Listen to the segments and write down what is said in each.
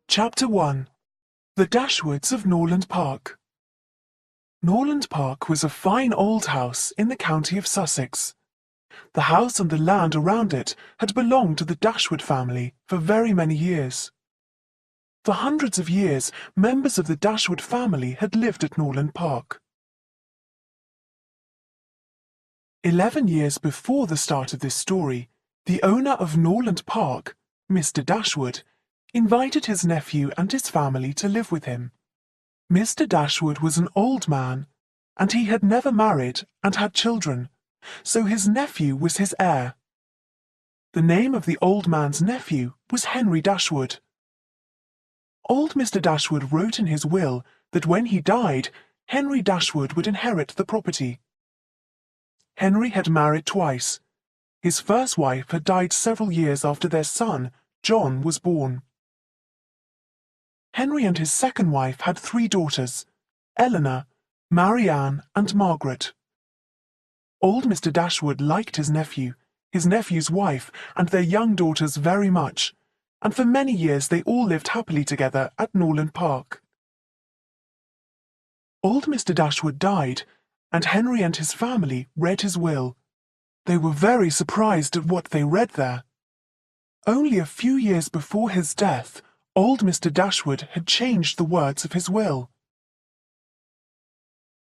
Chapter 1. The Dashwoods of Norland Park. Norland Park was a fine old house in the county of Sussex. The house and the land around it had belonged to the Dashwood family for very many years. For hundreds of years, members of the Dashwood family had lived at Norland Park. 11 years before the start of this story, the owner of Norland Park, Mr. Dashwood, invited his nephew and his family to live with him. Mr. Dashwood was an old man, and he had never married and had children, so his nephew was his heir. The name of the old man's nephew was Henry Dashwood. Old Mr. Dashwood wrote in his will that when he died, Henry Dashwood would inherit the property. Henry had married twice. His first wife had died several years after their son, John, was born. Henry and his second wife had 3 daughters, Eleanor, Marianne, and Margaret. Old Mr. Dashwood liked his nephew's wife, and their young daughters very much, and for many years they all lived happily together at Norland Park. Old Mr. Dashwood died, and Henry and his family read his will. They were very surprised at what they read there. Only a few years before his death, old Mr. Dashwood had changed the words of his will.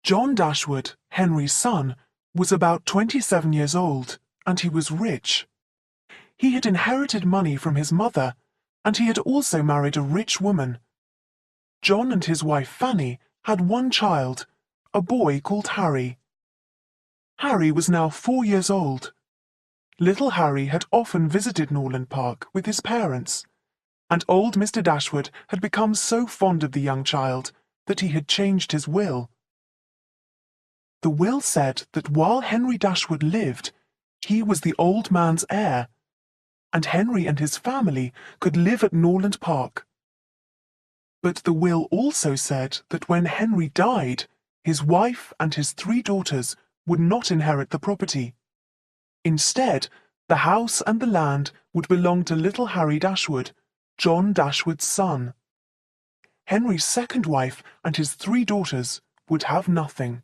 John Dashwood, Henry's son, was about 27 years old, and he was rich. He had inherited money from his mother, and he had also married a rich woman. John and his wife Fanny had 1 child, a boy called Harry. Harry was now 4 years old. Little Harry had often visited Norland Park with his parents, and old Mr. Dashwood had become so fond of the young child that he had changed his will. The will said that while Henry Dashwood lived, he was the old man's heir, and Henry and his family could live at Norland Park. But the will also said that when Henry died, his wife and his 3 daughters would not inherit the property. Instead, the house and the land would belong to little Harry Dashwood, John Dashwood's son. Henry's second wife and his 3 daughters would have nothing.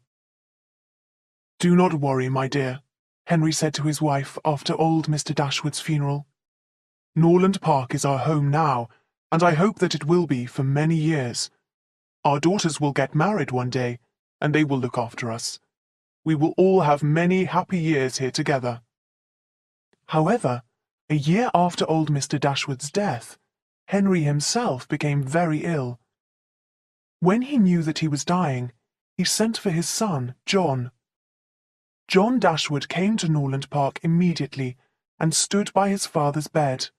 "Do not worry, my dear," Henry said to his wife after old Mr. Dashwood's funeral. "Norland Park is our home now, and I hope that it will be for many years. Our daughters will get married one day, and they will look after us. We will all have many happy years here together." However, a year after old Mr. Dashwood's death, Henry himself became very ill. When he knew that he was dying, he sent for his son, John. John Dashwood came to Norland Park immediately and stood by his father's bed.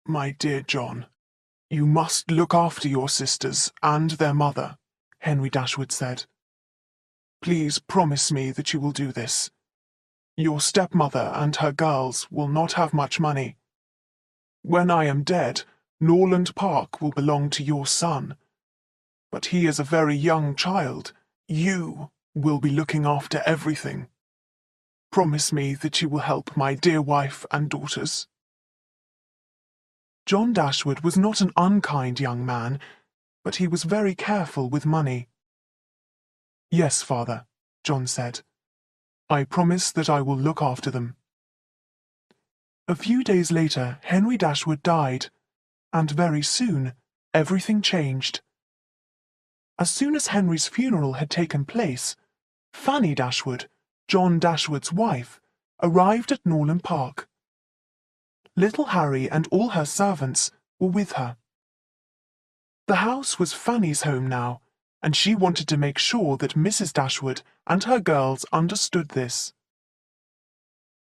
"My dear John, you must look after your sisters and their mother," Henry Dashwood said. "Please promise me that you will do this. Your stepmother and her girls will not have much money. When I am dead, Norland Park will belong to your son. But he is a very young child. You will be looking after everything. Promise me that you will help my dear wife and daughters." John Dashwood was not an unkind young man, but he was very careful with money. "Yes, father," John said. "I promise that I will look after them." A few days later, Henry Dashwood died, and very soon everything changed. As soon as Henry's funeral had taken place, Fanny Dashwood, John Dashwood's wife, arrived at Norland Park. Little Harry and all her servants were with her. The house was Fanny's home now, and she wanted to make sure that Mrs. Dashwood and her girls understood this.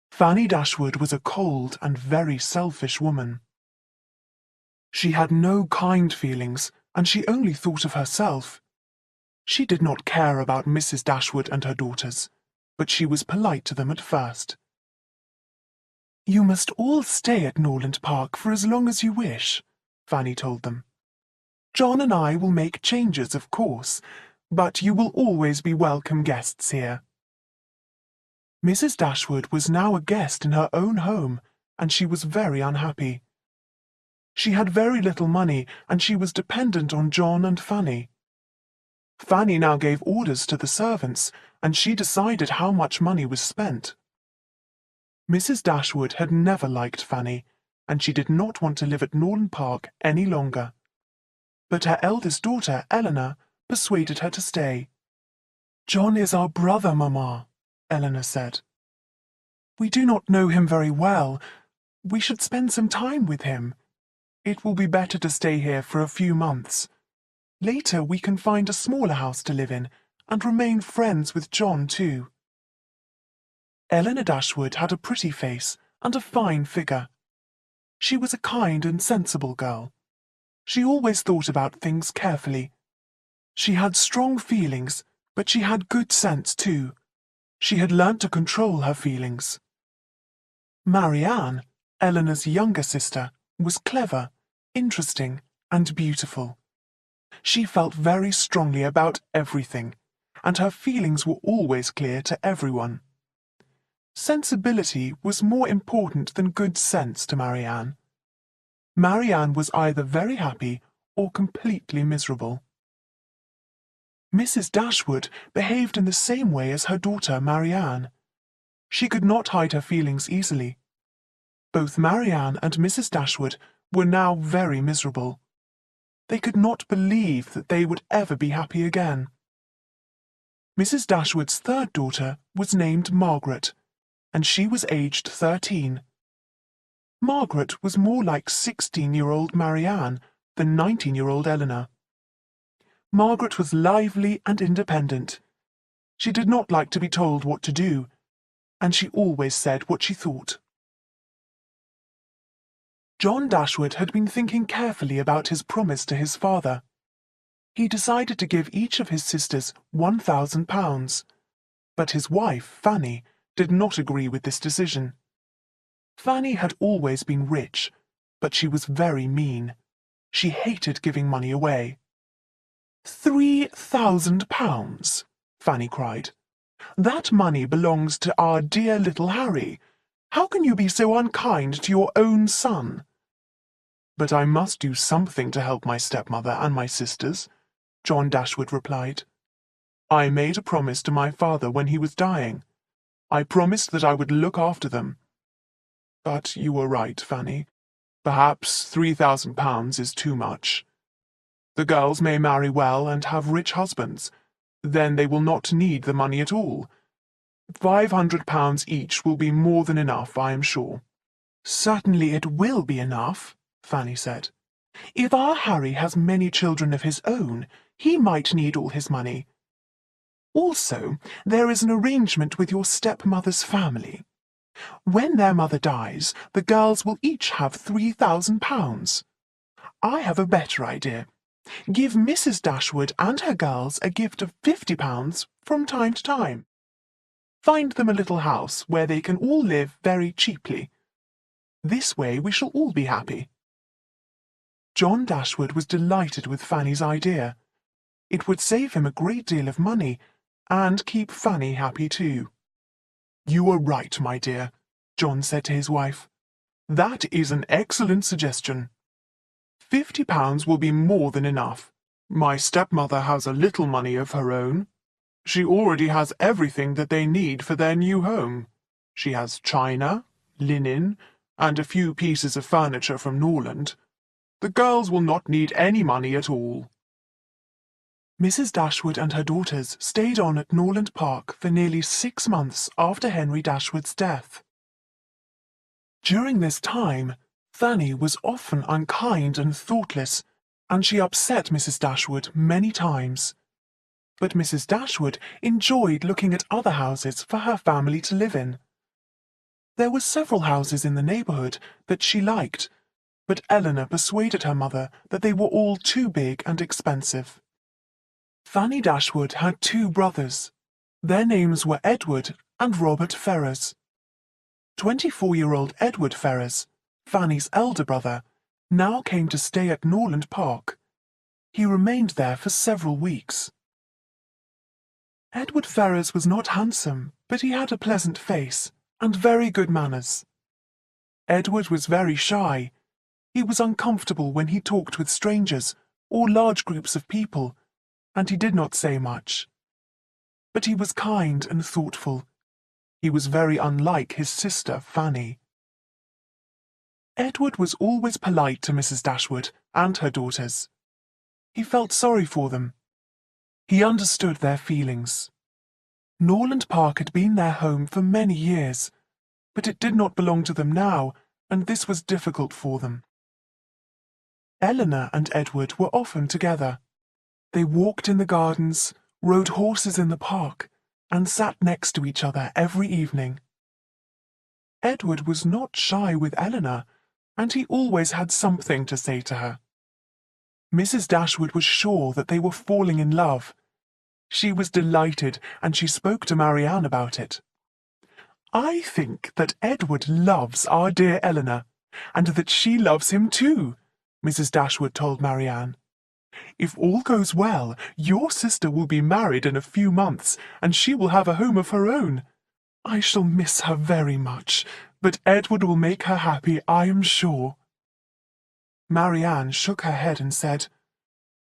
Fanny Dashwood was a cold and very selfish woman. She had no kind feelings, and she only thought of herself. She did not care about Mrs. Dashwood and her daughters, but she was polite to them at first. "You must all stay at Norland Park for as long as you wish," Fanny told them. "John and I will make changes, of course, but you will always be welcome guests here." Mrs. Dashwood was now a guest in her own home, and she was very unhappy. She had very little money and she was dependent on John and Fanny. Fanny now gave orders to the servants, and she decided how much money was spent. Mrs. Dashwood had never liked Fanny, and she did not want to live at Norland Park any longer. But her eldest daughter, Eleanor, persuaded her to stay. "John is our brother, Mamma," Eleanor said. "We do not know him very well. We should spend some time with him. It will be better to stay here for a few months. Later we can find a smaller house to live in and remain friends with John too." Eleanor Dashwood had a pretty face and a fine figure. She was a kind and sensible girl. She always thought about things carefully. She had strong feelings, but she had good sense too. She had learnt to control her feelings. Marianne, Eleanor's younger sister, was clever, interesting, and beautiful. She felt very strongly about everything, and her feelings were always clear to everyone. Sensibility was more important than good sense to Marianne. Marianne was either very happy or completely miserable. Mrs. Dashwood behaved in the same way as her daughter Marianne. She could not hide her feelings easily. Both Marianne and Mrs. Dashwood were now very miserable. They could not believe that they would ever be happy again. Mrs. Dashwood's third daughter was named Margaret, and she was aged 13. Margaret was more like 16-year-old Marianne than 19-year-old Eleanor. Margaret was lively and independent. She did not like to be told what to do, and she always said what she thought. John Dashwood had been thinking carefully about his promise to his father. He decided to give each of his sisters £1,000, but his wife, Fanny, did not agree with this decision. Fanny had always been rich, but she was very mean. She hated giving money away. £3,000, Fanny cried. "That money belongs to our dear little Harry. How can you be so unkind to your own son?" "But I must do something to help my stepmother and my sisters," John Dashwood replied. "I made a promise to my father when he was dying. I promised that I would look after them. But you were right, Fanny. Perhaps £3,000 is too much. The girls may marry well and have rich husbands. Then they will not need the money at all. £500 each will be more than enough, I am sure." "Certainly it will be enough," Fanny said. "If our Harry has many children of his own, he might need all his money. Also, there is an arrangement with your stepmother's family. When their mother dies, the girls will each have £3,000. I have a better idea. Give Mrs. Dashwood and her girls a gift of £50 from time to time. Find them a little house where they can all live very cheaply. This way we shall all be happy." John Dashwood was delighted with Fanny's idea. It would save him a great deal of money, and keep Fanny happy too. "You are right, my dear," John said to his wife. "That is an excellent suggestion. £50 will be more than enough. My stepmother has a little money of her own. She already has everything that they need for their new home. She has china, linen, and a few pieces of furniture from Norland. The girls will not need any money at all." Mrs. Dashwood and her daughters stayed on at Norland Park for nearly 6 months after Henry Dashwood's death. During this time, Fanny was often unkind and thoughtless, and she upset Mrs. Dashwood many times. But Mrs. Dashwood enjoyed looking at other houses for her family to live in. There were several houses in the neighbourhood that she liked, but Eleanor persuaded her mother that they were all too big and expensive. Fanny Dashwood had 2 brothers. Their names were Edward and Robert Ferrars. 24-year-old Edward Ferrars, Fanny's elder brother, now came to stay at Norland Park. He remained there for several weeks. Edward Ferrars was not handsome, but he had a pleasant face and very good manners. Edward was very shy. He was uncomfortable when he talked with strangers or large groups of people, and he did not say much. But he was kind and thoughtful. He was very unlike his sister Fanny. Edward was always polite to Mrs. Dashwood and her daughters. He felt sorry for them. He understood their feelings. Norland Park had been their home for many years, but it did not belong to them now, and this was difficult for them. Eleanor and Edward were often together. They walked in the gardens, rode horses in the park, and sat next to each other every evening. Edward was not shy with Eleanor, and he always had something to say to her. Mrs. Dashwood was sure that they were falling in love. She was delighted, and she spoke to Marianne about it. "I think that Edward loves our dear Eleanor, and that she loves him too," Mrs. Dashwood told Marianne. "If all goes well, your sister will be married in a few months, and she will have a home of her own. I shall miss her very much, but Edward will make her happy, I am sure." Marianne shook her head and said,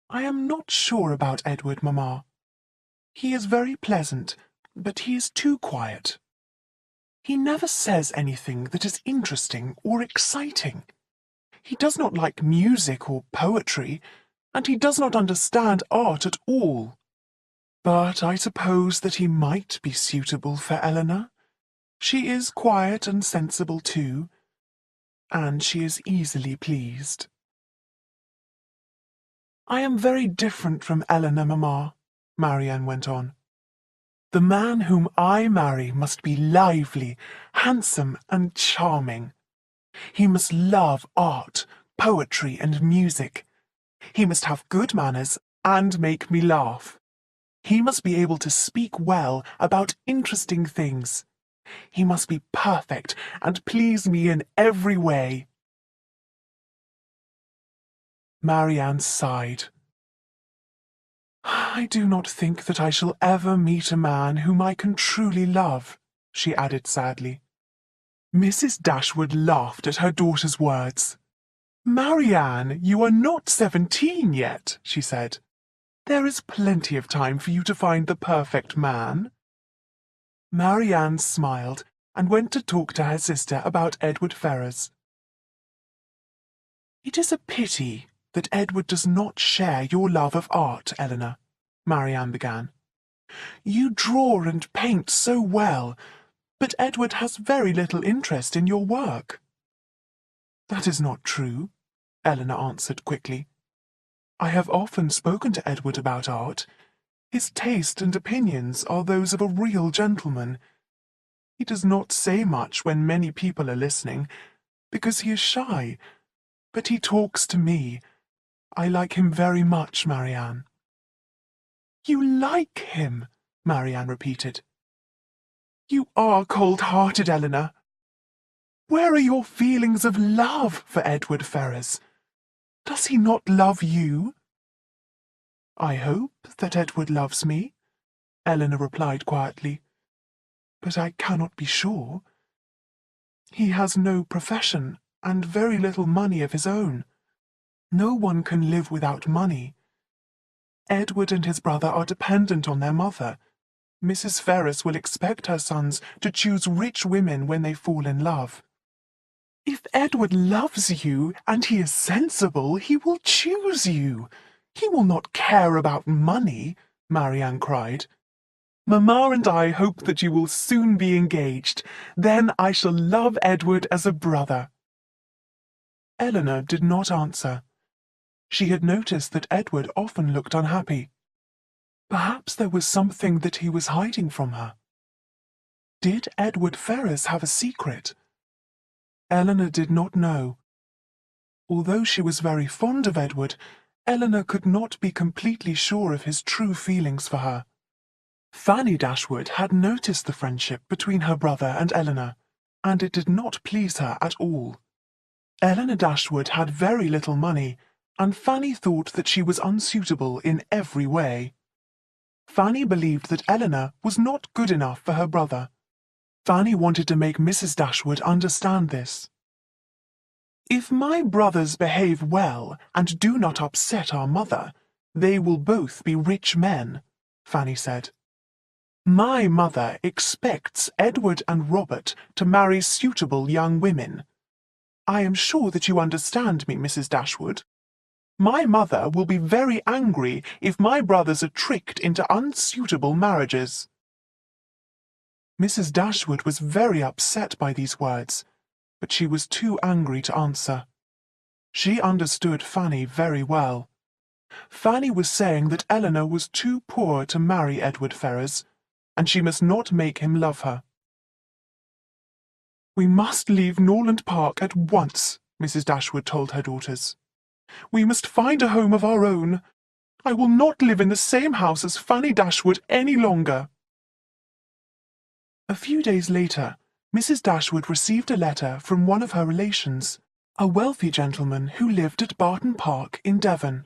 "I am not sure about Edward, Mamma. He is very pleasant, but he is too quiet. He never says anything that is interesting or exciting. He does not like music or poetry, and he does not understand art at all. But I suppose that he might be suitable for Eleanor. She is quiet and sensible too, and she is easily pleased." "I am very different from Eleanor, Mamma," Marianne went on. "The man whom I marry must be lively, handsome, and charming. He must love art, poetry, and music. He must have good manners and make me laugh. He must be able to speak well about interesting things. He must be perfect and please me in every way." Marianne sighed. "I do not think that I shall ever meet a man whom I can truly love," she added sadly. Mrs. Dashwood laughed at her daughter's words. "Marianne, you are not 17 yet," she said. "There is plenty of time for you to find the perfect man." Marianne smiled and went to talk to her sister about Edward Ferrars. "It is a pity that Edward does not share your love of art, Eleanor," Marianne began. "You draw and paint so well, but Edward has very little interest in your work." "That is not true," Eleanor answered quickly. "I have often spoken to Edward about art. His taste and opinions are those of a real gentleman. He does not say much when many people are listening, because he is shy, but he talks to me. I like him very much, Marianne." "You like him?" Marianne repeated. "You are cold-hearted, Eleanor. Where are your feelings of love for Edward Ferrars? Does he not love you?" "I hope that Edward loves me," Eleanor replied quietly, "but I cannot be sure. He has no profession and very little money of his own. No one can live without money. Edward and his brother are dependent on their mother. Mrs. Ferrars will expect her sons to choose rich women when they fall in love." "If Edward loves you and he is sensible, he will choose you. He will not care about money," Marianne cried. "Mamma and I hope that you will soon be engaged. Then I shall love Edward as a brother." Eleanor did not answer. She had noticed that Edward often looked unhappy. Perhaps there was something that he was hiding from her. Did Edward Ferrars have a secret? Eleanor did not know. Although she was very fond of Edward, Eleanor could not be completely sure of his true feelings for her. Fanny Dashwood had noticed the friendship between her brother and Eleanor, and it did not please her at all. Eleanor Dashwood had very little money, and Fanny thought that she was unsuitable in every way. Fanny believed that Eleanor was not good enough for her brother. Fanny wanted to make Mrs. Dashwood understand this. If my brothers behave well and do not upset our mother, they will both be rich men, Fanny said. My mother expects Edward and Robert to marry suitable young women. I am sure that you understand me, Mrs. Dashwood. My mother will be very angry if my brothers are tricked into unsuitable marriages. Mrs. Dashwood was very upset by these words, but she was too angry to answer. She understood Fanny very well. Fanny was saying that Eleanor was too poor to marry Edward Ferrars, and she must not make him love her. We must leave Norland Park at once, Mrs. Dashwood told her daughters. We must find a home of our own. I will not live in the same house as Fanny Dashwood any longer. A few days later, Mrs. Dashwood received a letter from one of her relations, a wealthy gentleman who lived at Barton Park in Devon.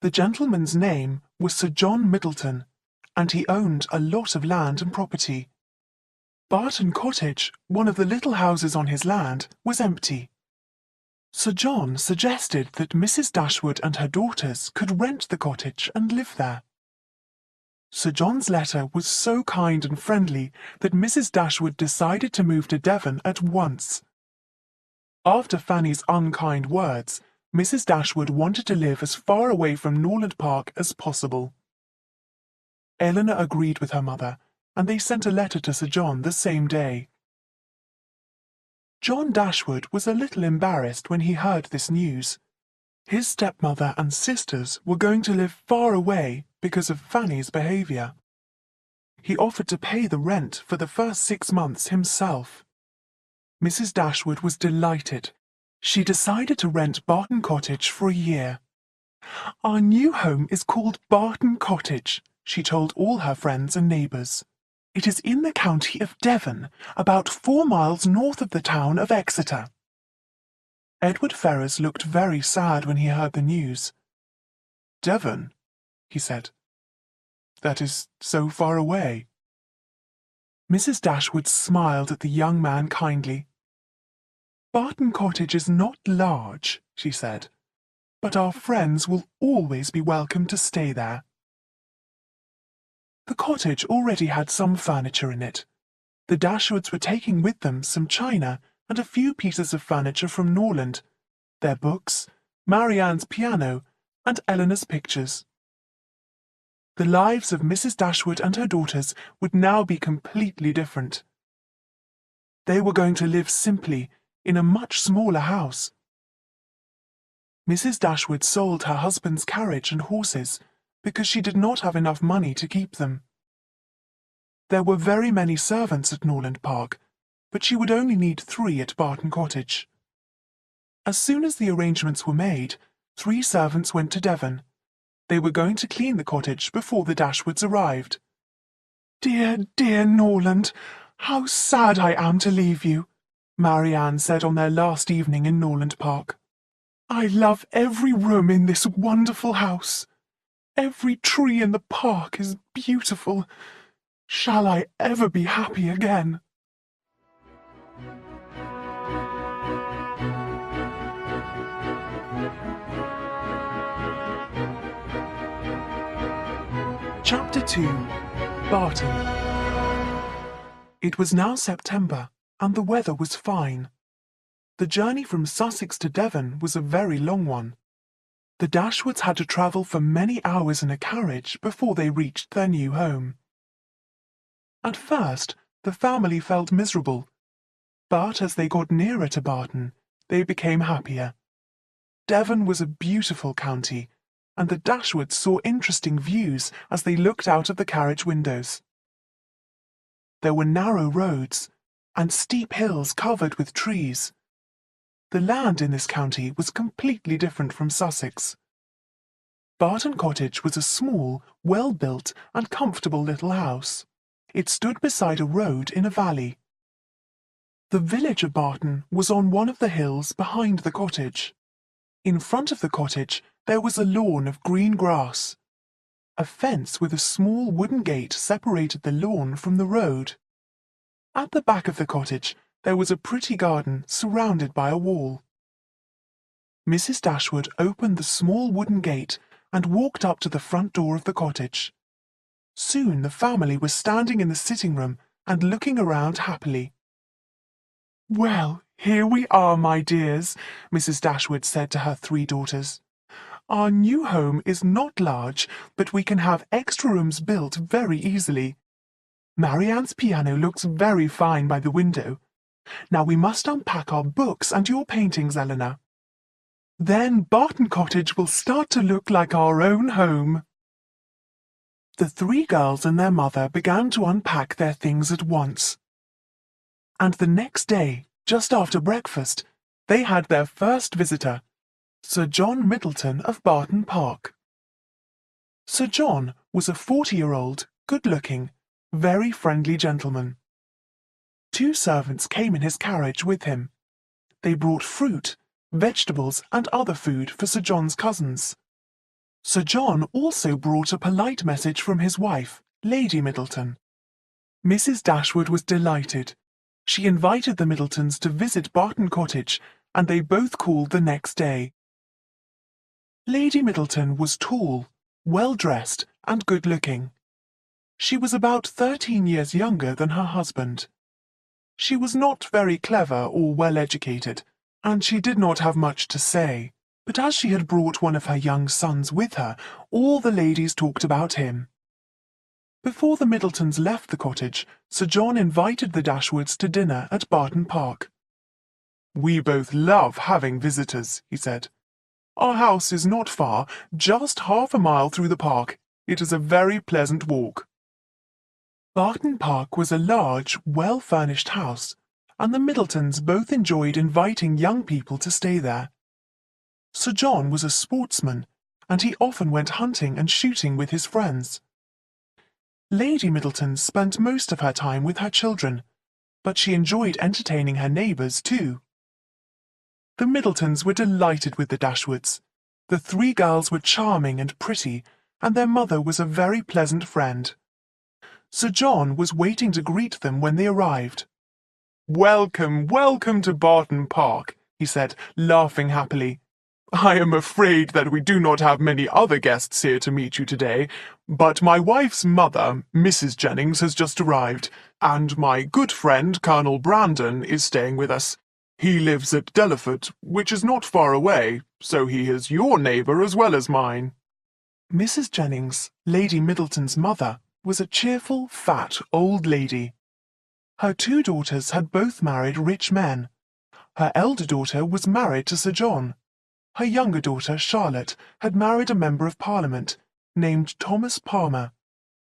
The gentleman's name was Sir John Middleton, and he owned a lot of land and property. Barton Cottage, one of the little houses on his land, was empty. Sir John suggested that Mrs. Dashwood and her daughters could rent the cottage and live there. Sir John's letter was so kind and friendly that Mrs. Dashwood decided to move to Devon at once. After Fanny's unkind words, Mrs. Dashwood wanted to live as far away from Norland Park as possible. Eleanor agreed with her mother, and they sent a letter to Sir John the same day. John Dashwood was a little embarrassed when he heard this news. His stepmother and sisters were going to live far away because of Fanny's behaviour. He offered to pay the rent for the first 6 months himself. Mrs. Dashwood was delighted. She decided to rent Barton Cottage for a year. Our new home is called Barton Cottage, she told all her friends and neighbours. It is in the county of Devon, about 4 miles north of the town of Exeter. Edward Ferrars looked very sad when he heard the news. Devon, he said. That is so far away. Mrs. Dashwood smiled at the young man kindly. Barton Cottage is not large, she said, but our friends will always be welcome to stay there. The cottage already had some furniture in it. The Dashwoods were taking with them some china and a few pieces of furniture from Norland, their books, Marianne's piano, and Eleanor's pictures. The lives of Mrs. Dashwood and her daughters would now be completely different. They were going to live simply in a much smaller house. Mrs. Dashwood sold her husband's carriage and horses because she did not have enough money to keep them. There were very many servants at Norland Park, but she would only need 3 at Barton Cottage. As soon as the arrangements were made, 3 servants went to Devon. They were going to clean the cottage before the Dashwoods arrived. Dear, dear Norland, how sad I am to leave you, Marianne said on their last evening in Norland Park. I love every room in this wonderful house. Every tree in the park is beautiful. Shall I ever be happy again? Chapter 2. Barton. It was now September, and the weather was fine. The journey from Sussex to Devon was a very long one. The Dashwoods had to travel for many hours in a carriage before they reached their new home. At first, the family felt miserable, but as they got nearer to Barton, they became happier. Devon was a beautiful county, and the Dashwoods saw interesting views as they looked out of the carriage windows. There were narrow roads and steep hills covered with trees. The land in this county was completely different from Sussex. Barton Cottage was a small, well-built and comfortable little house. It stood beside a road in a valley. The village of Barton was on one of the hills behind the cottage. In front of the cottage there was a lawn of green grass. A fence with a small wooden gate separated the lawn from the road. At the back of the cottage there was a pretty garden surrounded by a wall. Mrs. Dashwood opened the small wooden gate and walked up to the front door of the cottage. Soon the family was standing in the sitting room and looking around happily. "Well, here we are, my dears," Mrs. Dashwood said to her 3 daughters. "Our new home is not large, but we can have extra rooms built very easily. Marianne's piano looks very fine by the window. Now we must unpack our books and your paintings, Eleanor. Then Barton Cottage will start to look like our own home." The 3 girls and their mother began to unpack their things at once. And the next day, just after breakfast, they had their first visitor, Sir John Middleton of Barton Park. Sir John was a 40-year-old, good-looking, very friendly gentleman. 2 servants came in his carriage with him. They brought fruit, vegetables, and other food for Sir John's cousins. Sir John also brought a polite message from his wife, Lady Middleton. Mrs. Dashwood was delighted. She invited the Middletons to visit Barton Cottage, and they both called the next day. Lady Middleton was tall, well-dressed, and good-looking. She was about 13 years younger than her husband. She was not very clever or well-educated, and she did not have much to say. But as she had brought one of her young sons with her, all the ladies talked about him. Before the Middletons left the cottage, Sir John invited the Dashwoods to dinner at Barton Park. "We both love having visitors," he said. "Our house is not far, just half a mile through the park. It is a very pleasant walk." Barton Park was a large, well-furnished house, and the Middletons both enjoyed inviting young people to stay there. Sir John was a sportsman, and he often went hunting and shooting with his friends. Lady Middleton spent most of her time with her children, but she enjoyed entertaining her neighbours too. The Middletons were delighted with the Dashwoods. The 3 girls were charming and pretty, and their mother was a very pleasant friend. Sir John was waiting to greet them when they arrived. "Welcome, welcome to Barton Park," he said, laughing happily. "I am afraid that we do not have many other guests here to meet you today, but my wife's mother, Mrs. Jennings, has just arrived, and my good friend, Colonel Brandon, is staying with us. He lives at Delaford, which is not far away, so he is your neighbour as well as mine." Mrs. Jennings, Lady Middleton's mother, was a cheerful, fat old lady. Her 2 daughters had both married rich men. Her elder daughter was married to Sir John. Her younger daughter, Charlotte, had married a member of Parliament, named Thomas Palmer.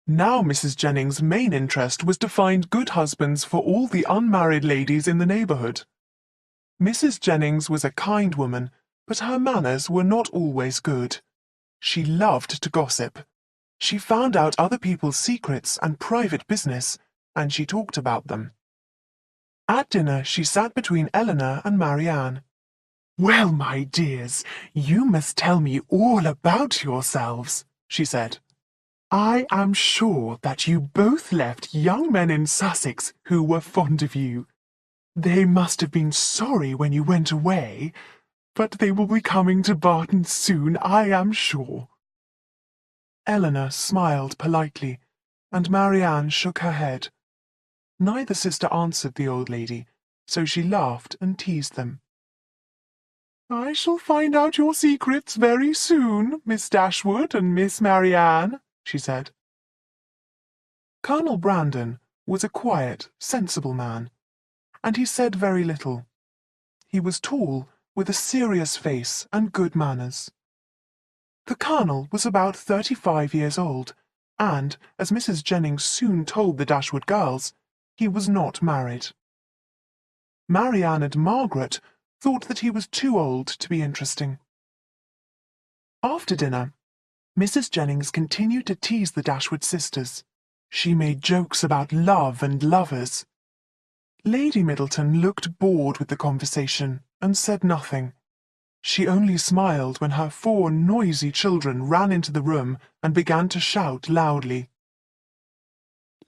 Now Mrs. Jennings' main interest was to find good husbands for all the unmarried ladies in the neighbourhood. Mrs. Jennings was a kind woman, but her manners were not always good. She loved to gossip. She found out other people's secrets and private business, and she talked about them. At dinner she sat between Eleanor and Marianne. "Well, my dears, you must tell me all about yourselves," she said. "I am sure that you both left young men in Sussex who were fond of you. They must have been sorry when you went away, but they will be coming to Barton soon, I am sure." Eleanor smiled politely, and Marianne shook her head. Neither sister answered the old lady, so she laughed and teased them. "I shall find out your secrets very soon, Miss Dashwood and Miss Marianne," she said. Colonel Brandon was a quiet, sensible man, and he said very little. He was tall, with a serious face and good manners. The Colonel was about 35 years old, and, as Mrs. Jennings soon told the Dashwood girls, he was not married. Marianne and Margaret thought that he was too old to be interesting. After dinner, Mrs. Jennings continued to tease the Dashwood sisters. She made jokes about love and lovers. Lady Middleton looked bored with the conversation and said nothing. She only smiled when her 4 noisy children ran into the room and began to shout loudly.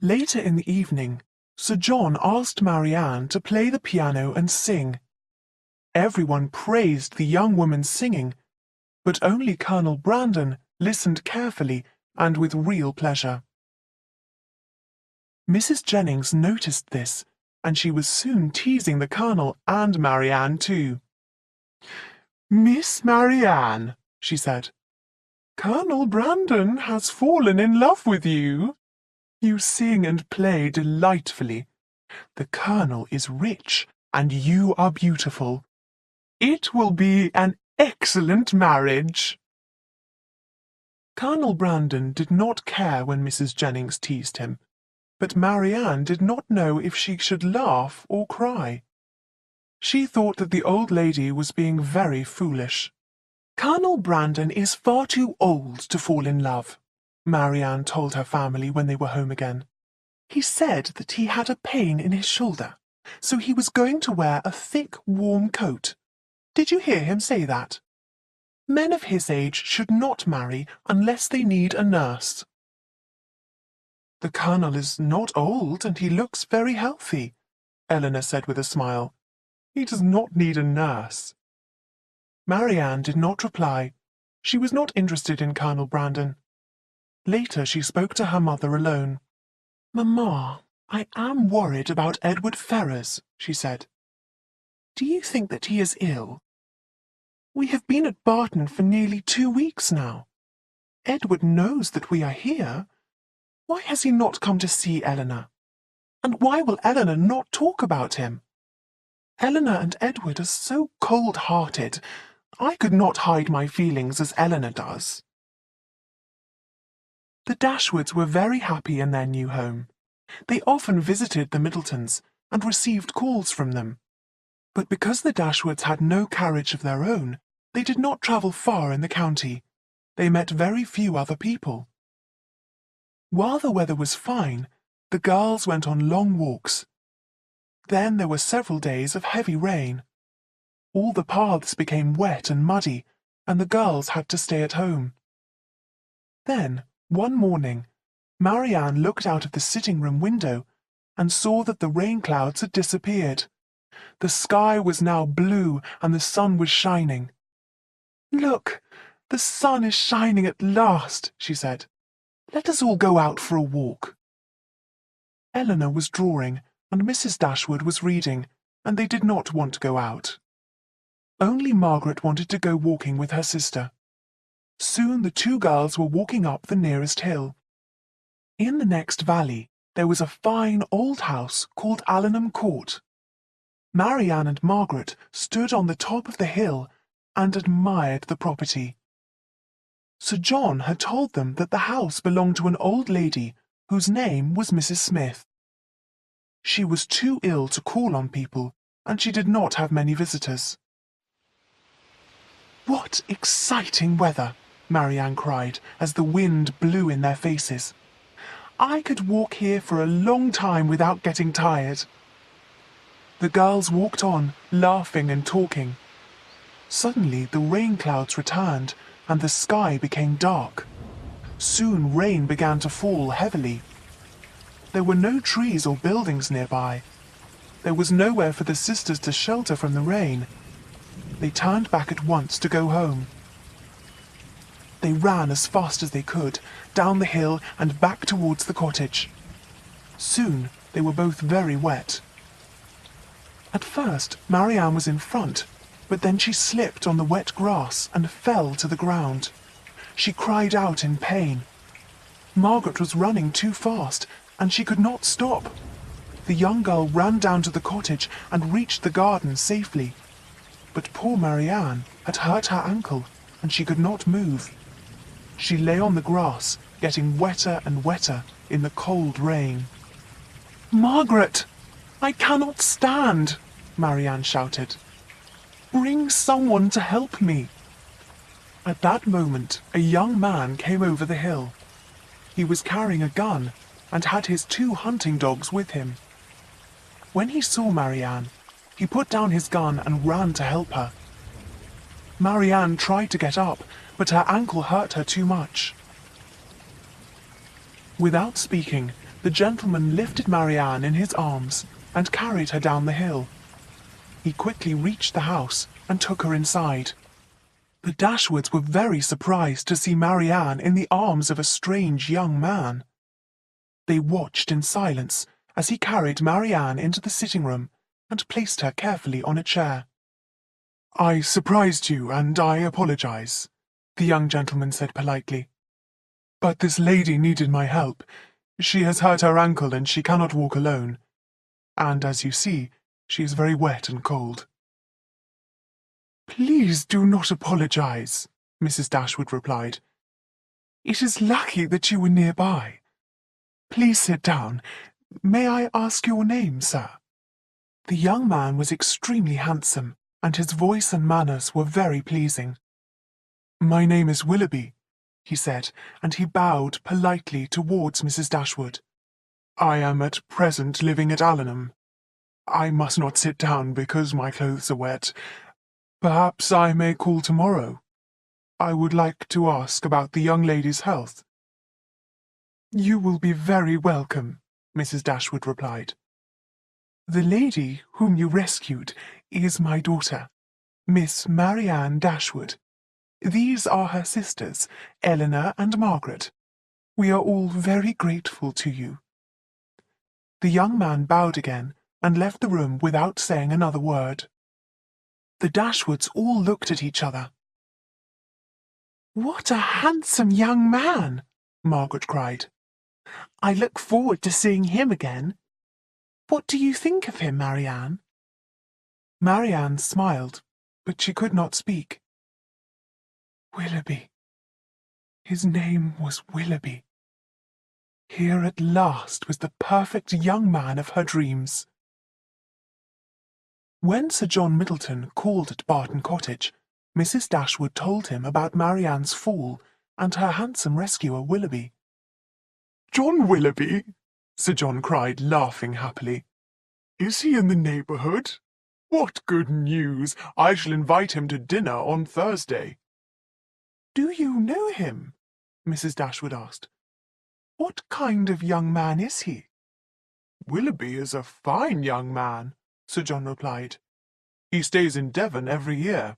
Later in the evening, Sir John asked Marianne to play the piano and sing. Everyone praised the young woman's singing, but only Colonel Brandon listened carefully and with real pleasure. Mrs. Jennings noticed this, and she was soon teasing the Colonel and Marianne too. "Miss Marianne," she said, "Colonel Brandon has fallen in love with you. You sing and play delightfully. The Colonel is rich, and you are beautiful. It will be an excellent marriage." Colonel Brandon did not care when Mrs. Jennings teased him, but Marianne did not know if she should laugh or cry. She thought that the old lady was being very foolish. "Colonel Brandon is far too old to fall in love," Marianne told her family when they were home again. "He said that he had a pain in his shoulder, so he was going to wear a thick, warm coat. Did you hear him say that? Men of his age should not marry unless they need a nurse." "The Colonel is not old, and he looks very healthy," Eleanor said with a smile. "He does not need a nurse." Marianne did not reply. She was not interested in Colonel Brandon. Later she spoke to her mother alone. "Mamma, I am worried about Edward Ferrars," she said. "Do you think that he is ill? We have been at Barton for nearly 2 weeks now. Edward knows that we are here. Why has he not come to see Eleanor? And why will Eleanor not talk about him? Eleanor and Edward are so cold-hearted. I could not hide my feelings as Eleanor does." The Dashwoods were very happy in their new home. They often visited the Middletons and received calls from them. But because the Dashwoods had no carriage of their own, they did not travel far in the county. They met very few other people. While the weather was fine, the girls went on long walks. Then there were several days of heavy rain. All the paths became wet and muddy, and the girls had to stay at home. Then, one morning, Marianne looked out of the sitting-room window and saw that the rain clouds had disappeared. The sky was now blue and the sun was shining. "Look, the sun is shining at last," she said. "Let us all go out for a walk." Eleanor was drawing and Mrs. Dashwood was reading, and they did not want to go out. Only Margaret wanted to go walking with her sister. Soon the two girls were walking up the nearest hill. In the next valley there was a fine old house called Allenham Court. Marianne and Margaret stood on the top of the hill and admired the property. Sir John had told them that the house belonged to an old lady whose name was Mrs. Smith. She was too ill to call on people, and she did not have many visitors. "What exciting weather!" Marianne cried as the wind blew in their faces. "I could walk here for a long time without getting tired." The girls walked on, laughing and talking. Suddenly the rain clouds returned, and the sky became dark. Soon rain began to fall heavily. There were no trees or buildings nearby. There was nowhere for the sisters to shelter from the rain. They turned back at once to go home. They ran as fast as they could, down the hill and back towards the cottage. Soon they were both very wet. At first Marianne was in front, but then she slipped on the wet grass and fell to the ground. She cried out in pain. Margaret was running too fast, and she could not stop. The young girl ran down to the cottage and reached the garden safely. But poor Marianne had hurt her ankle, and she could not move. She lay on the grass, getting wetter and wetter in the cold rain. "Margaret, I cannot stand," Marianne shouted. "Bring someone to help me." At that moment, a young man came over the hill. He was carrying a gun and had his 2 hunting dogs with him. When he saw Marianne, he put down his gun and ran to help her. Marianne tried to get up, but her ankle hurt her too much. Without speaking, the gentleman lifted Marianne in his arms and carried her down the hill. He quickly reached the house and took her inside. The Dashwoods were very surprised to see Marianne in the arms of a strange young man. They watched in silence as he carried Marianne into the sitting room and placed her carefully on a chair. "I surprised you, and I apologize," the young gentleman said politely. "But this lady needed my help. She has hurt her ankle and she cannot walk alone. And as you see, she is very wet and cold." "Please do not apologize," Mrs. Dashwood replied. "It is lucky that you were nearby. Please sit down. May I ask your name, sir?" The young man was extremely handsome, and his voice and manners were very pleasing. "My name is Willoughby," he said, and he bowed politely towards Mrs. Dashwood. "I am at present living at Allenham. I must not sit down because my clothes are wet. Perhaps I may call tomorrow. I would like to ask about the young lady's health." "You will be very welcome," Mrs. Dashwood replied. "The lady whom you rescued is my daughter, Miss Marianne Dashwood. These are her sisters, Eleanor and Margaret. We are all very grateful to you." The young man bowed again and left the room without saying another word. The Dashwoods all looked at each other. "What a handsome young man!" Margaret cried. "I look forward to seeing him again. What do you think of him, Marianne?" Marianne smiled, but she could not speak. Willoughby. His name was Willoughby. Here at last was the perfect young man of her dreams. When Sir John Middleton called at Barton Cottage, Mrs. Dashwood told him about Marianne's fall and her handsome rescuer Willoughby. "John Willoughby?" Sir John cried, laughing happily. "Is he in the neighbourhood? What good news! I shall invite him to dinner on Thursday." "Do you know him?" Mrs. Dashwood asked. "What kind of young man is he?" "Willoughby is a fine young man," Sir John replied. "He stays in Devon every year.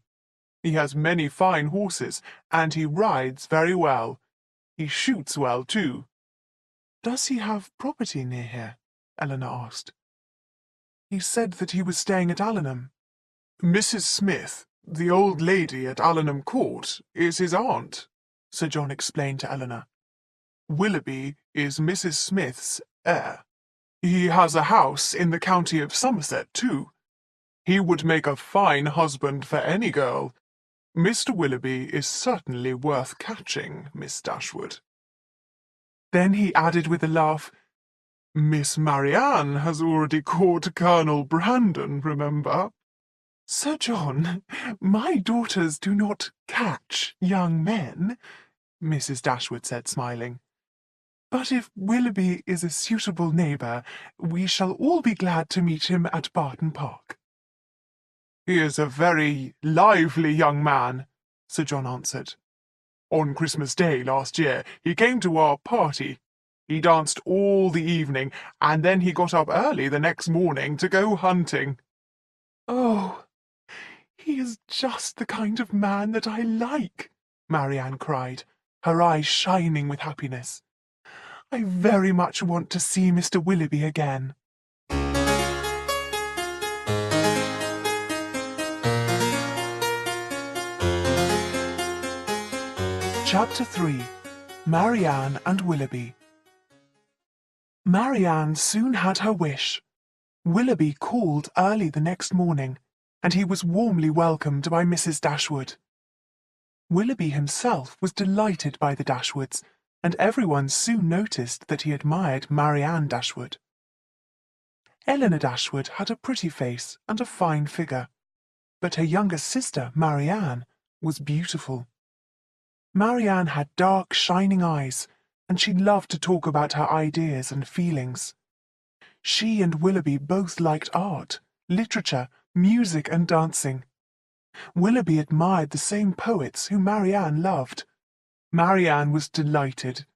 He has many fine horses, and he rides very well. He shoots well, too." "Does he have property near here?" Eleanor asked. "He said that he was staying at Allenham." "Mrs. Smith, the old lady at Allenham Court, is his aunt," Sir John explained to Eleanor. "Willoughby is Mrs. Smith's heir. He has a house in the county of Somerset, too. He would make a fine husband for any girl. Mr. Willoughby is certainly worth catching, Miss Dashwood." Then he added with a laugh, "Miss Marianne has already caught Colonel Brandon, remember?" "Sir John, my daughters do not catch young men," Mrs. Dashwood said, smiling. "But if Willoughby is a suitable neighbour, we shall all be glad to meet him at Barton Park." "He is a very lively young man," Sir John answered. "On Christmas Day last year he came to our party. He danced all the evening, and then he got up early the next morning to go hunting." "Oh, he is just the kind of man that I like," Marianne cried, her eyes shining with happiness. "I very much want to see Mr. Willoughby again." Chapter 3. Marianne and Willoughby. Marianne soon had her wish. Willoughby called early the next morning, and he was warmly welcomed by Mrs. Dashwood. Willoughby himself was delighted by the Dashwoods, and everyone soon noticed that he admired Marianne Dashwood. Eleanor Dashwood had a pretty face and a fine figure, but her younger sister, Marianne, was beautiful. Marianne had dark, shining eyes, and she loved to talk about her ideas and feelings. She and Willoughby both liked art, literature, music, and dancing. Willoughby admired the same poets whom Marianne loved. Marianne was delighted.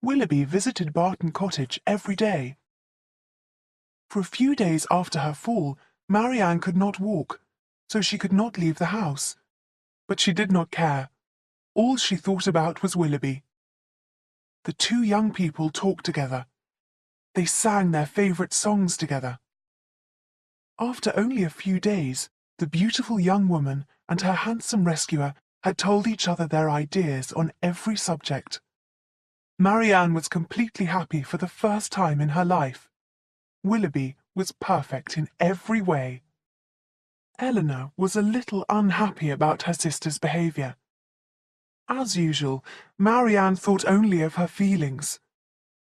Willoughby visited Barton Cottage every day. For a few days after her fall, Marianne could not walk, so she could not leave the house. But she did not care. All she thought about was Willoughby. The two young people talked together. They sang their favourite songs together. After only a few days, the beautiful young woman and her handsome rescuer had told each other their ideas on every subject. Marianne was completely happy for the first time in her life. Willoughby was perfect in every way. Eleanor was a little unhappy about her sister's behaviour. As usual, Marianne thought only of her feelings.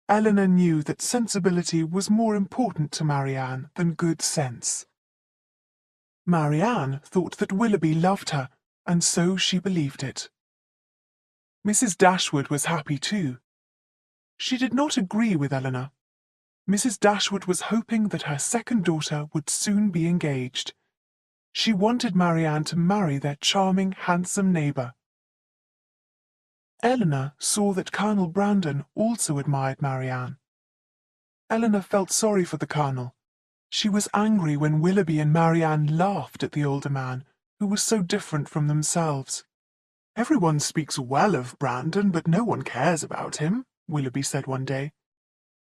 Eleanor knew that sensibility was more important to Marianne than good sense. Marianne thought that Willoughby loved her, and so she believed it. Mrs. Dashwood was happy too. She did not agree with Eleanor. Mrs. Dashwood was hoping that her second daughter would soon be engaged. She wanted Marianne to marry their charming, handsome neighbour. Eleanor saw that Colonel Brandon also admired Marianne. Eleanor felt sorry for the Colonel. She was angry when Willoughby and Marianne laughed at the older man, who was so different from themselves. "Everyone speaks well of Brandon, but no one cares about him," Willoughby said one day.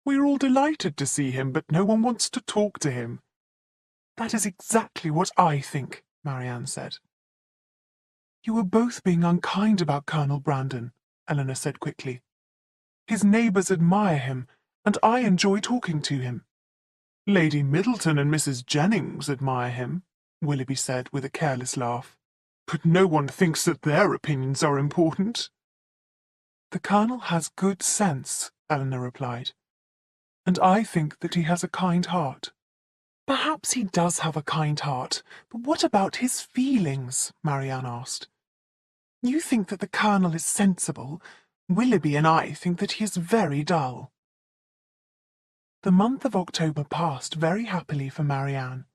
"We're all delighted to see him, but no one wants to talk to him." "That is exactly what I think," Marianne said. "You are both being unkind about Colonel Brandon," Eleanor said quickly. "His neighbours admire him, and I enjoy talking to him." "Lady Middleton and Mrs. Jennings admire him," Willoughby said with a careless laugh. "But no one thinks that their opinions are important." "The Colonel has good sense," Eleanor replied, "and I think that he has a kind heart." "Perhaps he does have a kind heart, but what about his feelings?" Marianne asked. "You think that the Colonel is sensible. Willoughby and I think that he is very dull." The month of October passed very happily for Marianne.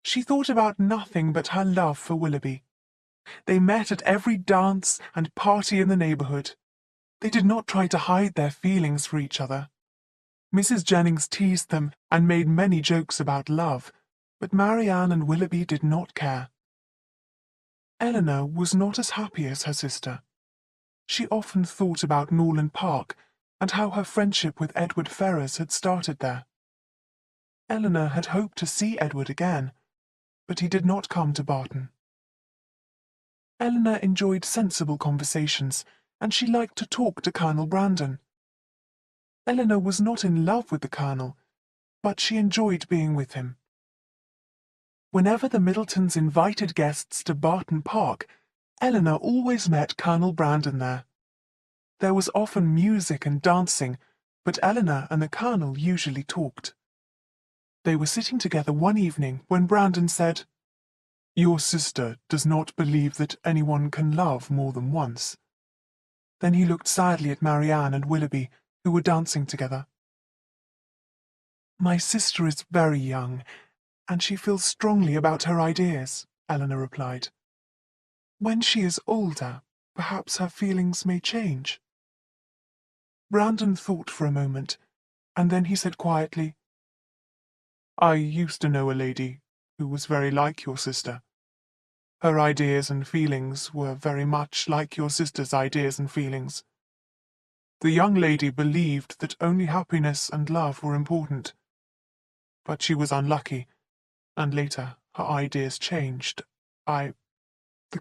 She thought about nothing but her love for Willoughby. They met at every dance and party in the neighbourhood. They did not try to hide their feelings for each other. Mrs. Jennings teased them and made many jokes about love, but Marianne and Willoughby did not care. Eleanor was not as happy as her sister. She often thought about Norland Park and how her friendship with Edward Ferrars had started there. Eleanor had hoped to see Edward again, but he did not come to Barton. Eleanor enjoyed sensible conversations, and she liked to talk to Colonel Brandon. Eleanor was not in love with the Colonel, but she enjoyed being with him. Whenever the Middletons invited guests to Barton Park, Eleanor always met Colonel Brandon there. There was often music and dancing, but Eleanor and the Colonel usually talked. They were sitting together one evening when Brandon said, "Your sister does not believe that anyone can love more than once." Then he looked sadly at Marianne and Willoughby, who were dancing together. "My sister is very young, and she feels strongly about her ideas," Eleanor replied. "When she is older, perhaps her feelings may change." Brandon thought for a moment, and then he said quietly, "I used to know a lady who was very like your sister. Her ideas and feelings were very much like your sister's ideas and feelings. The young lady believed that only happiness and love were important. But she was unlucky, and later her ideas changed. The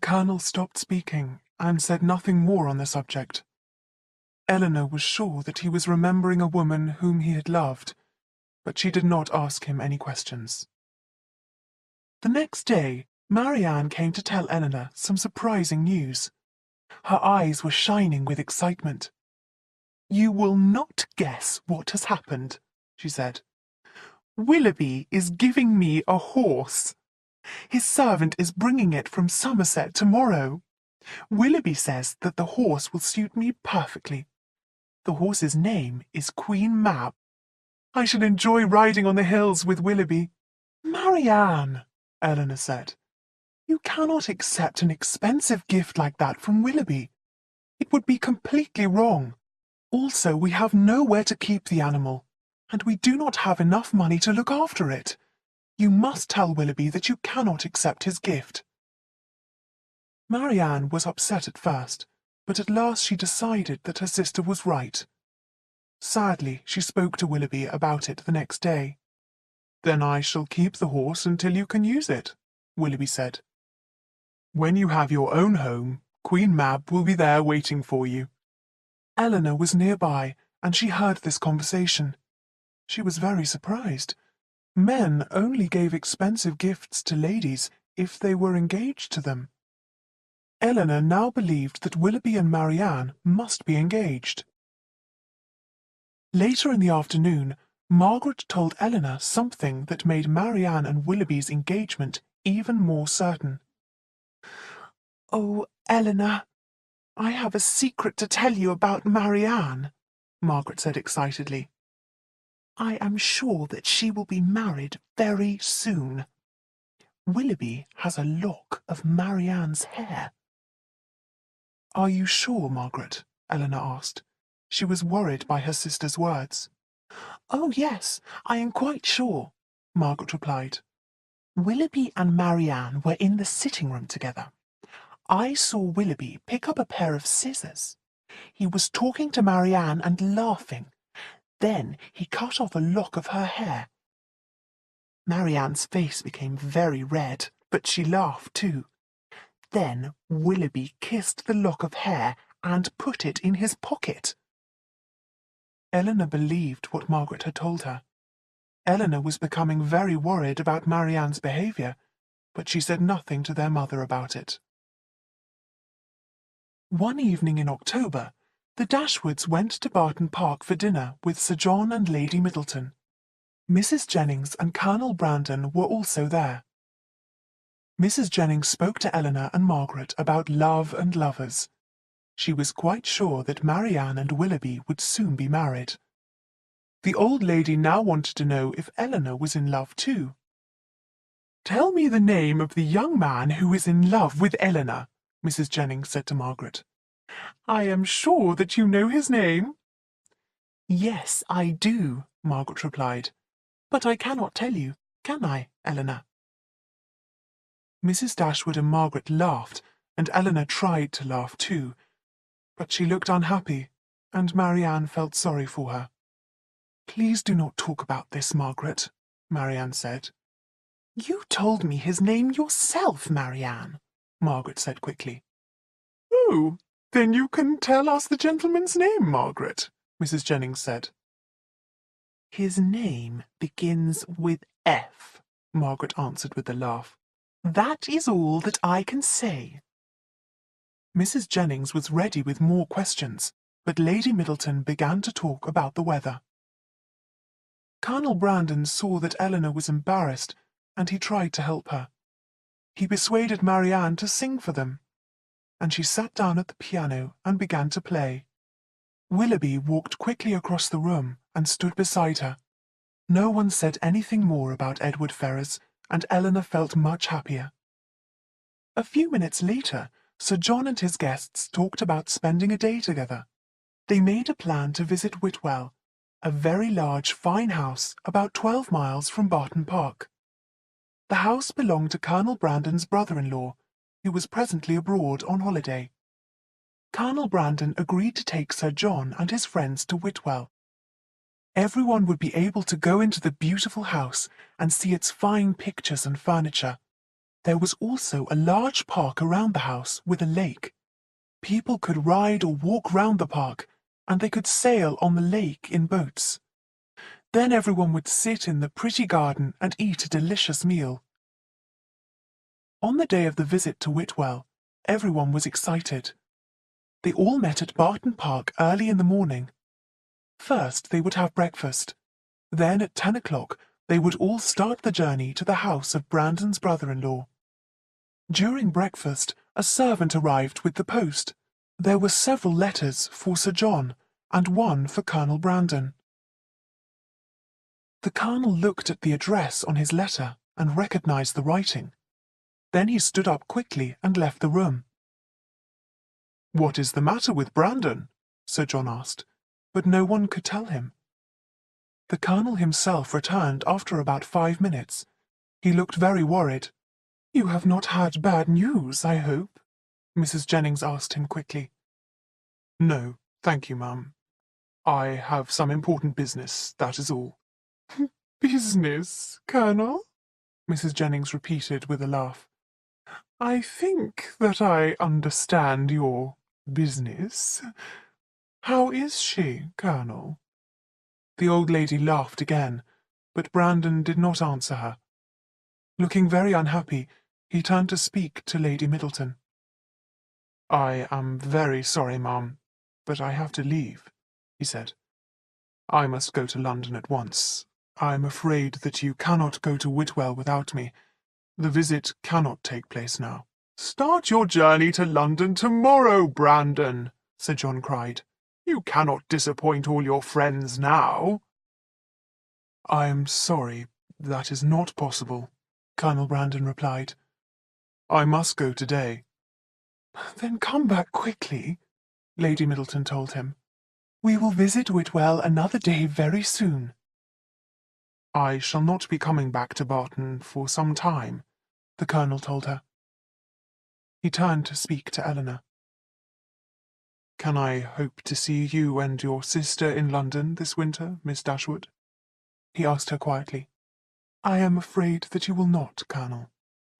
Colonel stopped speaking and said nothing more on the subject. Eleanor was sure that he was remembering a woman whom he had loved, but she did not ask him any questions. The next day, Marianne came to tell Eleanor some surprising news. Her eyes were shining with excitement. "You will not guess what has happened," she said. "Willoughby is giving me a horse. His servant is bringing it from Somerset tomorrow. Willoughby says that the horse will suit me perfectly. The horse's name is Queen Mab. I shall enjoy riding on the hills with Willoughby." "Marianne," Eleanor said, "you cannot accept an expensive gift like that from Willoughby. It would be completely wrong. Also, we have nowhere to keep the animal, and we do not have enough money to look after it. You must tell Willoughby that you cannot accept his gift." Marianne was upset at first, but at last she decided that her sister was right. Sadly, she spoke to Willoughby about it the next day. "Then I shall keep the horse until you can use it," Willoughby said. "When you have your own home, Queen Mab will be there waiting for you." Eleanor was nearby, and she heard this conversation. She was very surprised. Men only gave expensive gifts to ladies if they were engaged to them. Eleanor now believed that Willoughby and Marianne must be engaged. Later in the afternoon, Margaret told Eleanor something that made Marianne and Willoughby's engagement even more certain. "Oh, Eleanor, I have a secret to tell you about Marianne," Margaret said excitedly. "I am sure that she will be married very soon. Willoughby has a lock of Marianne's hair." "Are you sure, Margaret?" Eleanor asked. She was worried by her sister's words. "Oh, yes, I am quite sure," Margaret replied. "Willoughby and Marianne were in the sitting room together. I saw Willoughby pick up a pair of scissors. He was talking to Marianne and laughing. Then he cut off a lock of her hair. Marianne's face became very red, but she laughed too. Then Willoughby kissed the lock of hair and put it in his pocket." Eleanor believed what Margaret had told her. Eleanor was becoming very worried about Marianne's behaviour, but she said nothing to their mother about it. One evening in October, the Dashwoods went to Barton Park for dinner with Sir John and Lady Middleton. Mrs. Jennings and Colonel Brandon were also there. Mrs. Jennings spoke to Eleanor and Margaret about love and lovers. She was quite sure that Marianne and Willoughby would soon be married. The old lady now wanted to know if Eleanor was in love too. "Tell me the name of the young man who is in love with Eleanor," Mrs. Jennings said to Margaret. "I am sure that you know his name." "Yes, I do," Margaret replied. "But I cannot tell you, can I, Eleanor?" Mrs. Dashwood and Margaret laughed, and Eleanor tried to laugh too. But she looked unhappy, and Marianne felt sorry for her. "Please do not talk about this, Margaret," Marianne said. "You told me his name yourself, Marianne," Margaret said quickly. "Oh, then you can tell us the gentleman's name, Margaret," Mrs. Jennings said. "His name begins with F," Margaret answered with a laugh. "That is all that I can say." Mrs. Jennings was ready with more questions, but Lady Middleton began to talk about the weather. Colonel Brandon saw that Eleanor was embarrassed, and he tried to help her. He persuaded Marianne to sing for them, and she sat down at the piano and began to play. Willoughby walked quickly across the room and stood beside her. No one said anything more about Edward Ferrars, and Eleanor felt much happier. A few minutes later, Sir John and his guests talked about spending a day together. They made a plan to visit Whitwell, a very large, fine house about 12 miles from Barton Park. The house belonged to Colonel Brandon's brother-in-law, who was presently abroad on holiday. Colonel Brandon agreed to take Sir John and his friends to Whitwell. Everyone would be able to go into the beautiful house and see its fine pictures and furniture. There was also a large park around the house with a lake. People could ride or walk round the park, and they could sail on the lake in boats. Then everyone would sit in the pretty garden and eat a delicious meal. On the day of the visit to Whitwell, everyone was excited. They all met at Barton Park early in the morning. First, they would have breakfast. Then, at 10 o'clock, they would all start the journey to the house of Brandon's brother-in-law. During breakfast, a servant arrived with the post. There were several letters for Sir John, and one for Colonel Brandon. The Colonel looked at the address on his letter and recognized the writing. Then he stood up quickly and left the room. "What is the matter with Brandon?" Sir John asked, but no one could tell him. The Colonel himself returned after about 5 minutes. He looked very worried. "You have not had bad news, I hope?" Mrs. Jennings asked him quickly. "No, thank you, ma'am. I have some important business, that is all." "Business, Colonel?" Mrs. Jennings repeated with a laugh. "I think that I understand your business. How is she, Colonel?" The old lady laughed again, but Brandon did not answer her. Looking very unhappy, he turned to speak to Lady Middleton. "I am very sorry, ma'am, but I have to leave," he said. "I must go to London at once. I am afraid that you cannot go to Whitwell without me. The visit cannot take place now." "Start your journey to London tomorrow, Brandon," Sir John cried. "You cannot disappoint all your friends now." "I am sorry, that is not possible," Colonel Brandon replied. "I must go today." "Then come back quickly," Lady Middleton told him. "We will visit Whitwell another day very soon." "I shall not be coming back to Barton for some time," the Colonel told her. He turned to speak to Eleanor. "Can I hope to see you and your sister in London this winter, Miss Dashwood?" he asked her quietly. "I am afraid that you will not, Colonel,"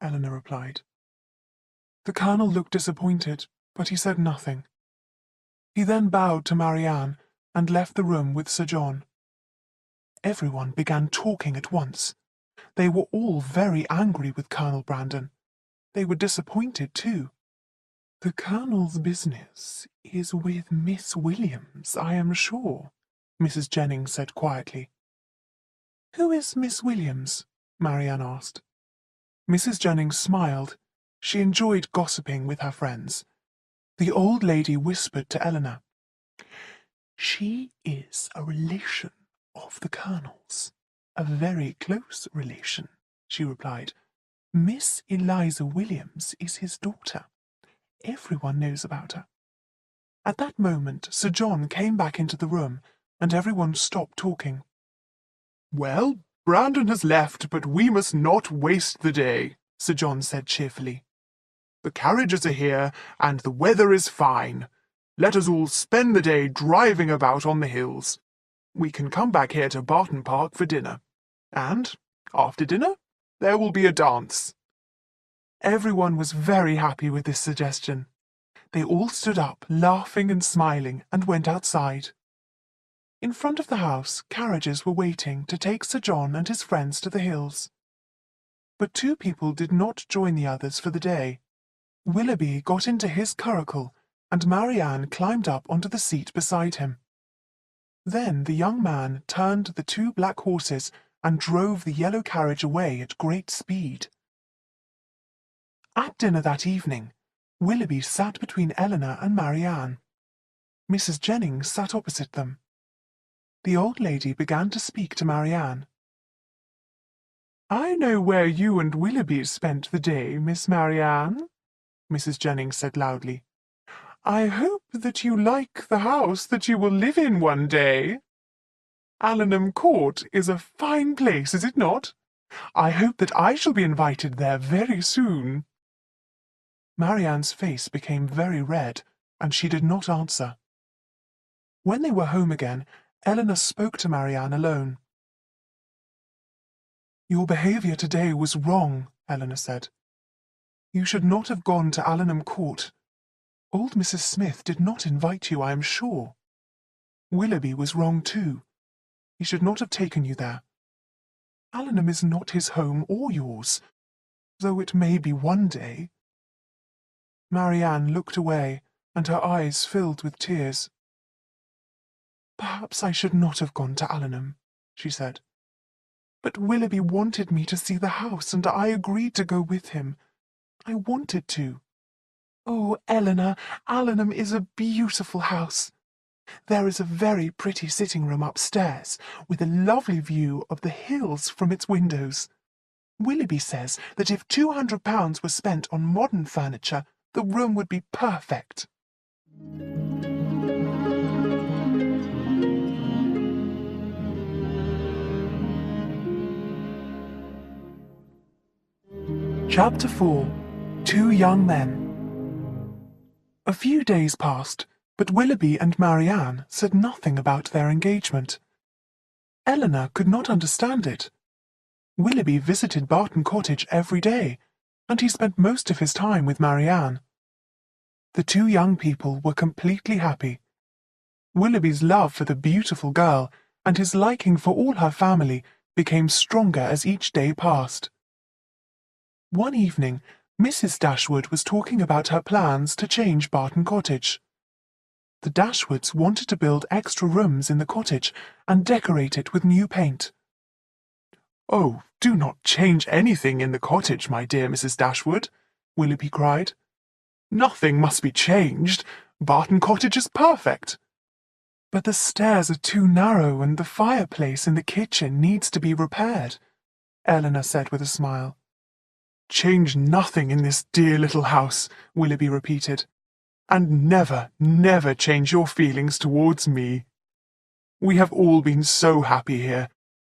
Eleanor replied. The Colonel looked disappointed, but he said nothing. He then bowed to Marianne and left the room with Sir John. Everyone began talking at once. They were all very angry with Colonel Brandon. They were disappointed, too. "The Colonel's business is with Miss Williams, I am sure," Mrs. Jennings said quietly. "Who is Miss Williams?" Marianne asked. Mrs. Jennings smiled. She enjoyed gossiping with her friends. The old lady whispered to Eleanor. "She is a relation of the Colonel's, a very close relation," she replied. "Miss Eliza Williams is his daughter. Everyone knows about her." At that moment Sir John came back into the room, and everyone stopped talking. "Well, Brandon has left, but we must not waste the day," Sir John said cheerfully. "The carriages are here, and the weather is fine. Let us all spend the day driving about on the hills. We can come back here to Barton Park for dinner. And, after dinner, there will be a dance." Everyone was very happy with this suggestion. They all stood up, laughing and smiling, and went outside. In front of the house, carriages were waiting to take Sir John and his friends to the hills. But two people did not join the others for the day. Willoughby got into his curricle, and Marianne climbed up onto the seat beside him. Then the young man turned the two black horses and drove the yellow carriage away at great speed. At dinner that evening, Willoughby sat between Eleanor and Marianne. Mrs. Jennings sat opposite them. The old lady began to speak to Marianne. "I know where you and Willoughby spent the day, Miss Marianne," Mrs. Jennings said loudly. "I hope that you like the house that you will live in one day. Allenham Court is a fine place, is it not? I hope that I shall be invited there very soon." Marianne's face became very red, and she did not answer. When they were home again, Eleanor spoke to Marianne alone. "Your behaviour today was wrong," Eleanor said. "You should not have gone to Allenham Court. Old Mrs. Smith did not invite you, I am sure. Willoughby was wrong too. He should not have taken you there. Allenham is not his home or yours, though it may be one day." Marianne looked away, and her eyes filled with tears. "Perhaps I should not have gone to Allenham," she said. "But Willoughby wanted me to see the house, and I agreed to go with him. I wanted to. Oh, Eleanor, Allenham is a beautiful house. There is a very pretty sitting-room upstairs, with a lovely view of the hills from its windows. Willoughby says that if £200 were spent on modern furniture, the room would be perfect." Chapter 4. Two Young Men. A few days passed, but Willoughby and Marianne said nothing about their engagement. Eleanor could not understand it. Willoughby visited Barton Cottage every day, and he spent most of his time with Marianne. The two young people were completely happy. Willoughby's love for the beautiful girl and his liking for all her family became stronger as each day passed. One evening, Mrs. Dashwood was talking about her plans to change Barton Cottage. The Dashwoods wanted to build extra rooms in the cottage and decorate it with new paint. "Oh, do not change anything in the cottage, my dear Mrs. Dashwood," Willoughby cried. "Nothing must be changed. Barton Cottage is perfect." "But the stairs are too narrow and the fireplace in the kitchen needs to be repaired," Eleanor said with a smile. "Change nothing in this dear little house," Willoughby repeated. "And never, never change your feelings towards me. We have all been so happy here.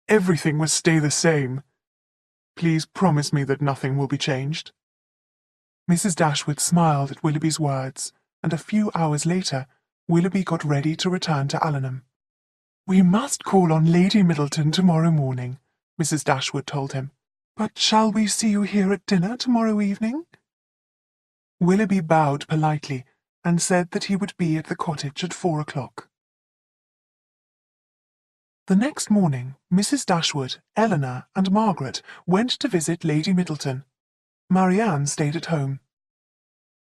Everything must stay the same. Please promise me that nothing will be changed." Mrs. Dashwood smiled at Willoughby's words, and a few hours later, Willoughby got ready to return to Allenham. "We must call on Lady Middleton tomorrow morning," Mrs. Dashwood told him. "But shall we see you here at dinner tomorrow evening?" Willoughby bowed politely and said that he would be at the cottage at 4 o'clock. The next morning, Mrs. Dashwood, Eleanor, and Margaret went to visit Lady Middleton. Marianne stayed at home.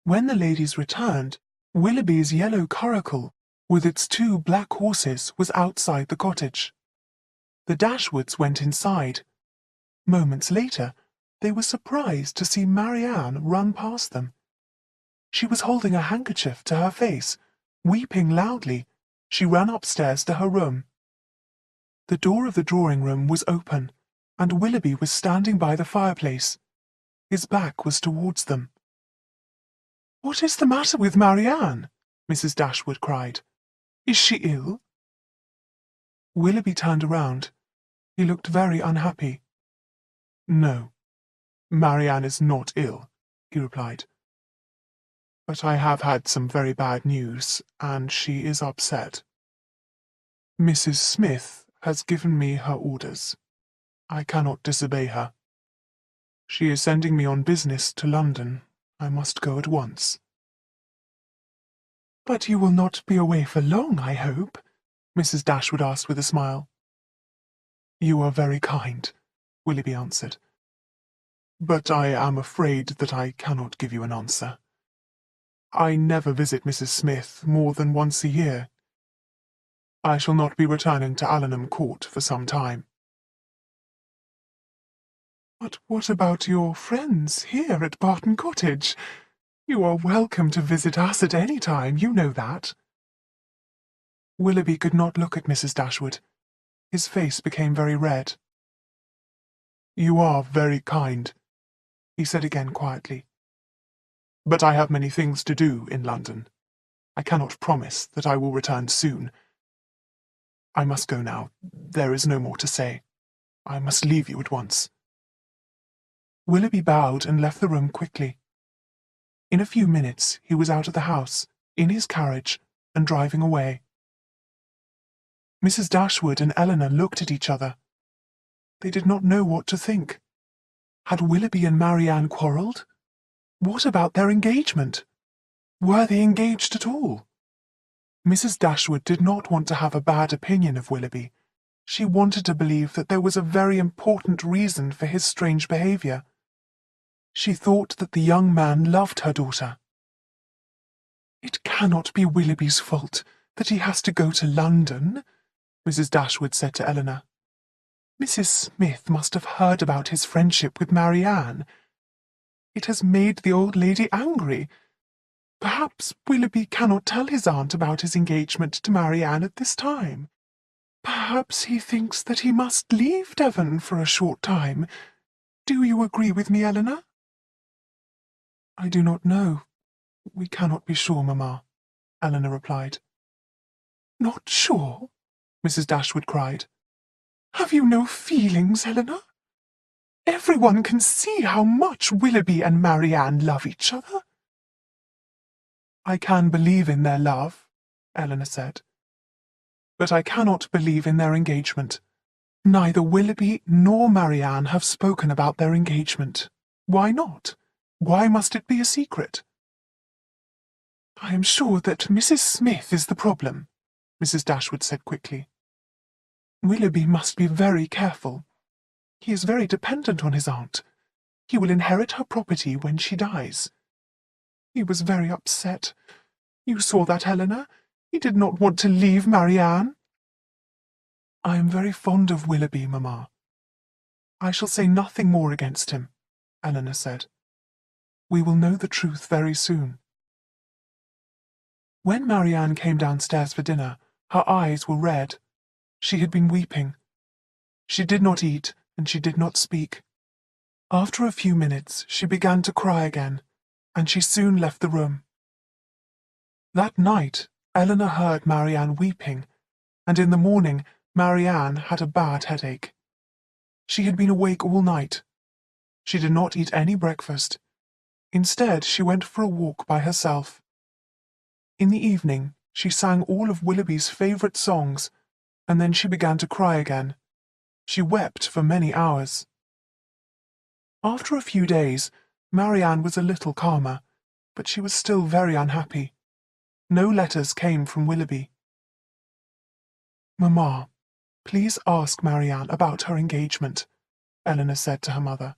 When the ladies returned, Willoughby's yellow curricle, with its 2 black horses, was outside the cottage. The Dashwoods went inside. Moments later, they were surprised to see Marianne run past them. She was holding a handkerchief to her face. Weeping loudly, she ran upstairs to her room. The door of the drawing-room was open, and Willoughby was standing by the fireplace. His back was towards them. "What is the matter with Marianne?" Mrs. Dashwood cried. "Is she ill?" Willoughby turned around. He looked very unhappy. "No, Marianne is not ill," he replied. "But I have had some very bad news, and she is upset. Mrs. Smith has given me her orders. I cannot disobey her. She is sending me on business to London. I must go at once." "But you will not be away for long, I hope?" Mrs. Dashwood asked with a smile. "You are very kind," Willoughby answered. "But I am afraid that I cannot give you an answer. I never visit Mrs. Smith more than once a year. I shall not be returning to Allenham Court for some time." "But what about your friends here at Barton Cottage? You are welcome to visit us at any time, you know that." Willoughby could not look at Mrs. Dashwood. His face became very red. "You are very kind," he said again quietly. "But I have many things to do in London. I cannot promise that I will return soon. I must go now. There is no more to say. I must leave you at once." Willoughby bowed and left the room quickly. In a few minutes he was out of the house, in his carriage, and driving away. Mrs. Dashwood and Eleanor looked at each other. They did not know what to think. Had Willoughby and Marianne quarrelled? What about their engagement? Were they engaged at all? Mrs. Dashwood did not want to have a bad opinion of Willoughby. She wanted to believe that there was a very important reason for his strange behaviour. She thought that the young man loved her daughter. "It cannot be Willoughby's fault that he has to go to London," Mrs. Dashwood said to Eleanor. "Mrs. Smith must have heard about his friendship with Marianne. It has made the old lady angry. Perhaps Willoughby cannot tell his aunt about his engagement to Marianne at this time. Perhaps he thinks that he must leave Devon for a short time. Do you agree with me, Eleanor?" "I do not know. We cannot be sure, Mamma," Eleanor replied. "Not sure?" Mrs. Dashwood cried. "Have you no feelings, Eleanor? Everyone can see how much Willoughby and Marianne love each other. I can believe in their love, Eleanor said, but I cannot believe in their engagement. Neither Willoughby nor Marianne have spoken about their engagement. Why not? Why must it be a secret? I am sure that Mrs. Smith is the problem, Mrs. Dashwood said quickly. Willoughby must be very careful. He is very dependent on his aunt. He will inherit her property when she dies. He was very upset. You saw that, Eleanor? He did not want to leave Marianne. I am very fond of Willoughby, Mamma. I shall say nothing more against him, Eleanor said. We will know the truth very soon. When Marianne came downstairs for dinner, her eyes were red. She had been weeping. She did not eat, and she did not speak. After a few minutes, she began to cry again, and she soon left the room. That night, Eleanor heard Marianne weeping, and in the morning, Marianne had a bad headache. She had been awake all night. She did not eat any breakfast. Instead, she went for a walk by herself. In the evening, she sang all of Willoughby's favourite songs, and then she began to cry again. She wept for many hours. After a few days, Marianne was a little calmer, but she was still very unhappy. No letters came from Willoughby. Mamma, please ask Marianne about her engagement, Eleanor said to her mother.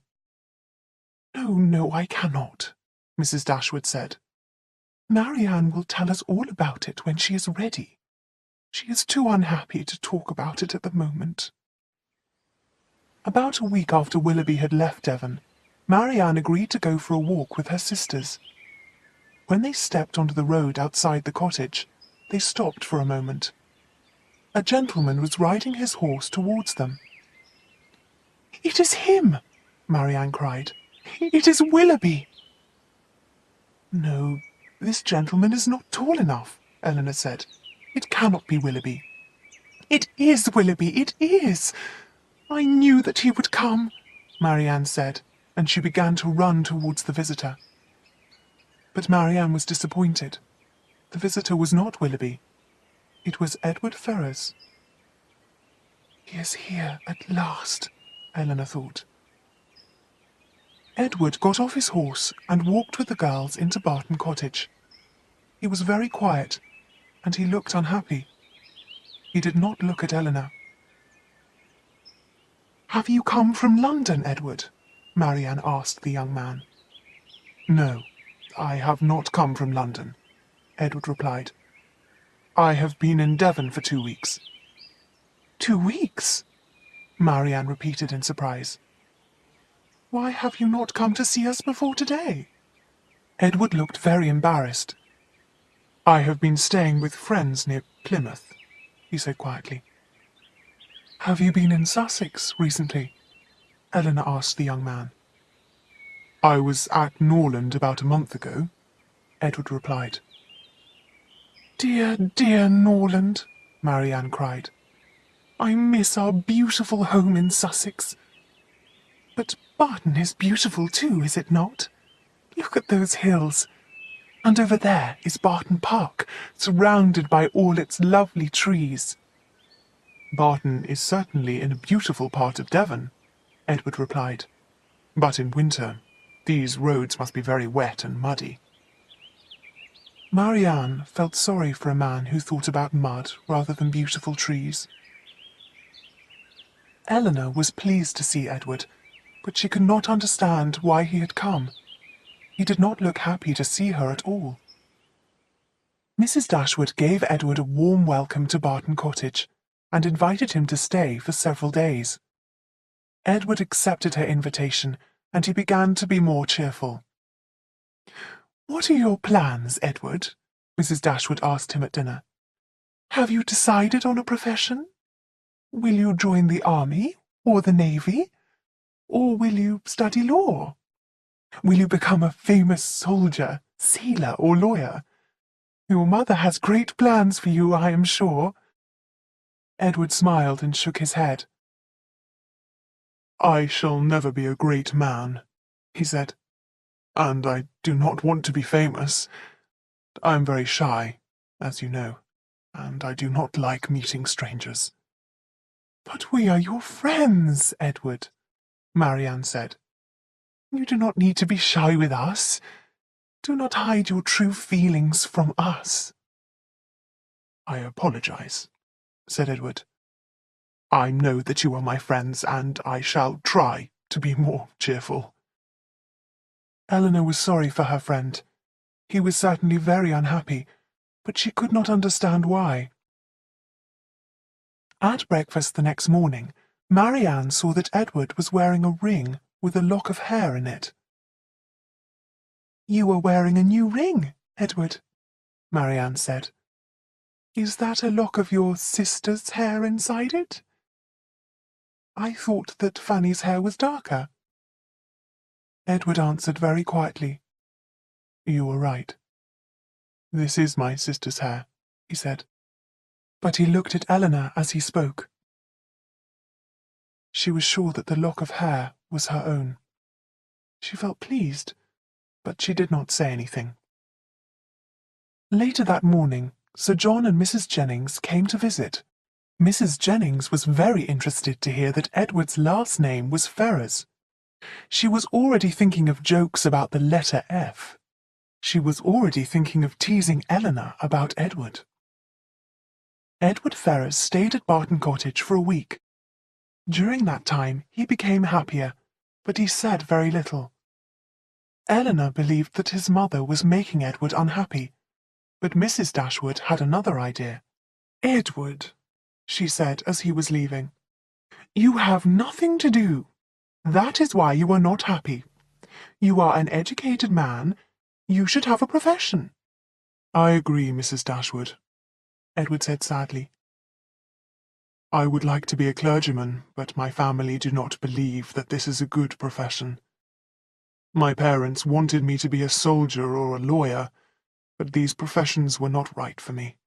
No, I cannot, Mrs. Dashwood said. Marianne will tell us all about it when she is ready. She is too unhappy to talk about it at the moment. About a week after Willoughby had left Devon, Marianne agreed to go for a walk with her sisters. When they stepped onto the road outside the cottage, they stopped for a moment. A gentleman was riding his horse towards them. It is him, Marianne cried. It is Willoughby. No, this gentleman is not tall enough, Eleanor said. It cannot be Willoughby. It is Willoughby, it is. I knew that he would come, Marianne said, and she began to run towards the visitor. But Marianne was disappointed. The visitor was not Willoughby. It was Edward Ferrars. He is here at last, Eleanor thought. Edward got off his horse and walked with the girls into Barton Cottage. He was very quiet, and he looked unhappy. He did not look at Eleanor. Have you come from London, Edward? Marianne asked the young man. No, I have not come from London, Edward replied. I have been in Devon for 2 weeks. 2 weeks? Marianne repeated in surprise. Why have you not come to see us before today? Edward looked very embarrassed. I have been staying with friends near Plymouth, he said quietly. Have you been in Sussex recently? Eleanor asked the young man. I was at Norland about a month ago, Edward replied. Dear, dear Norland, Marianne cried. I miss our beautiful home in Sussex. But Barton is beautiful too, is it not? Look at those hills. And over there is Barton Park, surrounded by all its lovely trees. Barton is certainly in a beautiful part of Devon, Edward replied. But in winter, these roads must be very wet and muddy. Marianne felt sorry for a man who thought about mud rather than beautiful trees. Eleanor was pleased to see Edward, but she could not understand why he had come. He did not look happy to see her at all. Mrs. Dashwood gave Edward a warm welcome to Barton Cottage, and invited him to stay for several days. Edward accepted her invitation, and he began to be more cheerful. What are your plans, Edward? Mrs. Dashwood asked him at dinner. Have you decided on a profession? Will you join the army or the navy? Or will you study law? Will you become a famous soldier, sailor, or lawyer? Your mother has great plans for you, I am sure. Edward smiled and shook his head. I shall never be a great man, he said, and I do not want to be famous. I am very shy, as you know, and I do not like meeting strangers. But we are your friends, Edward, Marianne said. You do not need to be shy with us. Do not hide your true feelings from us. I apologize, said Edward. I know that you are my friends, and I shall try to be more cheerful. Eleanor was sorry for her friend. He was certainly very unhappy, but she could not understand why. At breakfast the next morning, Marianne saw that Edward was wearing a ring with a lock of hair in it. You are wearing a new ring, Edward, Marianne said. Is that a lock of your sister's hair inside it? I thought that Fanny's hair was darker. Edward answered very quietly. You are right. This is my sister's hair, he said. But he looked at Eleanor as he spoke. She was sure that the lock of hair was her own. She felt pleased, but she did not say anything. Later that morning, Sir John and Mrs. Jennings came to visit. Mrs. Jennings was very interested to hear that Edward's last name was Ferrars. She was already thinking of jokes about the letter F. She was already thinking of teasing Eleanor about Edward. Edward Ferrars stayed at Barton Cottage for a week. During that time he became happier, but he said very little. Eleanor believed that his mother was making Edward unhappy, but Mrs. Dashwood had another idea. Edward, she said as he was leaving, you have nothing to do. That is why you are not happy. You are an educated man. You should have a profession. I agree, Mrs. Dashwood, Edward said sadly. I would like to be a clergyman, but my family do not believe that this is a good profession. My parents wanted me to be a soldier or a lawyer, but these professions were not right for me.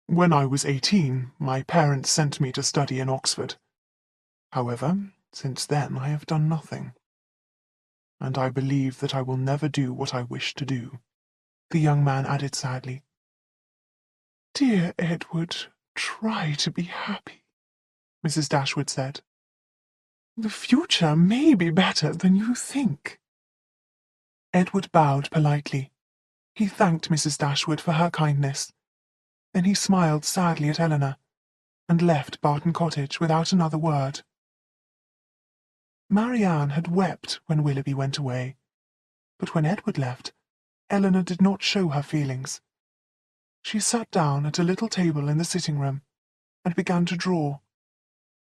When I was 18, my parents sent me to study in Oxford. However, since then I have done nothing, and I believe that I will never do what I wish to do, the young man added sadly. Dear Edward, try to be happy, Mrs. Dashwood said. The future may be better than you think. Edward bowed politely. He thanked Mrs. Dashwood for her kindness. Then he smiled sadly at Eleanor, and left Barton Cottage without another word. Marianne had wept when Willoughby went away, but when Edward left, Eleanor did not show her feelings. She sat down at a little table in the sitting-room and began to draw.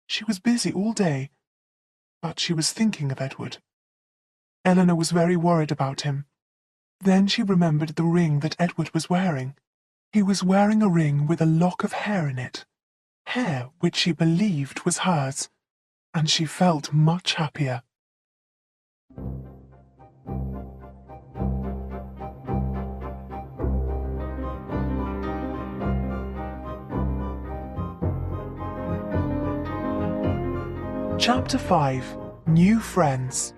She was busy all day, but she was thinking of Edward. Eleanor was very worried about him. Then she remembered the ring that Edward was wearing. He was wearing a ring with a lock of hair in it, hair which she believed was hers, and she felt much happier. Chapter 5. New Friends.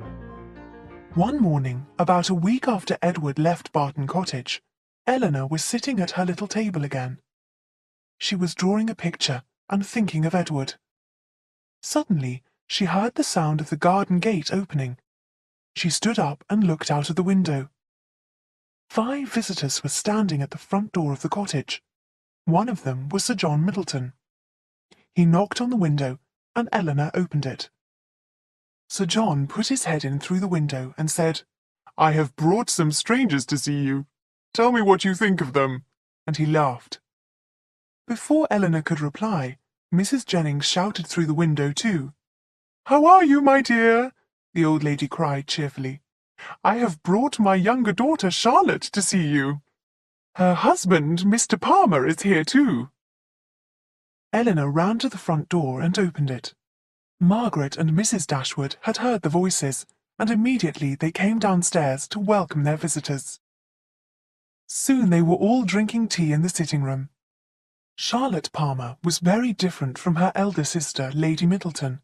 One morning, about a week after Edward left Barton Cottage, Eleanor was sitting at her little table again. She was drawing a picture and thinking of Edward. Suddenly, she heard the sound of the garden gate opening. She stood up and looked out of the window. 5 visitors were standing at the front door of the cottage. One of them was Sir John Middleton. He knocked on the window, and Eleanor opened it. Sir John put his head in through the window and said, I have brought some strangers to see you. Tell me what you think of them. And he laughed. Before Eleanor could reply, Mrs. Jennings shouted through the window too. How are you, my dear? The old lady cried cheerfully. I have brought my younger daughter Charlotte to see you. Her husband, Mr. Palmer, is here too. Eleanor ran to the front door and opened it. Margaret and Mrs. Dashwood had heard the voices, and immediately they came downstairs to welcome their visitors. Soon they were all drinking tea in the sitting-room. Charlotte Palmer was very different from her elder sister, Lady Middleton.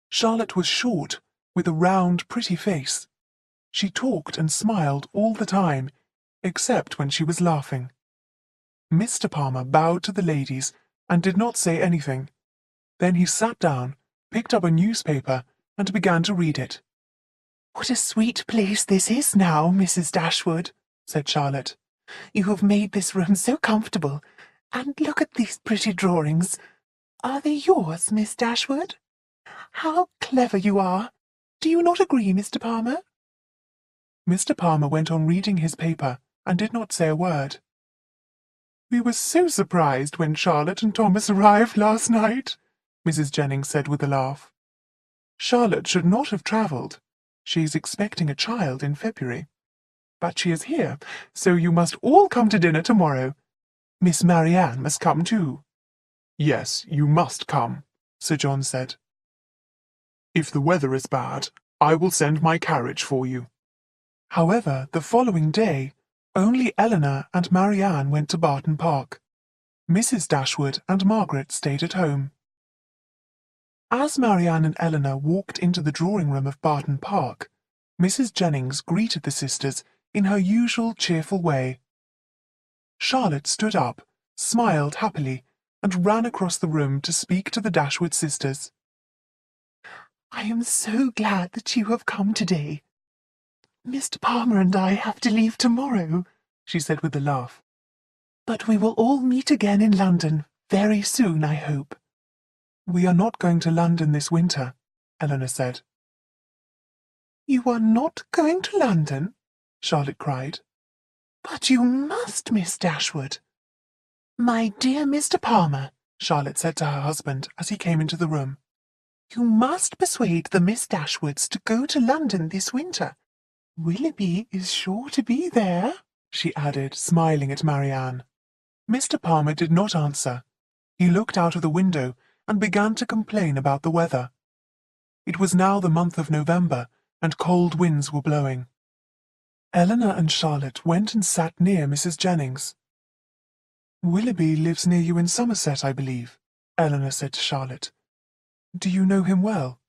Charlotte was short, with a round, pretty face. She talked and smiled all the time, except when she was laughing. Mr. Palmer bowed to the ladies and did not say anything. Then he sat down, picked up a newspaper, and began to read it. "What a sweet place this is now, Mrs. Dashwood," said Charlotte. "You have made this room so comfortable. And look at these pretty drawings. Are they yours, Miss Dashwood? How clever you are! Do you not agree, Mr. Palmer?" Mr. Palmer went on reading his paper and did not say a word. "We were so surprised when Charlotte and Thomas arrived last night," Mrs. Jennings said with a laugh. "Charlotte should not have travelled. She is expecting a child in February. But she is here, so you must all come to dinner tomorrow. Miss Marianne must come too." "Yes, you must come," Sir John said. "If the weather is bad, I will send my carriage for you." However, the following day, only Eleanor and Marianne went to Barton Park. Mrs. Dashwood and Margaret stayed at home. As Marianne and Eleanor walked into the drawing-room of Barton Park, Mrs. Jennings greeted the sisters in her usual cheerful way. Charlotte stood up, smiled happily, and ran across the room to speak to the Dashwood sisters. "I am so glad that you have come today. Mr. Palmer and I have to leave tomorrow," she said with a laugh. "But we will all meet again in London very soon, I hope." "We are not going to London this winter," Eleanor said. "You are not going to London?" Charlotte cried. "But you must, Miss Dashwood." "My dear Mr. Palmer," Charlotte said to her husband as he came into the room, "you must persuade the Miss Dashwoods to go to London this winter. Willoughby is sure to be there," she added, smiling at Marianne. Mr. Palmer did not answer. He looked out of the window and began to complain about the weather. It was now the month of November, and cold winds were blowing. Eleanor and Charlotte went and sat near Mrs. Jennings. "Willoughby lives near you in Somerset, I believe," Eleanor said to Charlotte. "Do you know him well?"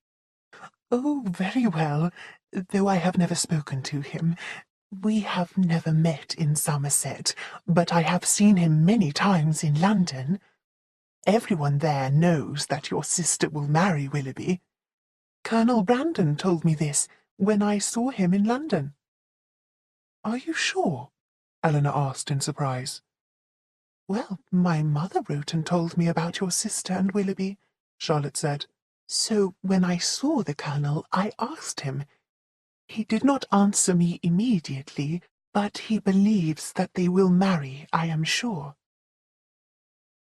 "Oh, very well, though I have never spoken to him. We have never met in Somerset, but I have seen him many times in London. Everyone there knows that your sister will marry Willoughby. Colonel Brandon told me this when I saw him in London." "Are you sure?" Eleanor asked in surprise. "Well, my mother wrote and told me about your sister and Willoughby," Charlotte said. "So when I saw the Colonel, I asked him. He did not answer me immediately, but he believes that they will marry, I am sure."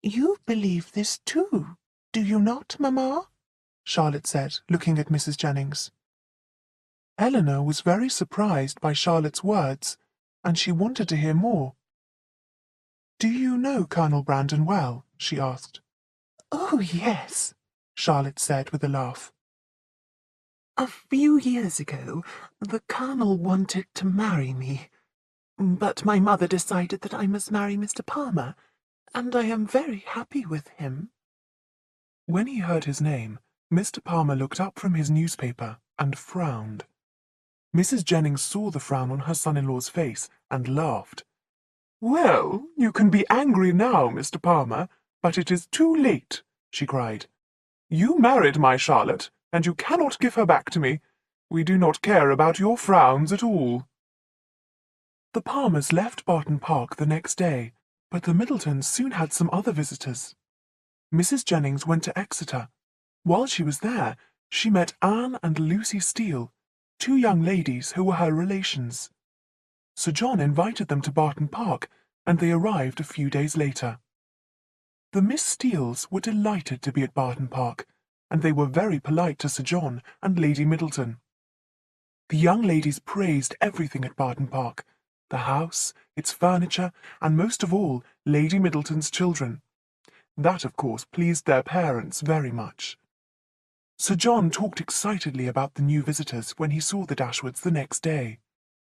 "You believe this too, do you not, Mamma?" Charlotte said, looking at Mrs. Jennings. Eleanor was very surprised by Charlotte's words, and she wanted to hear more. "Do you know Colonel Brandon well?" she asked. "Oh, yes," Charlotte said with a laugh. "A few years ago, the Colonel wanted to marry me, but my mother decided that I must marry Mr. Palmer, and I am very happy with him." When he heard his name, Mr. Palmer looked up from his newspaper and frowned. Mrs. Jennings saw the frown on her son-in-law's face and laughed. "Well, you can be angry now, Mr. Palmer, but it is too late," she cried. "You married my Charlotte, and you cannot give her back to me. We do not care about your frowns at all." The Palmers left Barton Park the next day, but the Middletons soon had some other visitors. Mrs. Jennings went to Exeter. While she was there, she met Anne and Lucy Steele, two young ladies who were her relations. Sir John invited them to Barton Park, and they arrived a few days later. The Miss Steeles were delighted to be at Barton Park, and they were very polite to Sir John and Lady Middleton. The young ladies praised everything at Barton Park, the house, its furniture, and most of all, Lady Middleton's children. That, of course, pleased their parents very much. Sir John talked excitedly about the new visitors when he saw the Dashwoods the next day.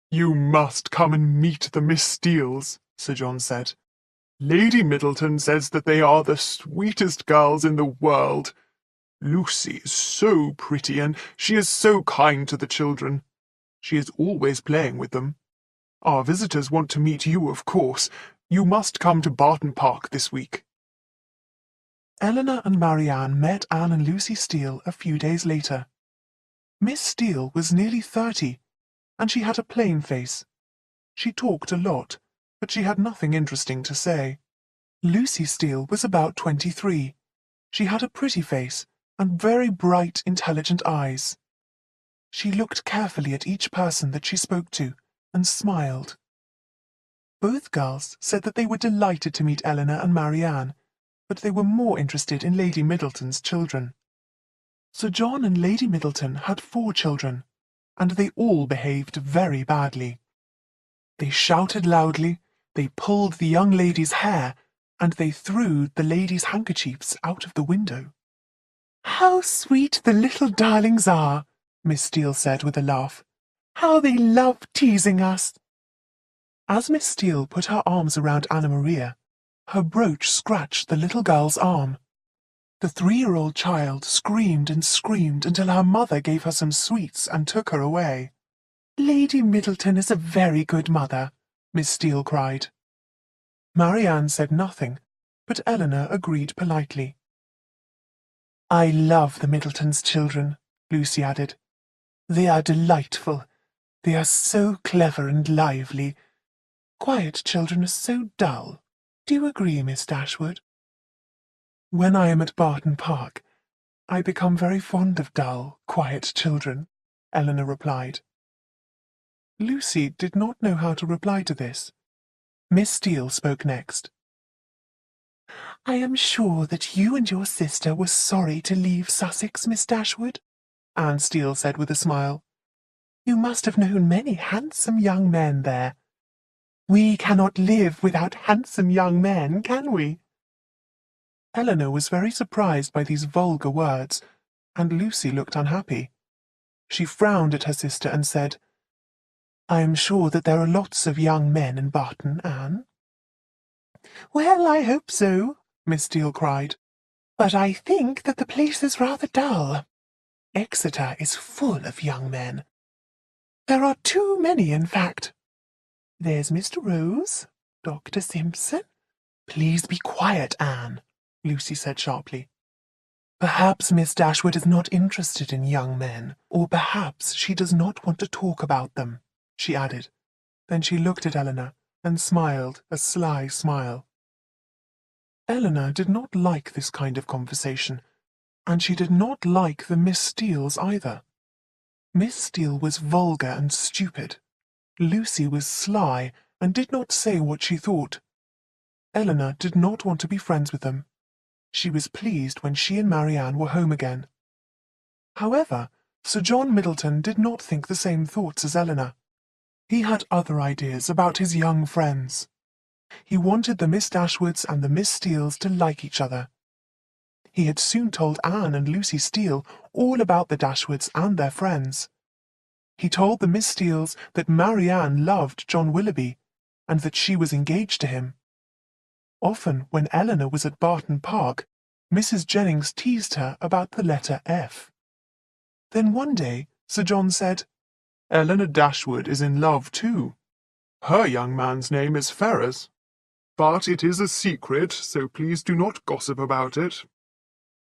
"You must come and meet the Miss Steeles," Sir John said. "Lady Middleton says that they are the sweetest girls in the world. Lucy is so pretty, and she is so kind to the children. She is always playing with them. Our visitors want to meet you, of course. You must come to Barton Park this week." Eleanor and Marianne met Anne and Lucy Steele a few days later. Miss Steele was nearly 30, and she had a plain face. She talked a lot, but she had nothing interesting to say. Lucy Steele was about 23. She had a pretty face and very bright, intelligent eyes. She looked carefully at each person that she spoke to and smiled. Both girls said that they were delighted to meet Eleanor and Marianne, but they were more interested in Lady Middleton's children. Sir John and Lady Middleton had 4 children, and they all behaved very badly. They shouted loudly, they pulled the young lady's hair, and they threw the ladies' handkerchiefs out of the window. "How sweet the little darlings are," Miss Steele said with a laugh. "How they love teasing us." As Miss Steele put her arms around Anna Maria, her brooch scratched the little girl's arm. The 3-year-old child screamed and screamed until her mother gave her some sweets and took her away. "Lady Middleton is a very good mother," Miss Steele cried. Marianne said nothing, but Eleanor agreed politely. "I love the Middletons' children," Lucy added. "They are delightful. They are so clever and lively. Quiet children are so dull. Do you agree, Miss Dashwood?" "When I am at Barton Park, I become very fond of dull, quiet children," Eleanor replied. Lucy did not know how to reply to this. Miss Steele spoke next. "I am sure that you and your sister were sorry to leave Sussex, Miss Dashwood," Anne Steele said with a smile. "You must have known many handsome young men there. We cannot live without handsome young men, can we?" Eleanor was very surprised by these vulgar words, and Lucy looked unhappy. She frowned at her sister and said, "I am sure that there are lots of young men in Barton, Anne." "Well, I hope so," Miss Steele cried. "But I think that the place is rather dull. Exeter is full of young men. There are too many, in fact. There's Mr. Rose, Dr. Simpson—" "Please be quiet, Anne," Lucy said sharply. "Perhaps Miss Dashwood is not interested in young men, or perhaps she does not want to talk about them," she added. Then she looked at Eleanor and smiled a sly smile. Eleanor did not like this kind of conversation, and she did not like the Miss Steeles either. Miss Steele was vulgar and stupid. Lucy was sly and did not say what she thought. Eleanor did not want to be friends with them. She was pleased when she and Marianne were home again. However, Sir John Middleton did not think the same thoughts as Eleanor. He had other ideas about his young friends. He wanted the Miss Dashwoods and the Miss Steeles to like each other. He had soon told Anne and Lucy Steele all about the Dashwoods and their friends. He told the Miss Steeles that Marianne loved John Willoughby, and that she was engaged to him. Often, when Eleanor was at Barton Park, Mrs. Jennings teased her about the letter F. Then one day Sir John said, "Eleanor Dashwood is in love too. Her young man's name is Ferrars. But it is a secret, so please do not gossip about it."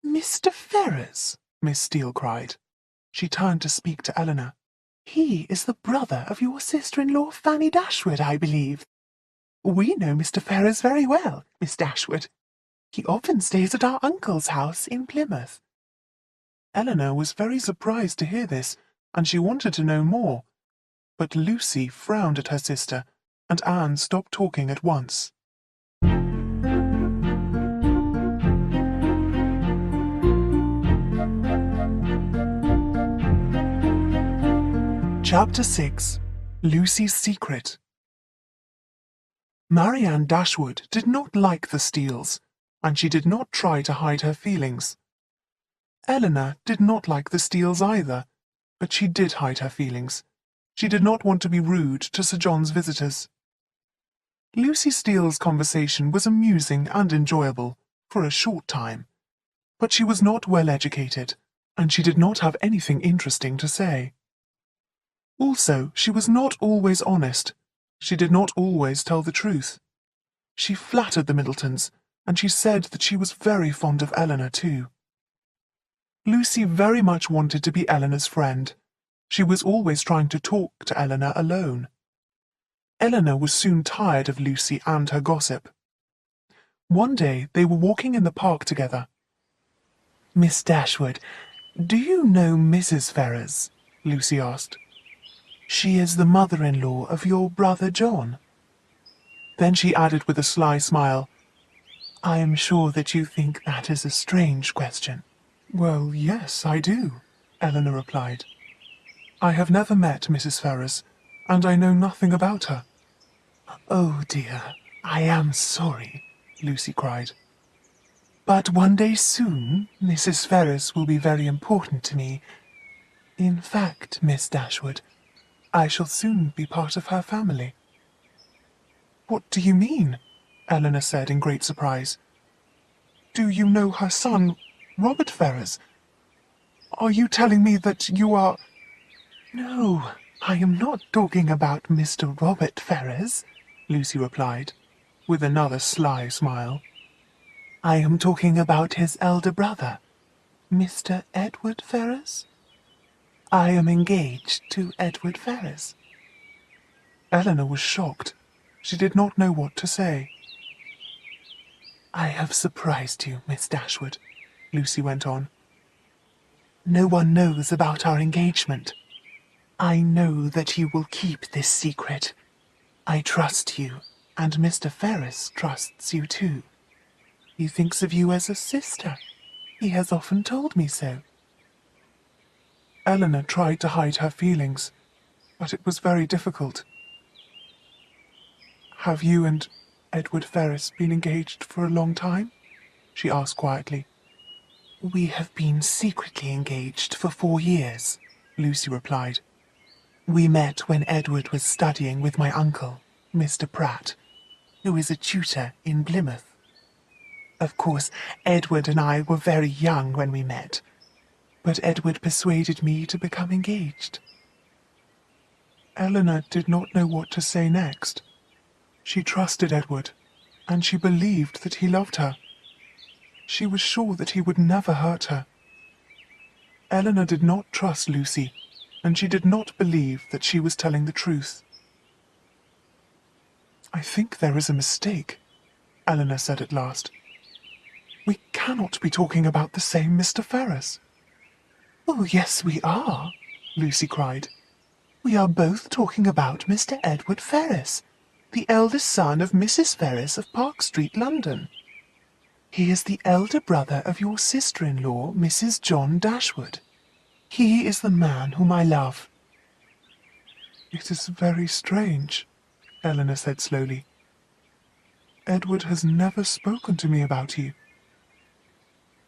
"Mr. Ferrars!" Miss Steele cried. She turned to speak to Eleanor. "He is the brother of your sister-in-law Fanny Dashwood, I believe. We know Mr. Ferrars very well, Miss Dashwood. He often stays at our uncle's house in Plymouth." Eleanor was very surprised to hear this, and she wanted to know more. But Lucy frowned at her sister, and Anne stopped talking at once. Chapter 6. Lucy's Secret. Marianne Dashwood did not like the Steeles, and she did not try to hide her feelings. Eleanor did not like the Steeles either, but she did hide her feelings. She did not want to be rude to Sir John's visitors. Lucy Steele's conversation was amusing and enjoyable, for a short time. but she was not well educated, and she did not have anything interesting to say. Also, she was not always honest. She did not always tell the truth. She flattered the Middletons, and she said that she was very fond of Eleanor too. Lucy very much wanted to be Eleanor's friend. She was always trying to talk to Eleanor alone. Eleanor was soon tired of Lucy and her gossip. One day they were walking in the park together. "Miss Dashwood, do you know Mrs. Ferrars?" Lucy asked. "She is the mother-in-law of your brother John." Then she added with a sly smile, "I am sure that you think that is a strange question." "Well, yes, I do," Eleanor replied. "I have never met Mrs. Ferrars, and I know nothing about her." "Oh dear, I am sorry," Lucy cried. "But one day soon, Mrs. Ferrars will be very important to me. In fact, Miss Dashwood, I shall soon be part of her family." "What do you mean?" Eleanor said in great surprise. "Do you know her son, Robert Ferrars? Are you telling me that you are—" "No, I am not talking about Mr. Robert Ferrars," Lucy replied, with another sly smile. "I am talking about his elder brother, Mr. Edward Ferrars. I am engaged to Edward Ferrars." Eleanor was shocked. She did not know what to say. "I have surprised you, Miss Dashwood," Lucy went on. "No one knows about our engagement. I know that you will keep this secret. I trust you, and Mr. Ferrars trusts you too. He thinks of you as a sister. He has often told me so." Eleanor tried to hide her feelings, but it was very difficult. "Have you and Edward Ferrars been engaged for a long time?" she asked quietly. "We have been secretly engaged for 4 years," Lucy replied. "We met when Edward was studying with my uncle, Mr. Pratt, who is a tutor in Plymouth. Of course, Edward and I were very young when we met, but Edward persuaded me to become engaged." Eleanor did not know what to say next. She trusted Edward, and she believed that he loved her. She was sure that he would never hurt her. Eleanor did not trust Lucy, and she did not believe that she was telling the truth. "I think there is a mistake," Eleanor said at last. "We cannot be talking about the same Mr. Ferrars." "Oh, yes, we are," Lucy cried. "We are both talking about Mr. Edward Ferrars, the eldest son of Mrs. Ferrars of Park Street, London. He is the elder brother of your sister-in-law, Mrs. John Dashwood. He is the man whom I love." "It is very strange," Eleanor said slowly. "Edward has never spoken to me about you."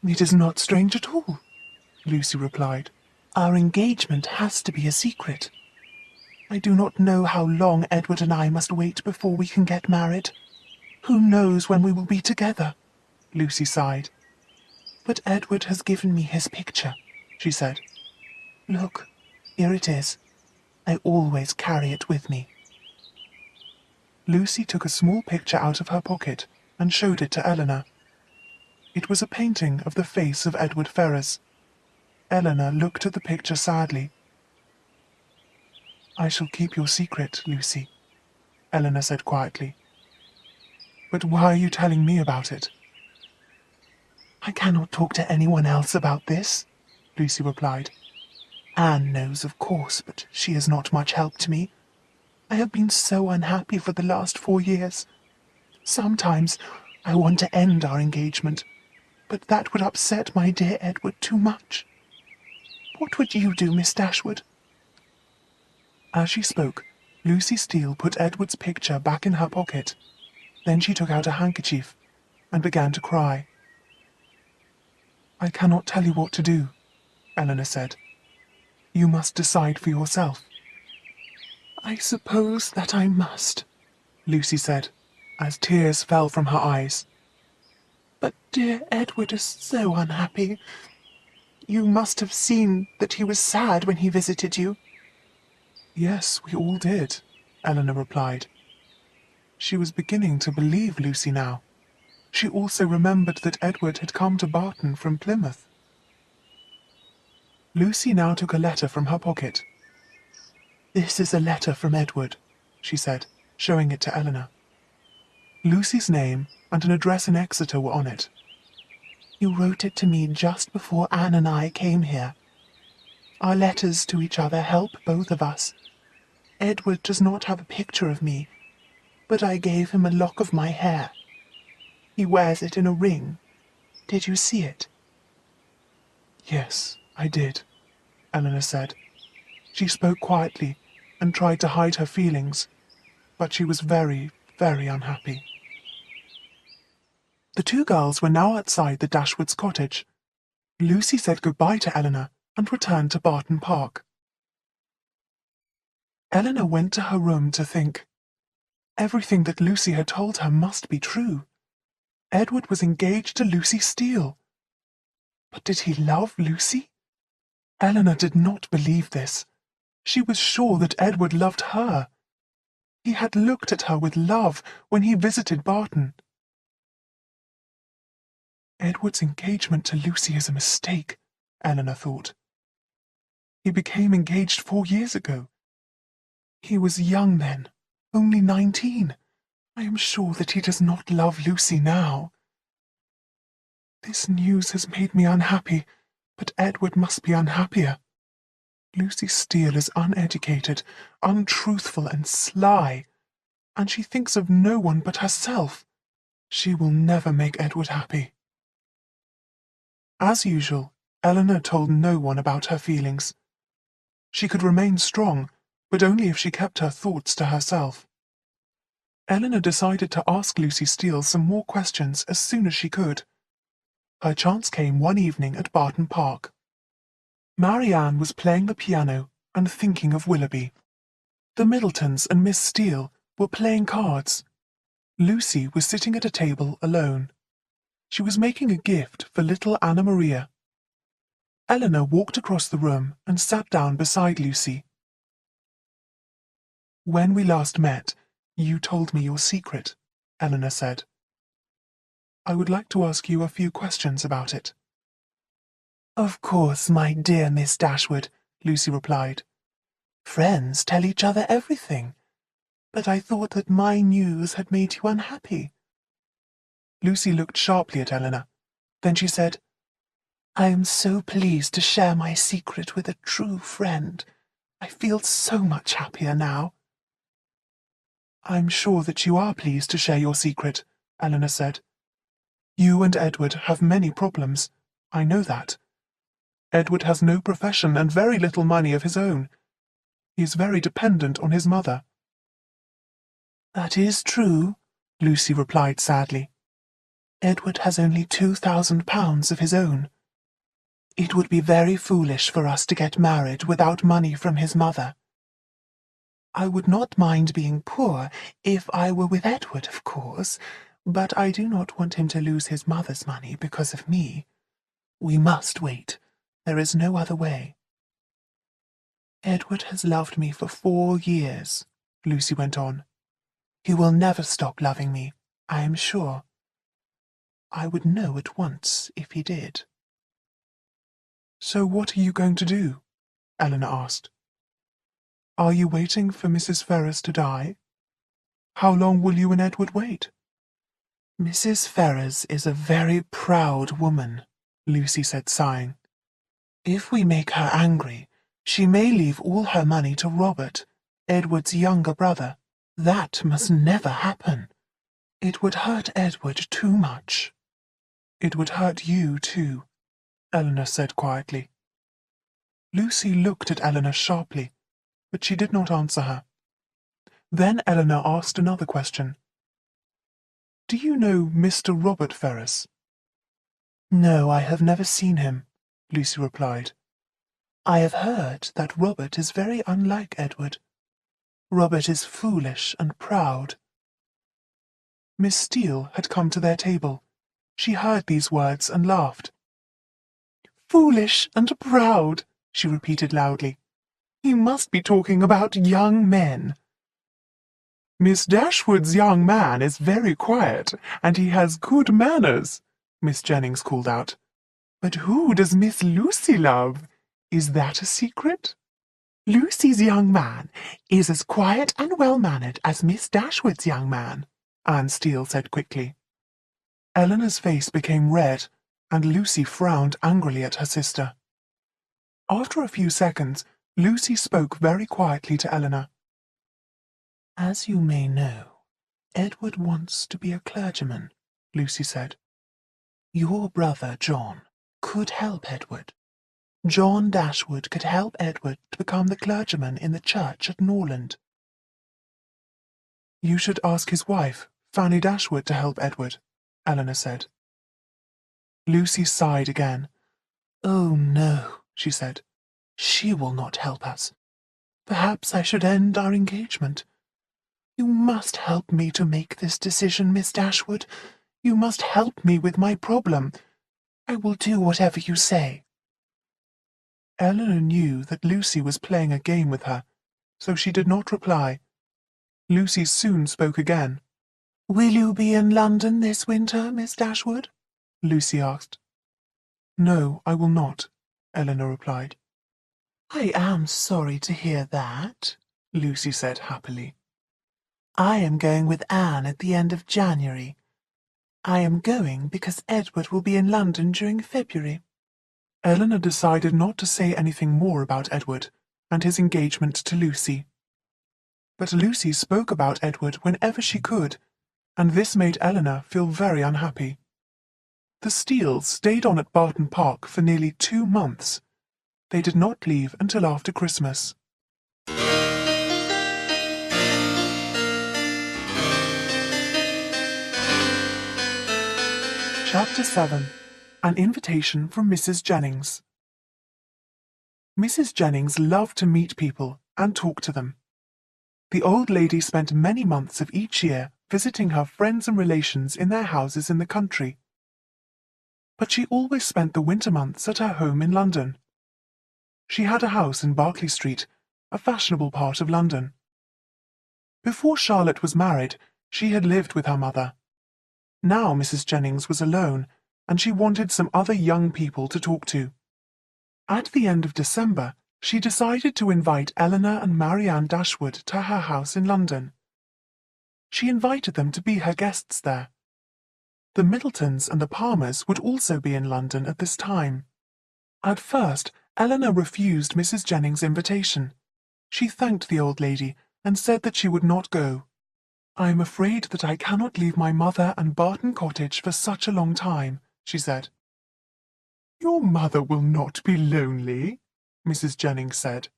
"It is not strange at all," Lucy replied. "Our engagement has to be a secret. I do not know how long Edward and I must wait before we can get married. Who knows when we will be together?" Lucy sighed. "But Edward has given me his picture," she said. "Look, here it is. I always carry it with me." Lucy took a small picture out of her pocket and showed it to Eleanor. It was a painting of the face of Edward Ferrars. Eleanor looked at the picture sadly. "I shall keep your secret, Lucy," Eleanor said quietly. "But why are you telling me about it?" "I cannot talk to anyone else about this," Lucy replied. "Anne knows, of course, but she is not much help to me. I have been so unhappy for the last 4 years. Sometimes I want to end our engagement, but that would upset my dear Edward too much. What would you do, Miss Dashwood?" As she spoke, Lucy Steele put Edward's picture back in her pocket. Then she took out a handkerchief and began to cry. "I cannot tell you what to do," Eleanor said. "You must decide for yourself." "I suppose that I must," Lucy said, as tears fell from her eyes. But dear Edward is so unhappy. You must have seen that he was sad when he visited you. Yes, we all did, Eleanor replied. She was beginning to believe Lucy now. She also remembered that Edward had come to Barton from Plymouth. Lucy now took a letter from her pocket. "This is a letter from Edward," she said, showing it to Eleanor. Lucy's name and an address in Exeter were on it. "You wrote it to me just before Anne and I came here. Our letters to each other help both of us. Edward does not have a picture of me, but I gave him a lock of my hair. He wears it in a ring. Did you see it?" "Yes, I did," Eleanor said. She spoke quietly and tried to hide her feelings, but she was very, very unhappy. The two girls were now outside the Dashwoods' cottage. Lucy said goodbye to Eleanor and returned to Barton Park. Eleanor went to her room to think. Everything that Lucy had told her must be true. Edward was engaged to Lucy Steele. But did he love Lucy? Eleanor did not believe this. She was sure that Edward loved her. He had looked at her with love when he visited Barton. Edward's engagement to Lucy is a mistake, Eleanor thought. He became engaged 4 years ago. He was young then, only 19. I am sure that he does not love Lucy now. This news has made me unhappy, but Edward must be unhappier. Lucy Steele is uneducated, untruthful and sly, and she thinks of no one but herself. She will never make Edward happy. As usual, Eleanor told no one about her feelings. She could remain strong, but only if she kept her thoughts to herself. Eleanor decided to ask Lucy Steele some more questions as soon as she could. Her chance came one evening at Barton Park. Marianne was playing the piano and thinking of Willoughby. The Middletons and Miss Steele were playing cards. Lucy was sitting at a table alone. She was making a gift for little Anna Maria. Eleanor walked across the room and sat down beside Lucy. "When we last met, you told me your secret," Eleanor said. "I would like to ask you a few questions about it." "Of course, my dear Miss Dashwood," Lucy replied. "Friends tell each other everything, but I thought that my news had made you unhappy." Lucy looked sharply at Eleanor. Then she said, "I am so pleased to share my secret with a true friend. I feel so much happier now." "I'm sure that you are pleased to share your secret," Eleanor said. "You and Edward have many problems. I know that. Edward has no profession and very little money of his own. He is very dependent on his mother." "That is true," Lucy replied sadly. "Edward has only £2,000 of his own. It would be very foolish for us to get married without money from his mother. I would not mind being poor if I were with Edward, of course, but I do not want him to lose his mother's money because of me. We must wait. There is no other way." "Edward has loved me for 4 years," Lucy went on. "He will never stop loving me, I am sure. I would know at once if he did." "So what are you going to do?" Eleanor asked. "Are you waiting for Mrs. Ferrars to die? How long will you and Edward wait?" "Mrs. Ferrars is a very proud woman," Lucy said, sighing. "If we make her angry, she may leave all her money to Robert, Edward's younger brother. That must never happen. It would hurt Edward too much." "It would hurt you too," Eleanor said quietly. Lucy looked at Eleanor sharply, but she did not answer her. Then Eleanor asked another question. "Do you know Mr. Robert Ferrars?" "No, I have never seen him," Lucy replied. "I have heard that Robert is very unlike Edward. Robert is foolish and proud." Miss Steele had come to their table. She heard these words and laughed. "Foolish and proud," she repeated loudly. "He must be talking about young men." "Miss Dashwood's young man is very quiet, and he has good manners," Miss Jennings called out. "But who does Miss Lucy love? Is that a secret?" "Lucy's young man is as quiet and well-mannered as Miss Dashwood's young man," Anne Steele said quickly. Eleanor's face became red, and Lucy frowned angrily at her sister. After a few seconds, Lucy spoke very quietly to Eleanor. "As you may know, Edward wants to be a clergyman," Lucy said. "Your brother, John, could help Edward. John Dashwood could help Edward to become the clergyman in the church at Norland." "You should ask his wife, Fanny Dashwood, to help Edward," Eleanor said. Lucy sighed again. "Oh, no," she said. "She will not help us. Perhaps I should end our engagement. You must help me to make this decision, Miss Dashwood. You must help me with my problem. I will do whatever you say." Eleanor knew that Lucy was playing a game with her, so she did not reply. Lucy soon spoke again. "Will you be in London this winter, Miss Dashwood?" Lucy asked. "No, I will not," Eleanor replied. "I am sorry to hear that," Lucy said happily. "I am going with Anne at the end of January. I am going because Edward will be in London during February." Eleanor decided not to say anything more about Edward and his engagement to Lucy. But Lucy spoke about Edward whenever she could, and this made Eleanor feel very unhappy. The Steeles stayed on at Barton Park for nearly 2 months. They did not leave until after Christmas. Chapter 7. An Invitation from Mrs. Jennings. Mrs. Jennings loved to meet people and talk to them. The old lady spent many months of each year visiting her friends and relations in their houses in the country. But she always spent the winter months at her home in London. She had a house in Berkeley Street, a fashionable part of London. Before Charlotte was married, she had lived with her mother. Now Mrs. Jennings was alone, and she wanted some other young people to talk to. At the end of December, she decided to invite Eleanor and Marianne Dashwood to her house in London. She invited them to be her guests there. The Middletons and the Palmers would also be in London at this time. At first, Eleanor refused Mrs. Jennings' invitation. She thanked the old lady and said that she would not go. "I am afraid that I cannot leave my mother and Barton Cottage for such a long time," she said. "Your mother will not be lonely," Mrs. Jennings said.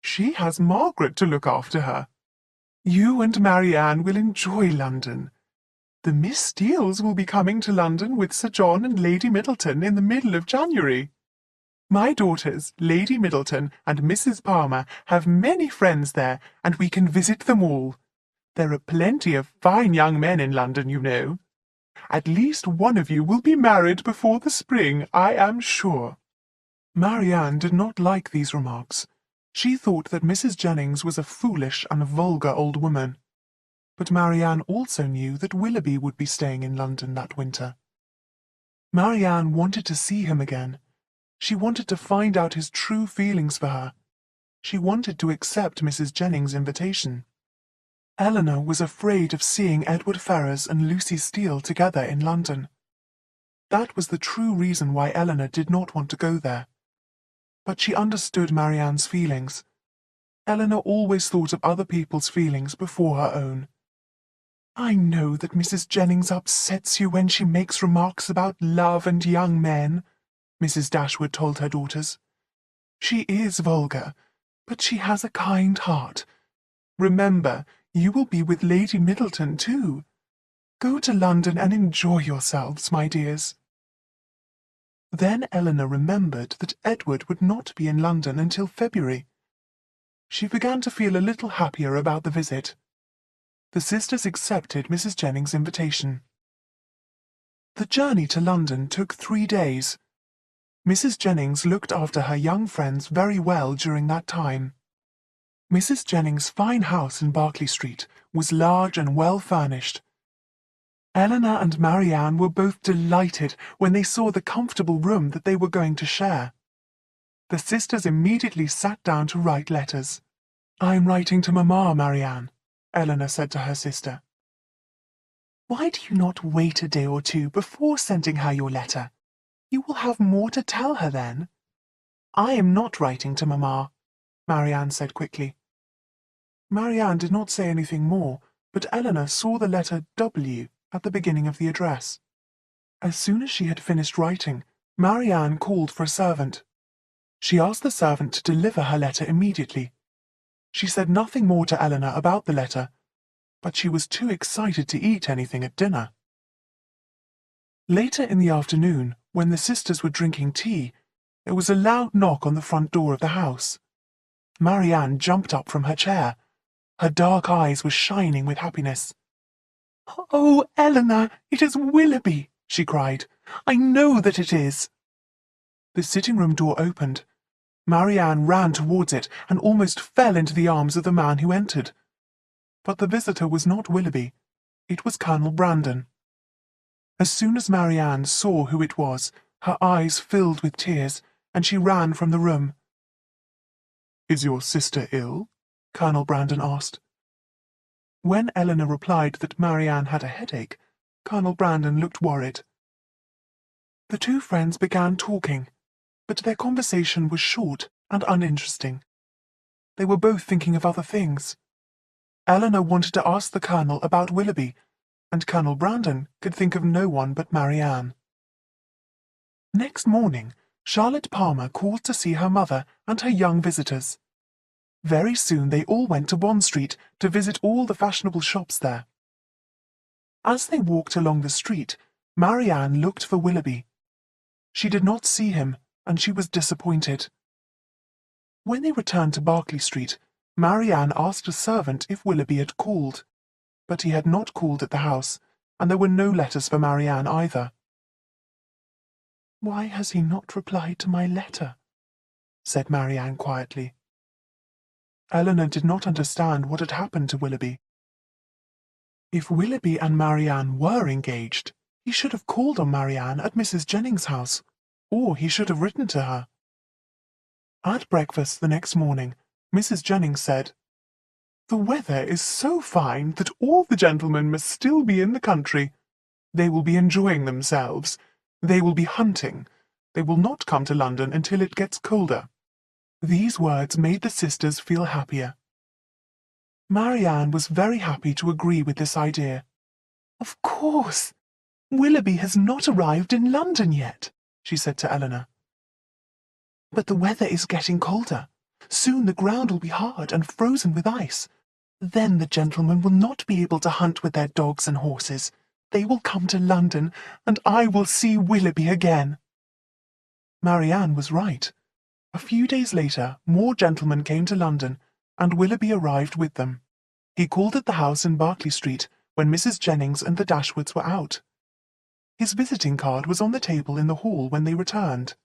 "She has Margaret to look after her. You and Marianne will enjoy London. The Miss Steeles will be coming to London with Sir John and Lady Middleton in the middle of January. My daughters, Lady Middleton and Mrs. Palmer, have many friends there, and we can visit them all. There are plenty of fine young men in London, you know. At least one of you will be married before the spring, I am sure." Marianne did not like these remarks. She thought that Mrs. Jennings was a foolish and vulgar old woman. But Marianne also knew that Willoughby would be staying in London that winter. Marianne wanted to see him again. She wanted to find out his true feelings for her. She wanted to accept Mrs. Jennings' invitation. Eleanor was afraid of seeing Edward Ferrars and Lucy Steele together in London. That was the true reason why Eleanor did not want to go there. But she understood Marianne's feelings. Eleanor always thought of other people's feelings before her own. "I know that Mrs. Jennings upsets you when she makes remarks about love and young men," Mrs. Dashwood told her daughters. "She is vulgar, but she has a kind heart. Remember, you will be with Lady Middleton too. Go to London and enjoy yourselves, my dears." Then Eleanor remembered that Edward would not be in London until February. She began to feel a little happier about the visit. The sisters accepted Mrs. Jennings' invitation. The journey to London took 3 days. Mrs. Jennings looked after her young friends very well during that time. Mrs. Jennings' fine house in Berkeley Street was large and well furnished. Eleanor and Marianne were both delighted when they saw the comfortable room that they were going to share. The sisters immediately sat down to write letters. "I'm writing to Mamma, Marianne," Eleanor said to her sister. "Why do you not wait a day or two before sending her your letter? You will have more to tell her then." "I am not writing to Mamma," Marianne said quickly. Marianne did not say anything more, but Eleanor saw the letter W at the beginning of the address. As soon as she had finished writing, Marianne called for a servant. She asked the servant to deliver her letter immediately. She said nothing more to Eleanor about the letter, but she was too excited to eat anything at dinner. Later in the afternoon, when the sisters were drinking tea, there was a loud knock on the front door of the house. Marianne jumped up from her chair. Her dark eyes were shining with happiness. "Oh, Eleanor, it is Willoughby!" she cried. "I know that it is." The sitting-room door opened. Marianne ran towards it and almost fell into the arms of the man who entered. But the visitor was not Willoughby. It was Colonel Brandon. As soon as Marianne saw who it was, her eyes filled with tears, and she ran from the room. "Is your sister ill?" Colonel Brandon asked. When Eleanor replied that Marianne had a headache, Colonel Brandon looked worried. The two friends began talking, but their conversation was short and uninteresting. They were both thinking of other things. Eleanor wanted to ask the Colonel about Willoughby, and Colonel Brandon could think of no one but Marianne. Next morning, Charlotte Palmer called to see her mother and her young visitors. Very soon they all went to Bond Street to visit all the fashionable shops there. As they walked along the street, Marianne looked for Willoughby. She did not see him, and she was disappointed. When they returned to Berkeley Street, Marianne asked a servant if Willoughby had called, but he had not called at the house, and there were no letters for Marianne either. "Why has he not replied to my letter?" said Marianne quietly. Eleanor did not understand what had happened to Willoughby. If Willoughby and Marianne were engaged, he should have called on Marianne at Mrs. Jennings' house, or he should have written to her. At breakfast the next morning, Mrs. Jennings said, "The weather is so fine that all the gentlemen must still be in the country. They will be enjoying themselves. They will be hunting. They will not come to London until it gets colder." These words made the sisters feel happier. Marianne was very happy to agree with this idea. "Of course, Willoughby has not arrived in London yet," she said to Eleanor. "But the weather is getting colder. Soon the ground will be hard and frozen with ice. Then the gentlemen will not be able to hunt with their dogs and horses. They will come to London, and I will see Willoughby again." Marianne was right. A few days later, more gentlemen came to London, and Willoughby arrived with them. He called at the house in Berkeley Street when Mrs. Jennings and the Dashwoods were out. His visiting card was on the table in the hall when they returned.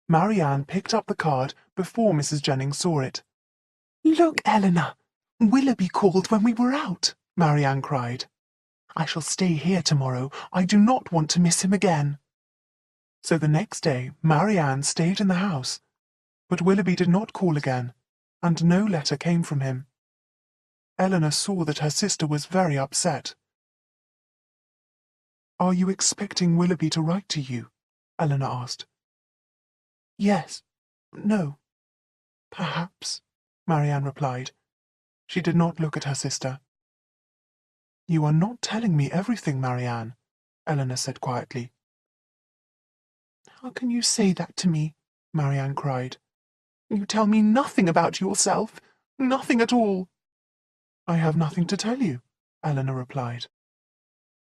Marianne picked up the card before Mrs. Jennings saw it. "Look, Eleanor! Willoughby called when we were out," Marianne cried. "I shall stay here tomorrow. I do not want to miss him again." So the next day Marianne stayed in the house, but Willoughby did not call again, and no letter came from him. Eleanor saw that her sister was very upset. "Are you expecting Willoughby to write to you?" Eleanor asked. "Yes. No. Perhaps," Marianne replied. She did not look at her sister. "You are not telling me everything, Marianne," Eleanor said quietly. "How can you say that to me?" Marianne cried. "You tell me nothing about yourself, nothing at all." "I have nothing to tell you," Eleanor replied.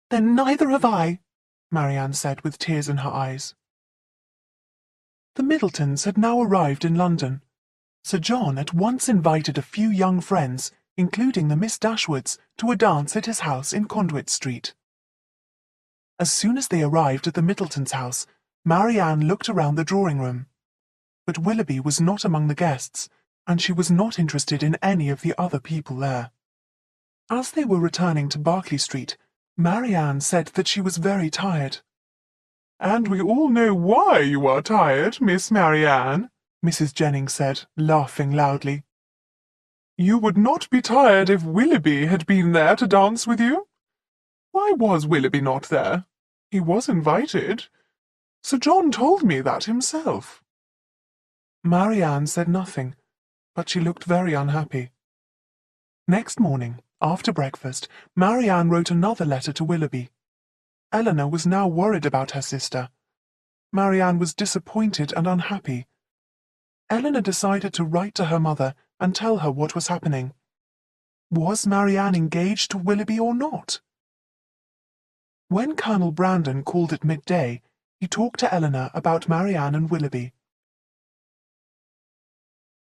"Then neither have I," Marianne said with tears in her eyes. The Middletons had now arrived in London. Sir John at once invited a few young friends, including the Miss Dashwoods, to a dance at his house in Conduit Street. As soon as they arrived at the Middletons' house, Marianne looked around the drawing room. But Willoughby was not among the guests, and she was not interested in any of the other people there. As they were returning to Berkeley Street, Marianne said that she was very tired. "And we all know why you are tired, Miss Marianne," Mrs. Jennings said, laughing loudly. "You would not be tired if Willoughby had been there to dance with you. Why was Willoughby not there? He was invited. Sir John told me that himself." Marianne said nothing, but she looked very unhappy. Next morning, after breakfast, Marianne wrote another letter to Willoughby. Eleanor was now worried about her sister. Marianne was disappointed and unhappy. Eleanor decided to write to her mother and tell her what was happening. Was Marianne engaged to Willoughby or not? When Colonel Brandon called at midday, he talked to Eleanor about Marianne and Willoughby.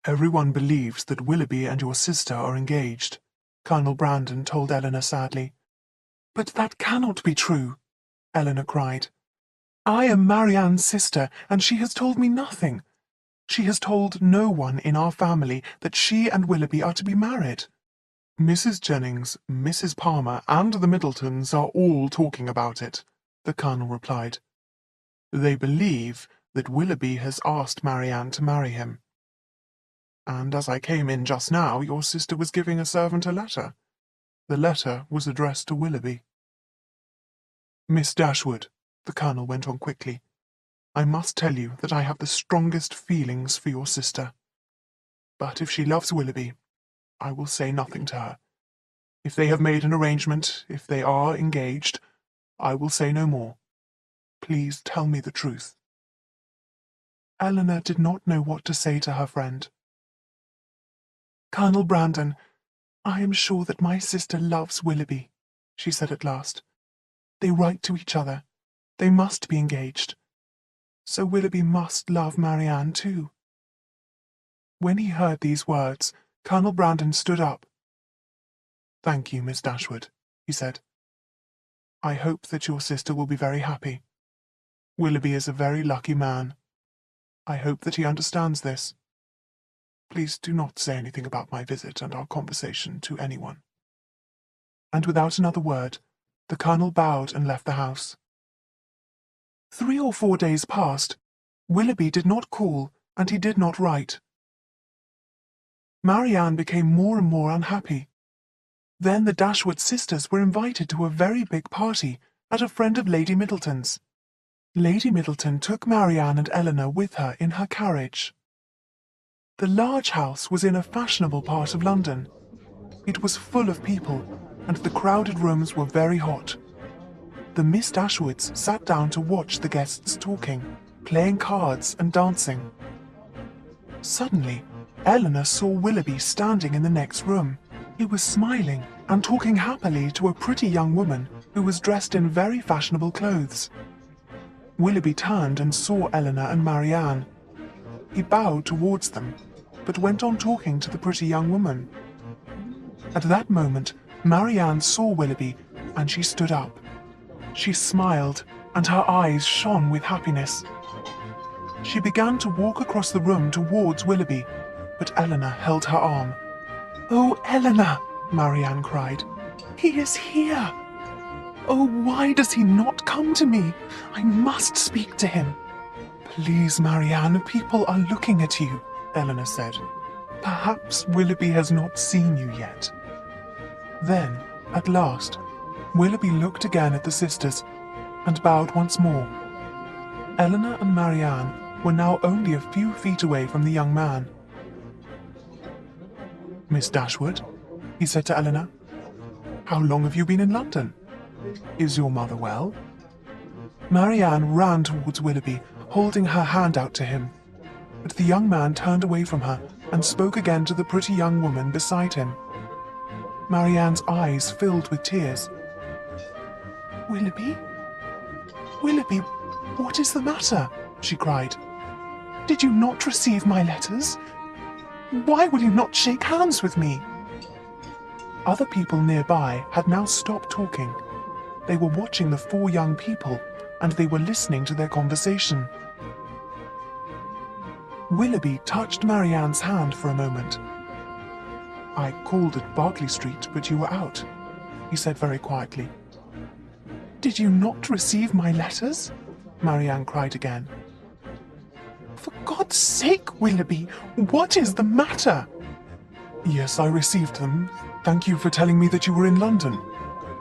"Everyone believes that Willoughby and your sister are engaged," Colonel Brandon told Eleanor sadly. "But that cannot be true," Eleanor cried. "I am Marianne's sister, and she has told me nothing. She has told no one in our family that she and Willoughby are to be married." "Mrs. Jennings, Mrs. Palmer, and the Middletons are all talking about it," the Colonel replied. "They believe that Willoughby has asked Marianne to marry him. And as I came in just now, your sister was giving a servant a letter. The letter was addressed to Willoughby." "Miss Dashwood," the Colonel went on quickly, "I must tell you that I have the strongest feelings for your sister. But if she loves Willoughby, I will say nothing to her. If they have made an arrangement, if they are engaged, I will say no more. Please tell me the truth." Eleanor did not know what to say to her friend. "Colonel Brandon, I am sure that my sister loves Willoughby," she said at last. "They write to each other. They must be engaged. So Willoughby must love Marianne too." When he heard these words, Colonel Brandon stood up. "Thank you, Miss Dashwood," he said. "I hope that your sister will be very happy. Willoughby is a very lucky man. I hope that he understands this. Please do not say anything about my visit and our conversation to anyone." And without another word, the Colonel bowed and left the house. 3 or 4 days passed. Willoughby did not call, and he did not write. Marianne became more and more unhappy. Then the Dashwood sisters were invited to a very big party at a friend of Lady Middleton's. Lady Middleton took Marianne and Eleanor with her in her carriage. The large house was in a fashionable part of London. It was full of people, and the crowded rooms were very hot. The Miss Dashwoods sat down to watch the guests talking, playing cards and dancing. Suddenly, Eleanor saw Willoughby standing in the next room. He was smiling and talking happily to a pretty young woman who was dressed in very fashionable clothes. Willoughby turned and saw Eleanor and Marianne. He bowed towards them, but went on talking to the pretty young woman. At that moment, Marianne saw Willoughby, and she stood up. She smiled, and her eyes shone with happiness. She began to walk across the room towards Willoughby, but Eleanor held her arm. "Oh, Eleanor!" Marianne cried. "He is here! Oh, why does he not come to me? I must speak to him." "Please, Marianne, people are looking at you," Eleanor said. "Perhaps Willoughby has not seen you yet." Then, at last, Willoughby looked again at the sisters and bowed once more. Eleanor and Marianne were now only a few feet away from the young man. "Miss Dashwood," he said to Eleanor, "how long have you been in London? Is your mother well?" Marianne ran towards Willoughby, holding her hand out to him. But the young man turned away from her and spoke again to the pretty young woman beside him. Marianne's eyes filled with tears. "Willoughby? Willoughby, what is the matter?" she cried. "Did you not receive my letters? Why will you not shake hands with me?" Other people nearby had now stopped talking. They were watching the four young people, and they were listening to their conversation. Willoughby touched Marianne's hand for a moment. "I called at Berkeley Street, but you were out," he said very quietly. "Did you not receive my letters?" Marianne cried again. "For God's sake, Willoughby, what is the matter?" "Yes, I received them. Thank you for telling me that you were in London,"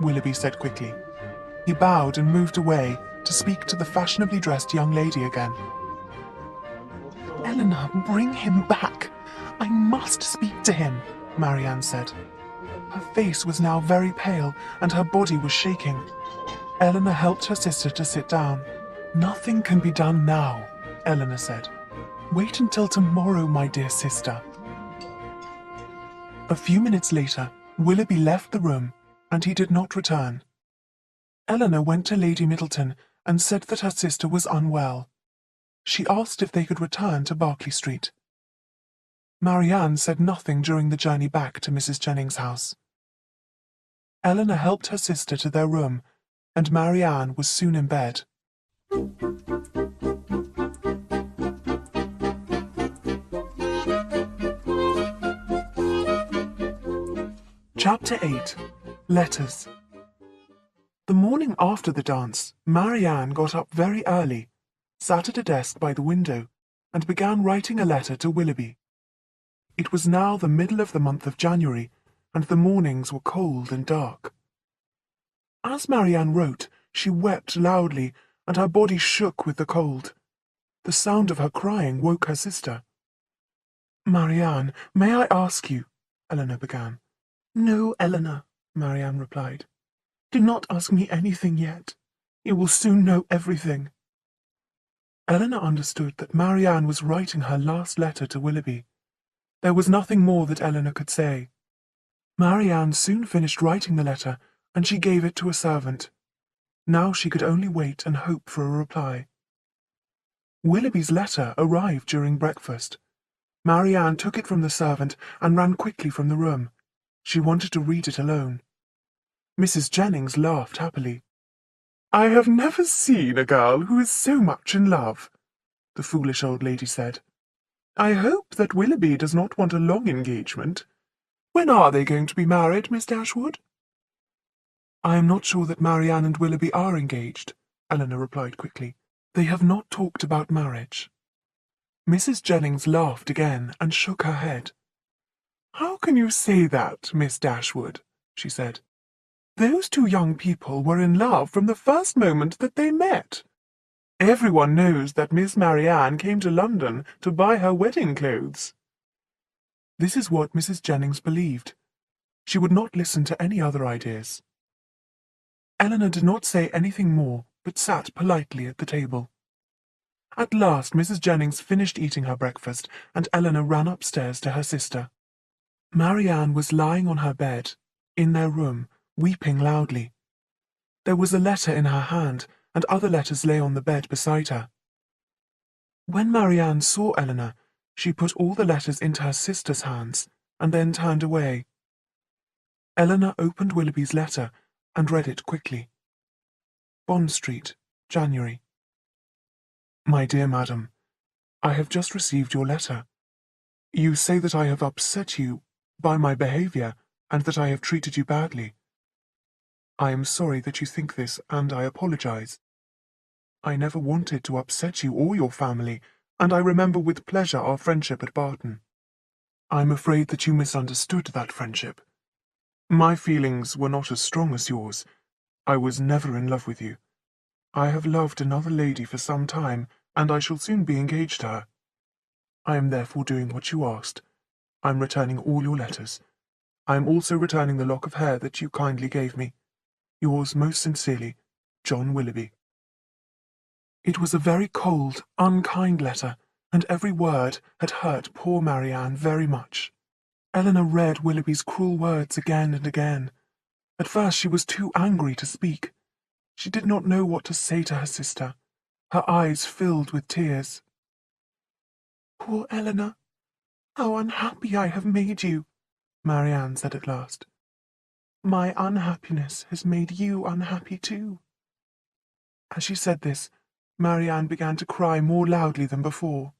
Willoughby said quickly. He bowed and moved away to speak to the fashionably dressed young lady again. "Eleanor, bring him back. I must speak to him," Marianne said. Her face was now very pale and her body was shaking. Eleanor helped her sister to sit down. "Nothing can be done now," Eleanor said. "Wait until tomorrow, my dear sister." A few minutes later, Willoughby left the room, and he did not return. Eleanor went to Lady Middleton and said that her sister was unwell. She asked if they could return to Berkeley Street. Marianne said nothing during the journey back to Mrs. Jennings' house. Eleanor helped her sister to their room, and Marianne was soon in bed. Chapter 8. Letters. The morning after the dance, Marianne got up very early, sat at a desk by the window, and began writing a letter to Willoughby. It was now the middle of the month of January, and the mornings were cold and dark. As Marianne wrote, she wept loudly, and her body shook with the cold. The sound of her crying woke her sister. "Marianne, may I ask you?" Eleanor began. "No, Eleanor," Marianne replied. "Do not ask me anything yet. You will soon know everything." Eleanor understood that Marianne was writing her last letter to Willoughby. There was nothing more that Eleanor could say. Marianne soon finished writing the letter, and she gave it to a servant. Now she could only wait and hope for a reply. Willoughby's letter arrived during breakfast. Marianne took it from the servant and ran quickly from the room. She wanted to read it alone. Mrs. Jennings laughed happily. "I have never seen a girl who is so much in love," the foolish old lady said. "I hope that Willoughby does not want a long engagement. When are they going to be married, Miss Dashwood?" "I am not sure that Marianne and Willoughby are engaged," Eleanor replied quickly. "They have not talked about marriage." Mrs. Jennings laughed again and shook her head. "How can you say that, Miss Dashwood?" she said. "Those two young people were in love from the first moment that they met. Everyone knows that Miss Marianne came to London to buy her wedding clothes." This is what Mrs. Jennings believed. She would not listen to any other ideas. Eleanor did not say anything more, but sat politely at the table. At last Mrs. Jennings finished eating her breakfast, and Eleanor ran upstairs to her sister. Marianne was lying on her bed, in their room, weeping loudly. There was a letter in her hand, and other letters lay on the bed beside her. When Marianne saw Eleanor, she put all the letters into her sister's hands, and then turned away. Eleanor opened Willoughby's letter and read it quickly. Bond Street, January. My dear Madam, I have just received your letter. You say that I have upset you by my behaviour and that I have treated you badly. I am sorry that you think this, and I apologize. I never wanted to upset you or your family, and I remember with pleasure our friendship at Barton. I am afraid that you misunderstood that friendship. My feelings were not as strong as yours. I was never in love with you. I have loved another lady for some time, and I shall soon be engaged to her. I am therefore doing what you asked. I am returning all your letters. I am also returning the lock of hair that you kindly gave me. Yours most sincerely, John Willoughby. It was a very cold, unkind letter, and every word had hurt poor Marianne very much. Eleanor read Willoughby's cruel words again and again. At first she was too angry to speak. She did not know what to say to her sister. Her eyes filled with tears. "Poor Eleanor, how unhappy I have made you," Marianne said at last. My unhappiness has made you unhappy too." As she said this, Marianne began to cry more loudly than before.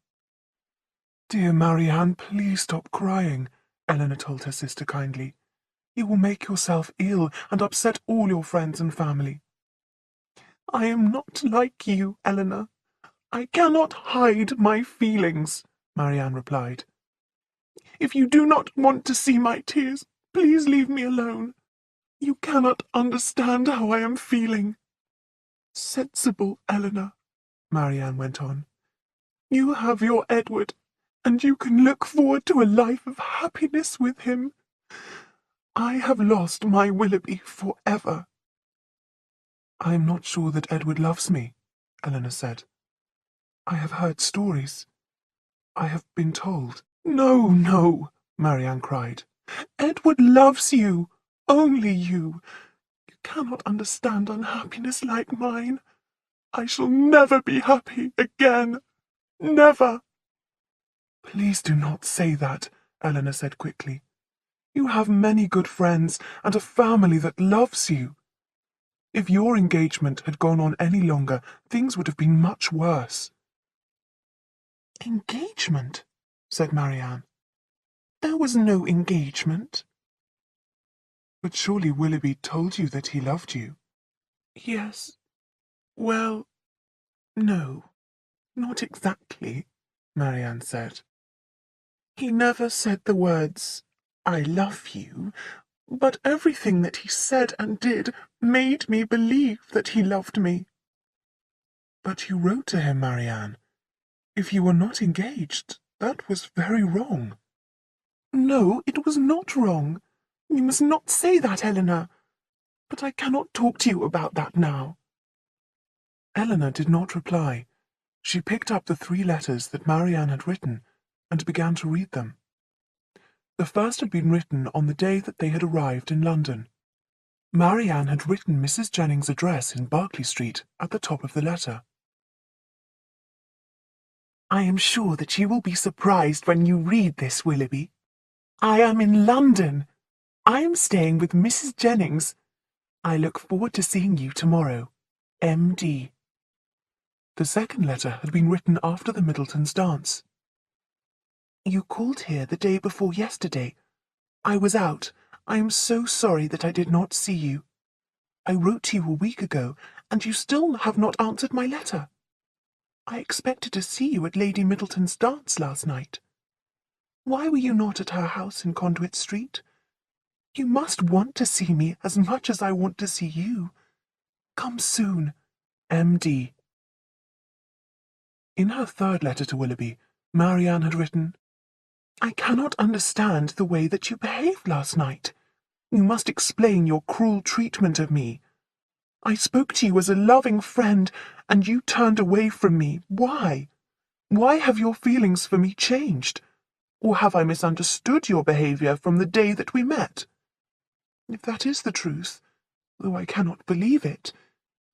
"Dear Marianne, please stop crying," Eleanor told her sister kindly. "You will make yourself ill and upset all your friends and family." "I am not like you, Eleanor. I cannot hide my feelings," Marianne replied. "If you do not want to see my tears, please leave me alone. You cannot understand how I am feeling." "Sensible Eleanor," Marianne went on. "You have your Edward, and you can look forward to a life of happiness with him. I have lost my Willoughby forever." "I am not sure that Edward loves me," Eleanor said. "I have heard stories. I have been told—" "No, no," Marianne cried. "Edward loves you, only you. You cannot understand unhappiness like mine. I shall never be happy again. Never." "Please do not say that," Eleanor said quickly. "You have many good friends and a family that loves you. If your engagement had gone on any longer, things would have been much worse." "Engagement?" said Marianne. "There was no engagement." "But surely Willoughby told you that he loved you?" "Yes. Well, no, not exactly," Marianne said. "He never said the words, 'I love you,' but everything that he said and did made me believe that he loved me." "But you wrote to him, Marianne. If you were not engaged, that was very wrong." "No, it was not wrong. You must not say that, Eleanor. But I cannot talk to you about that now." Eleanor did not reply. She picked up the 3 letters that Marianne had written and began to read them. The first had been written on the day that they had arrived in London. Marianne had written Mrs. Jennings' address in Berkeley Street at the top of the letter. "I am sure that you will be surprised when you read this, Willoughby. I am in London. I am staying with Mrs. Jennings. I look forward to seeing you tomorrow. M.D." The second letter had been written after the Middletons' dance. "You called here the day before yesterday. I was out. I am so sorry that I did not see you. I wrote to you a week ago, and you still have not answered my letter. I expected to see you at Lady Middleton's dance last night. Why were you not at her house in Conduit Street? You must want to see me as much as I want to see you. Come soon. M.D." In her third letter to Willoughby, Marianne had written, "I cannot understand the way that you behaved last night. You must explain your cruel treatment of me. I spoke to you as a loving friend, and you turned away from me. Why? Why have your feelings for me changed? Or have I misunderstood your behaviour from the day that we met? If that is the truth, though I cannot believe it,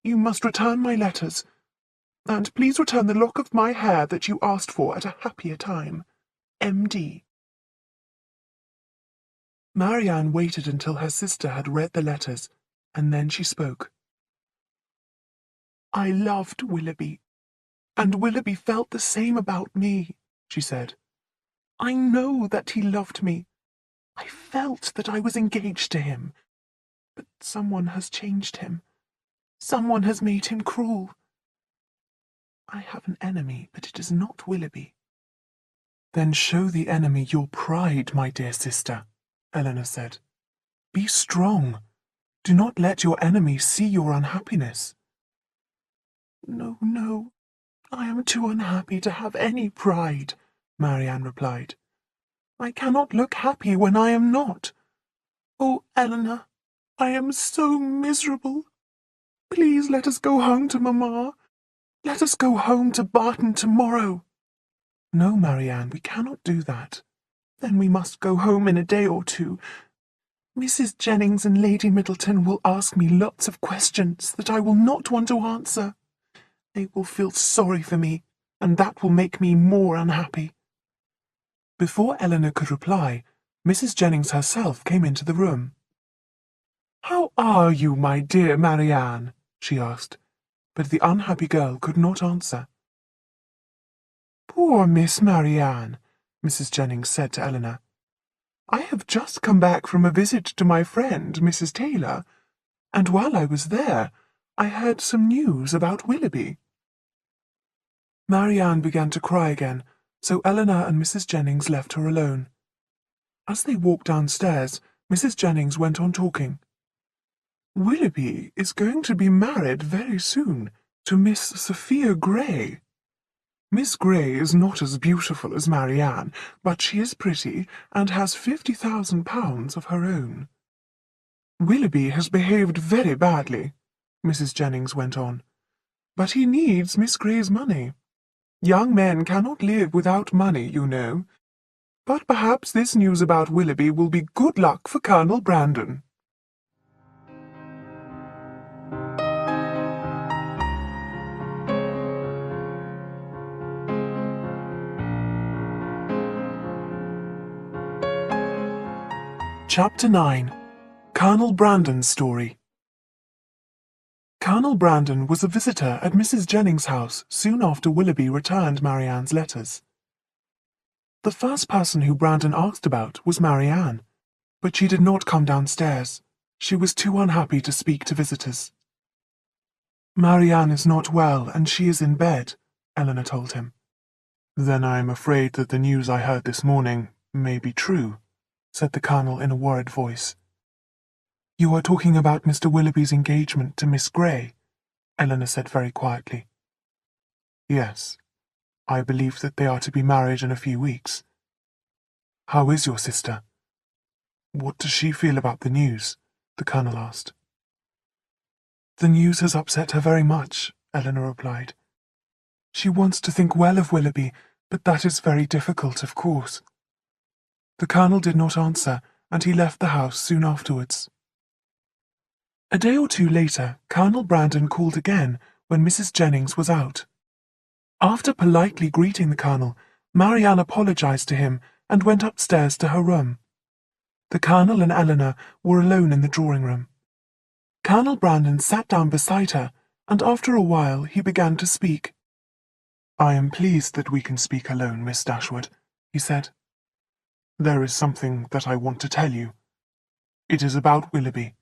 you must return my letters, and please return the lock of my hair that you asked for at a happier time. M.D." Marianne waited until her sister had read the letters, and then she spoke. "I loved Willoughby, and Willoughby felt the same about me," she said. "I know that he loved me. I felt that I was engaged to him. But someone has changed him. Someone has made him cruel. I have an enemy, but it is not Willoughby." "Then show the enemy your pride, my dear sister," Eleanor said. "Be strong. Do not let your enemy see your unhappiness." "No, no, I am too unhappy to have any pride," Marianne replied. "I cannot look happy when I am not. Oh, Eleanor, I am so miserable. Please let us go home to Mamma. Let us go home to Barton tomorrow." "No, Marianne, we cannot do that." "Then we must go home in a day or two. Mrs. Jennings and Lady Middleton will ask me lots of questions that I will not want to answer. They will feel sorry for me, and that will make me more unhappy." Before Eleanor could reply, Mrs. Jennings herself came into the room. "How are you, my dear Marianne?" she asked, but the unhappy girl could not answer. "Poor Miss Marianne," Mrs. Jennings said to Eleanor. "I have just come back from a visit to my friend, Mrs. Taylor, and while I was there, I heard some news about Willoughby." Marianne began to cry again, so Eleanor and Mrs. Jennings left her alone. As they walked downstairs, Mrs. Jennings went on talking. "Willoughby is going to be married very soon to Miss Sophia Grey. Miss Grey is not as beautiful as Marianne, but she is pretty and has £50,000 of her own. Willoughby has behaved very badly," Mrs. Jennings went on, "but he needs Miss Grey's money. Young men cannot live without money, you know. But perhaps this news about Willoughby will be good luck for Colonel Brandon." Chapter 9. Colonel Brandon's Story. Colonel Brandon was a visitor at Mrs. Jennings' house soon after Willoughby returned Marianne's letters. The first person who Brandon asked about was Marianne, but she did not come downstairs. She was too unhappy to speak to visitors. "Marianne is not well, and she is in bed," Eleanor told him. "Then I am afraid that the news I heard this morning may be true," said the Colonel in a worried voice. "You are talking about Mr. Willoughby's engagement to Miss Grey," Eleanor said very quietly. "Yes, I believe that they are to be married in a few weeks. How is your sister? What does she feel about the news?" the Colonel asked. "The news has upset her very much," Eleanor replied. "She wants to think well of Willoughby, but that is very difficult, of course." The Colonel did not answer, and he left the house soon afterwards. A day or two later, Colonel Brandon called again when Mrs. Jennings was out. After politely greeting the Colonel, Marianne apologized to him and went upstairs to her room. The Colonel and Eleanor were alone in the drawing-room. Colonel Brandon sat down beside her, and after a while he began to speak. "I am pleased that we can speak alone, Miss Dashwood," he said. "There is something that I want to tell you. It is about Willoughby.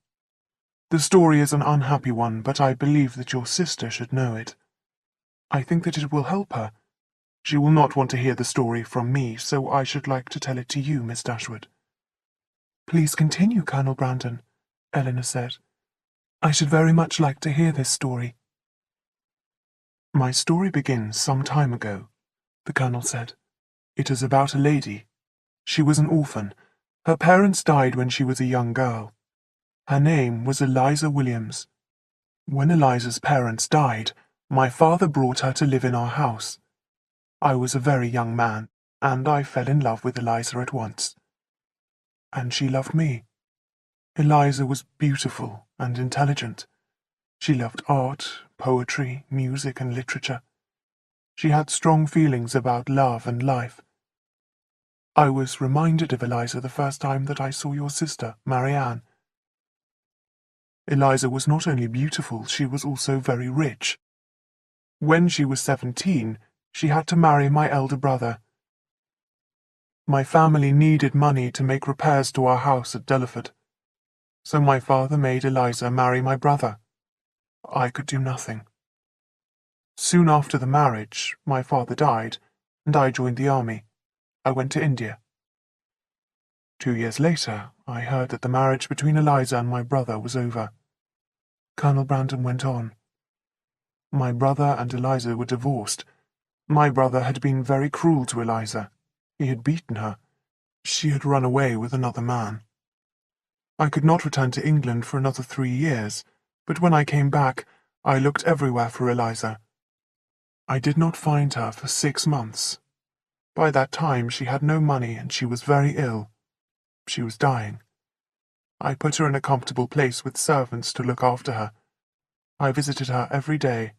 The story is an unhappy one, but I believe that your sister should know it. I think that it will help her. She will not want to hear the story from me, so I should like to tell it to you, Miss Dashwood." "Please continue, Colonel Brandon," Eleanor said. "I should very much like to hear this story." "My story begins some time ago," the Colonel said. "It is about a lady. She was an orphan. Her parents died when she was a young girl. Her name was Eliza Williams. When Eliza's parents died, my father brought her to live in our house. I was a very young man, and I fell in love with Eliza at once. And she loved me. Eliza was beautiful and intelligent. She loved art, poetry, music, and literature. She had strong feelings about love and life. I was reminded of Eliza the first time that I saw your sister, Marianne. Eliza was not only beautiful, she was also very rich. When she was 17, she had to marry my elder brother. My family needed money to make repairs to our house at Delaford, so my father made Eliza marry my brother. I could do nothing. Soon after the marriage, my father died, and I joined the army. I went to India. 2 years later, I heard that the marriage between Eliza and my brother was over." Colonel Brandon went on. "My brother and Eliza were divorced. My brother had been very cruel to Eliza. He had beaten her. She had run away with another man. I could not return to England for another 3 years, but when I came back, I looked everywhere for Eliza. I did not find her for 6 months. By that time she had no money and she was very ill. She was dying. I put her in a comfortable place with servants to look after her. I visited her every day,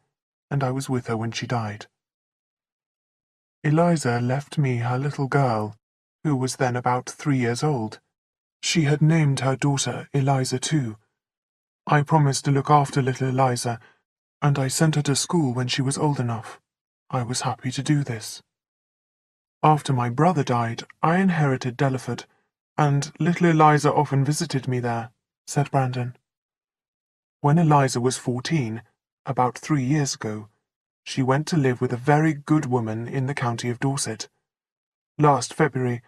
and I was with her when she died. Eliza left me her little girl, who was then about 3 years old. She had named her daughter Eliza too, I promised to look after little Eliza, and I sent her to school when she was old enough. I was happy to do this. After my brother died, I inherited Delaford, and little Eliza often visited me there," said Brandon. "When Eliza was 14, about 3 years ago, she went to live with a very good woman in the county of Dorset. Last February,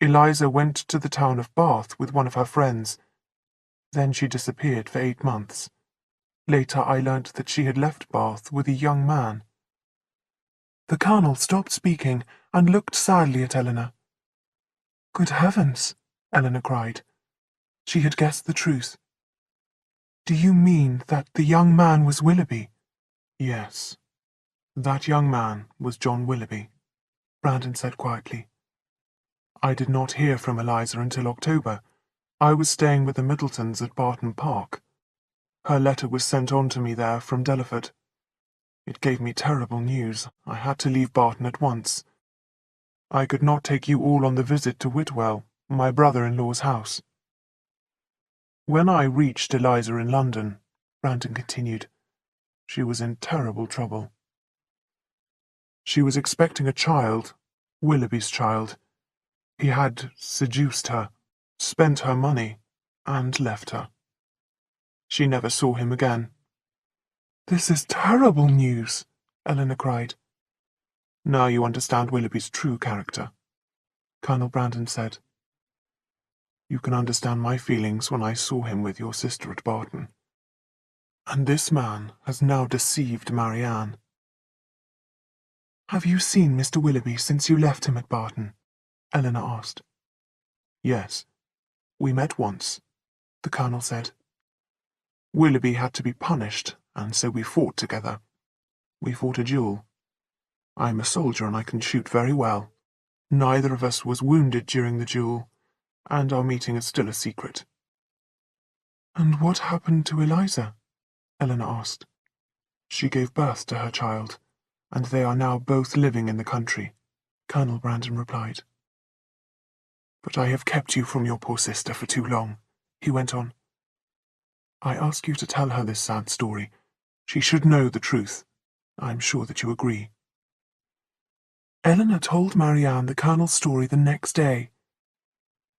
Eliza went to the town of Bath with one of her friends. Then she disappeared for 8 months. Later I learnt that she had left Bath with a young man." The Colonel stopped speaking and looked sadly at Eleanor. "Good heavens!" Eleanor cried. She had guessed the truth. "Do you mean that the young man was Willoughby?" "Yes, that young man was John Willoughby," Brandon said quietly. "I did not hear from Eliza until October. I was staying with the Middletons at Barton Park. Her letter was sent on to me there from Delaford. It gave me terrible news. I had to leave Barton at once. I could not take you all on the visit to Whitwell, my brother-in-law's house. When I reached Eliza in London," Brandon continued, "she was in terrible trouble. She was expecting a child, Willoughby's child. He had seduced her, spent her money, and left her. She never saw him again." "This is terrible news," Eleanor cried. "Now you understand Willoughby's true character," Colonel Brandon said. "You can understand my feelings when I saw him with your sister at Barton. And this man has now deceived Marianne." "Have you seen Mr. Willoughby since you left him at Barton?" Eleanor asked. "Yes, we met once," the Colonel said. "Willoughby had to be punished, and so we fought together. We fought a duel. I'm a soldier and I can shoot very well. Neither of us was wounded during the duel, and our meeting is still a secret." "And what happened to Eliza?" Eleanor asked. "She gave birth to her child, and they are now both living in the country," Colonel Brandon replied. "But I have kept you from your poor sister for too long," he went on. "I ask you to tell her this sad story. She should know the truth. I am sure that you agree." Eleanor told Marianne the Colonel's story the next day.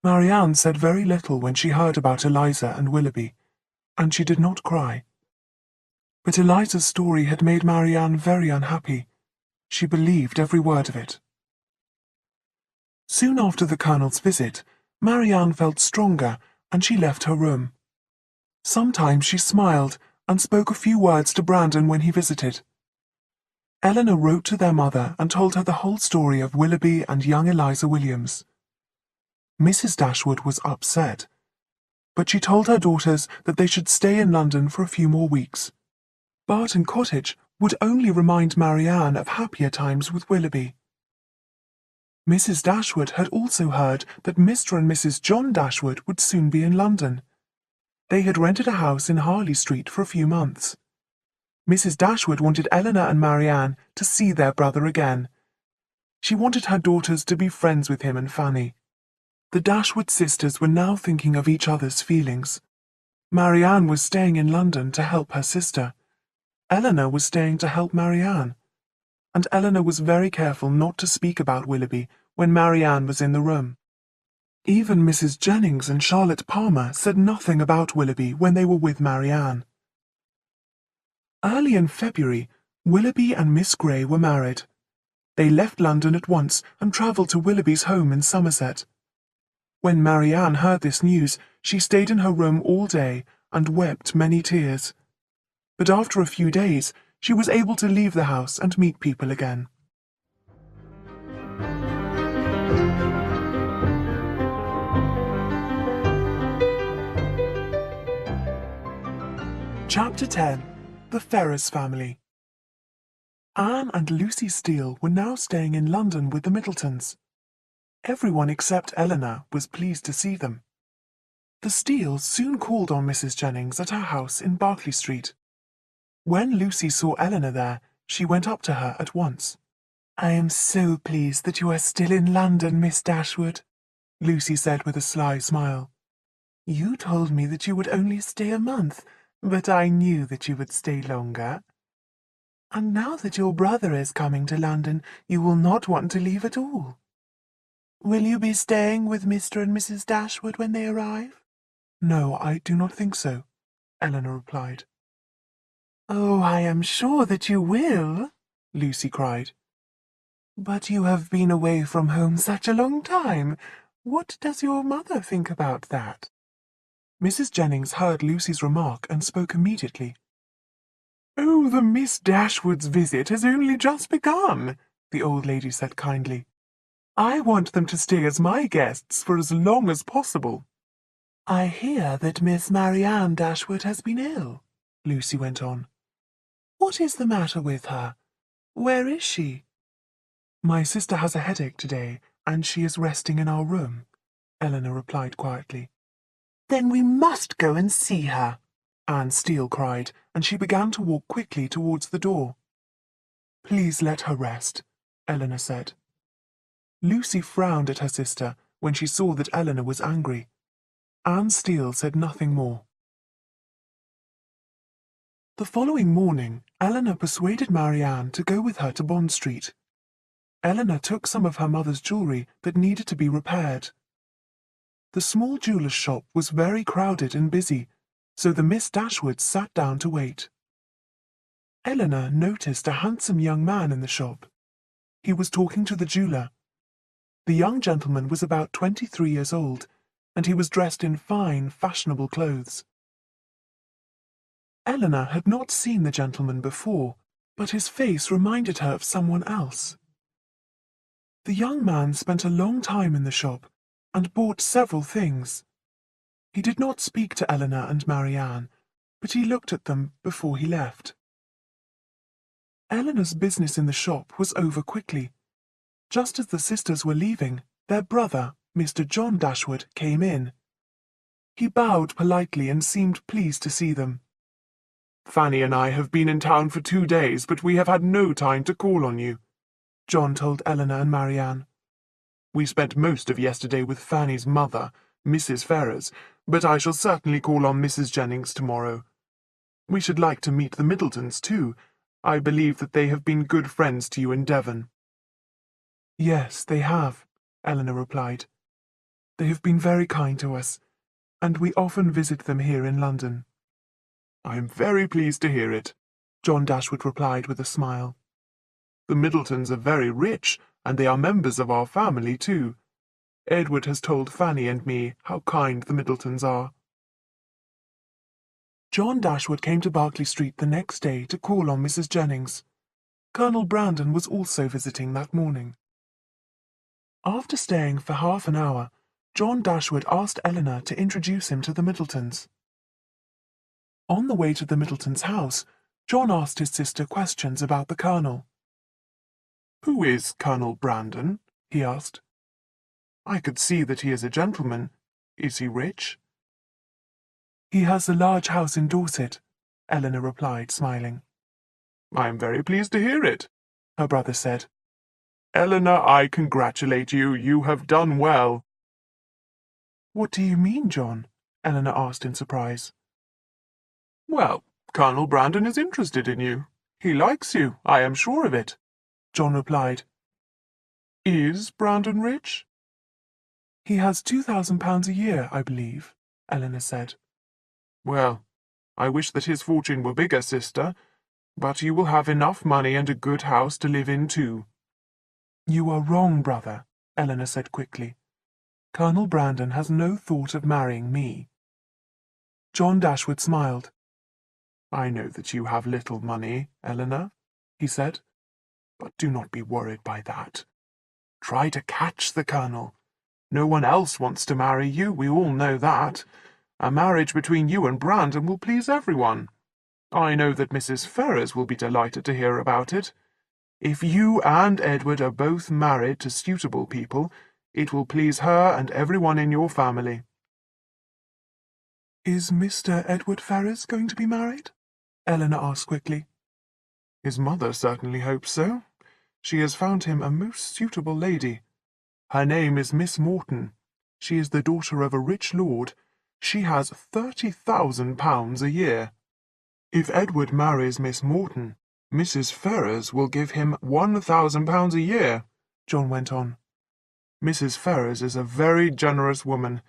Marianne said very little when she heard about Eliza and Willoughby, and she did not cry. But Eliza's story had made Marianne very unhappy. She believed every word of it. Soon after the Colonel's visit, Marianne felt stronger, and she left her room. Sometimes she smiled and spoke a few words to Brandon when he visited. Eleanor wrote to their mother and told her the whole story of Willoughby and young Eliza Williams. Mrs. Dashwood was upset, but she told her daughters that they should stay in London for a few more weeks. Barton Cottage would only remind Marianne of happier times with Willoughby. Mrs. Dashwood had also heard that Mr. and Mrs. John Dashwood would soon be in London. They had rented a house in Harley Street for a few months. Mrs. Dashwood wanted Eleanor and Marianne to see their brother again. She wanted her daughters to be friends with him and Fanny. The Dashwood sisters were now thinking of each other's feelings. Marianne was staying in London to help her sister. Eleanor was staying to help Marianne. And Eleanor was very careful not to speak about Willoughby when Marianne was in the room. Even Mrs. Jennings and Charlotte Palmer said nothing about Willoughby when they were with Marianne. Early in February, Willoughby and Miss Grey were married. They left London at once and travelled to Willoughby's home in Somerset. When Marianne heard this news, she stayed in her room all day and wept many tears. But after a few days, she was able to leave the house and meet people again. Chapter 10. The Ferrers Family. Anne and Lucy Steele were now staying in London with the Middletons. Everyone except Eleanor was pleased to see them. The Steeles soon called on Mrs. Jennings at her house in Berkeley Street. When Lucy saw Eleanor there, she went up to her at once. "I am so pleased that you are still in London, Miss Dashwood," Lucy said with a sly smile. "You told me that you would only stay a month, but I knew that you would stay longer. And now that your brother is coming to London, you will not want to leave at all. Will you be staying with Mr. and Mrs. Dashwood when they arrive? No, I do not think so, Eleanor replied. Oh, I am sure that you will, Lucy cried. But you have been away from home such a long time. What does your mother think about that? Mrs. Jennings heard Lucy's remark and spoke immediately. Oh, the Miss Dashwood's visit has only just begun, the old lady said kindly. I want them to stay as my guests for as long as possible. I hear that Miss Marianne Dashwood has been ill, Lucy went on. What is the matter with her? Where is she? My sister has a headache today, and she is resting in our room, Eleanor replied quietly. Then we must go and see her, Anne Steele cried, and she began to walk quickly towards the door. Please let her rest, Eleanor said. Lucy frowned at her sister when she saw that Eleanor was angry. Anne Steele said nothing more. The following morning, Eleanor persuaded Marianne to go with her to Bond Street. Eleanor took some of her mother's jewellery that needed to be repaired. The small jeweller's shop was very crowded and busy, so the Miss Dashwoods sat down to wait. Eleanor noticed a handsome young man in the shop. He was talking to the jeweller. The young gentleman was about 23 years old, and he was dressed in fine, fashionable clothes. Eleanor had not seen the gentleman before, but his face reminded her of someone else. The young man spent a long time in the shop and bought several things. He did not speak to Eleanor and Marianne, but he looked at them before he left. Eleanor's business in the shop was over quickly. Just as the sisters were leaving, their brother, Mr. John Dashwood, came in. He bowed politely and seemed pleased to see them. Fanny and I have been in town for 2 days, but we have had no time to call on you, John told Eleanor and Marianne. We spent most of yesterday with Fanny's mother, Mrs. Ferrars, but I shall certainly call on Mrs. Jennings tomorrow. We should like to meet the Middletons, too. I believe that they have been good friends to you in Devon. Yes, they have, Eleanor replied. They have been very kind to us, and we often visit them here in London. I am very pleased to hear it, John Dashwood replied with a smile. The Middletons are very rich, and they are members of our family, too. Edward has told Fanny and me how kind the Middletons are. John Dashwood came to Berkeley Street the next day to call on Mrs. Jennings. Colonel Brandon was also visiting that morning. After staying for half an hour, John Dashwood asked Eleanor to introduce him to the Middletons. On the way to the Middletons' house, John asked his sister questions about the Colonel. Who is Colonel Brandon? He asked. I could see that he is a gentleman. Is he rich? He has a large house in Dorset, Eleanor replied, smiling. I am very pleased to hear it, her brother said. Eleanor, I congratulate you. You have done well. What do you mean, John? Eleanor asked in surprise. Well, Colonel Brandon is interested in you. He likes you, I am sure of it, John replied. Is Brandon rich? He has £2,000 a year, I believe, Eleanor said. Well, I wish that his fortune were bigger, sister, but you will have enough money and a good house to live in, too. You are wrong, brother, Eleanor said quickly. Colonel Brandon has no thought of marrying me. John Dashwood smiled. I know that you have little money, Eleanor, he said, but do not be worried by that. Try to catch the Colonel. No one else wants to marry you, we all know that. A marriage between you and Brandon will please everyone. I know that Mrs. Ferrars will be delighted to hear about it. If you and Edward are both married to suitable people, it will please her and everyone in your family. Is Mr. Edward Ferrars going to be married? Eleanor asked quickly. His mother certainly hopes so. She has found him a most suitable lady. Her name is Miss Morton. She is the daughter of a rich lord. She has £30,000 a year. If Edward marries Miss Morton, Mrs. Ferrars will give him £1,000 a year, John went on. Mrs. Ferrars is a very generous woman.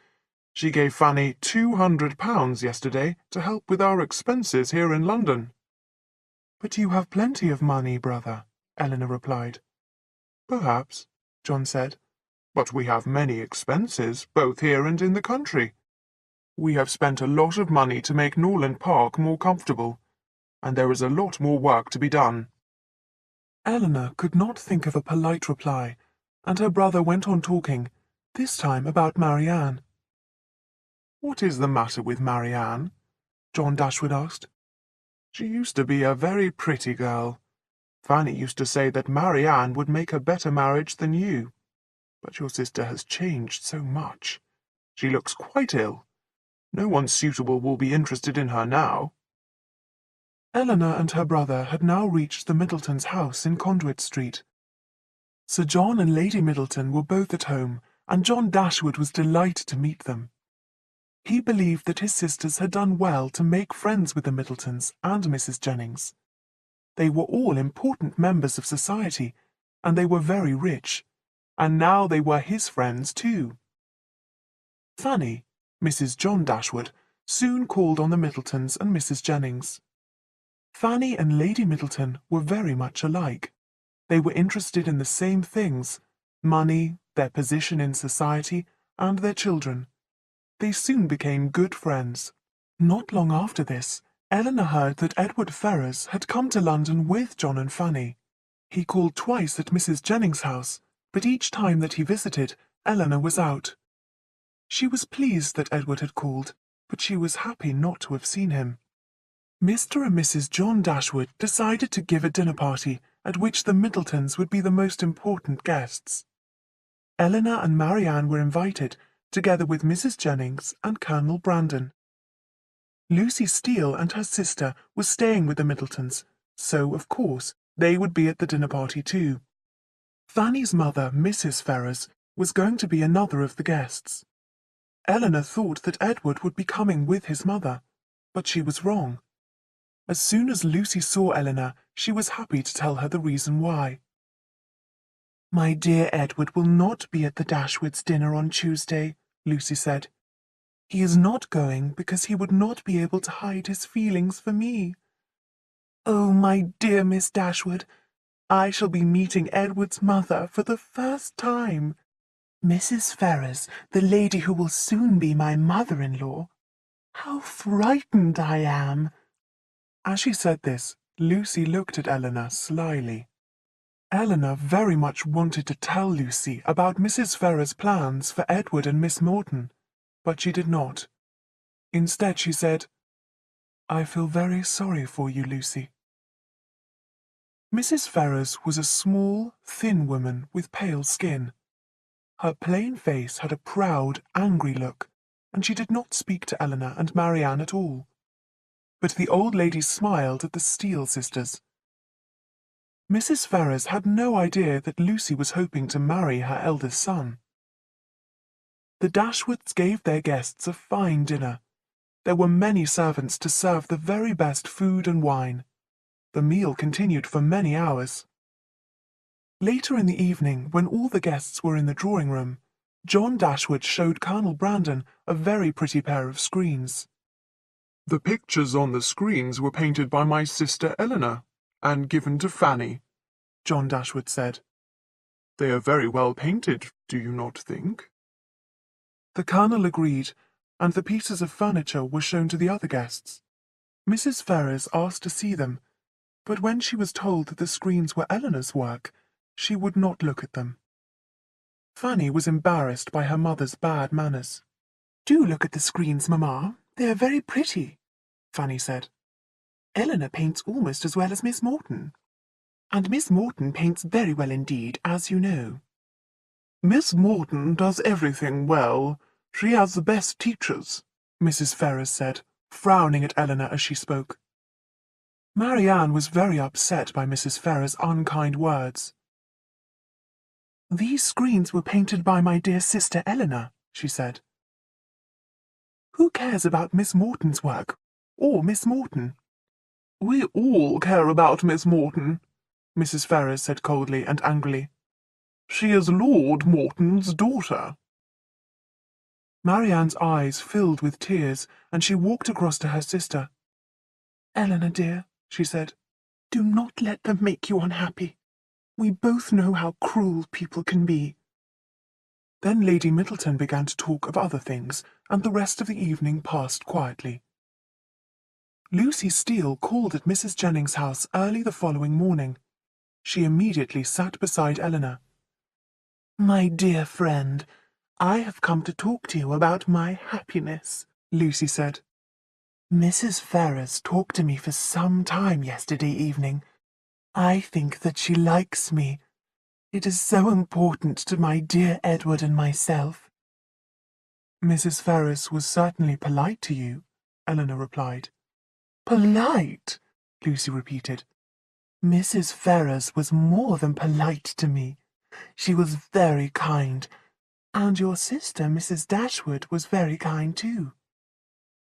She gave Fanny £200 yesterday to help with our expenses here in London. But you have plenty of money, brother, Eleanor replied. Perhaps, John said, but we have many expenses, both here and in the country. We have spent a lot of money to make Norland Park more comfortable, and there is a lot more work to be done. Eleanor could not think of a polite reply, and her brother went on talking, this time about Marianne. What is the matter with Marianne? John Dashwood asked. She used to be a very pretty girl. Fanny used to say that Marianne would make a better marriage than you. But your sister has changed so much. She looks quite ill. No one suitable will be interested in her now. Eleanor and her brother had now reached the Middletons' house in Conduit Street. Sir John and Lady Middleton were both at home, and John Dashwood was delighted to meet them. He believed that his sisters had done well to make friends with the Middletons and Mrs. Jennings. They were all important members of society, and they were very rich, and now they were his friends too. Fanny, Mrs. John Dashwood, soon called on the Middletons and Mrs. Jennings. Fanny and Lady Middleton were very much alike. They were interested in the same things: money, their position in society, and their children. They soon became good friends. Not long after this, Eleanor heard that Edward Ferrars had come to London with John and Fanny. He called twice at Mrs. Jennings' house, but each time that he visited, Eleanor was out. She was pleased that Edward had called, but she was happy not to have seen him. Mr. and Mrs. John Dashwood decided to give a dinner party at which the Middletons would be the most important guests. Eleanor and Marianne were invited, together with Mrs. Jennings and Colonel Brandon. Lucy Steele and her sister were staying with the Middletons, so, of course, they would be at the dinner party too. Fanny's mother, Mrs. Ferrars, was going to be another of the guests. Eleanor thought that Edward would be coming with his mother, but she was wrong. As soon as Lucy saw Eleanor, she was happy to tell her the reason why. "My dear Edward will not be at the Dashwoods' dinner on Tuesday," Lucy said. "He is not going because he would not be able to hide his feelings for me. Oh, my dear Miss Dashwood, I shall be meeting Edward's mother for the first time. Mrs. Ferrars, the lady who will soon be my mother-in-law. How frightened I am!" As she said this, Lucy looked at Eleanor slyly. Eleanor very much wanted to tell Lucy about Mrs. Ferrars' plans for Edward and Miss Morton, but she did not. Instead, she said, "I feel very sorry for you, Lucy." Mrs. Ferrars was a small, thin woman with pale skin. Her plain face had a proud, angry look, and she did not speak to Eleanor and Marianne at all. But the old lady smiled at the Steele sisters. Mrs. Ferrars had no idea that Lucy was hoping to marry her eldest son. The Dashwoods gave their guests a fine dinner. There were many servants to serve the very best food and wine. The meal continued for many hours. Later in the evening, when all the guests were in the drawing-room, John Dashwood showed Colonel Brandon a very pretty pair of screens. "The pictures on the screens were painted by my sister Eleanor, and given to Fanny," John Dashwood said. "They are very well painted, do you not think?" The Colonel agreed, and the pieces of furniture were shown to the other guests. Mrs. Ferrars asked to see them, but when she was told that the screens were Eleanor's work, she would not look at them. Fanny was embarrassed by her mother's bad manners. "Do look at the screens, Mamma. They are very pretty," Fanny said. "Eleanor paints almost as well as Miss Morton. And Miss Morton paints very well indeed, as you know." "Miss Morton does everything well. She has the best teachers," Mrs. Ferrars said, frowning at Eleanor as she spoke. Marianne was very upset by Mrs. Ferrars' unkind words. "These screens were painted by my dear sister Eleanor," she said. "Who cares about Miss Morton's work, or Miss Morton? We all care about Miss Morton, Mrs. Ferrars said coldly and angrily. She is Lord Morton's daughter. Marianne's eyes filled with tears, and she walked across to her sister. Eleanor, dear, she said, do not let them make you unhappy. We both know how cruel people can be. Then Lady Middleton began to talk of other things, and the rest of the evening passed quietly. Lucy Steele called at Mrs. Jennings' house early the following morning. She immediately sat beside Eleanor. My dear friend, I have come to talk to you about my happiness, Lucy said. Mrs. Ferrars talked to me for some time yesterday evening. I think that she likes me. It is so important to my dear Edward and myself. Mrs. Ferrars was certainly polite to you, Eleanor replied. Polite? Lucy repeated. Mrs. Ferrars was more than polite to me. She was very kind, and your sister, Mrs. Dashwood, was very kind too.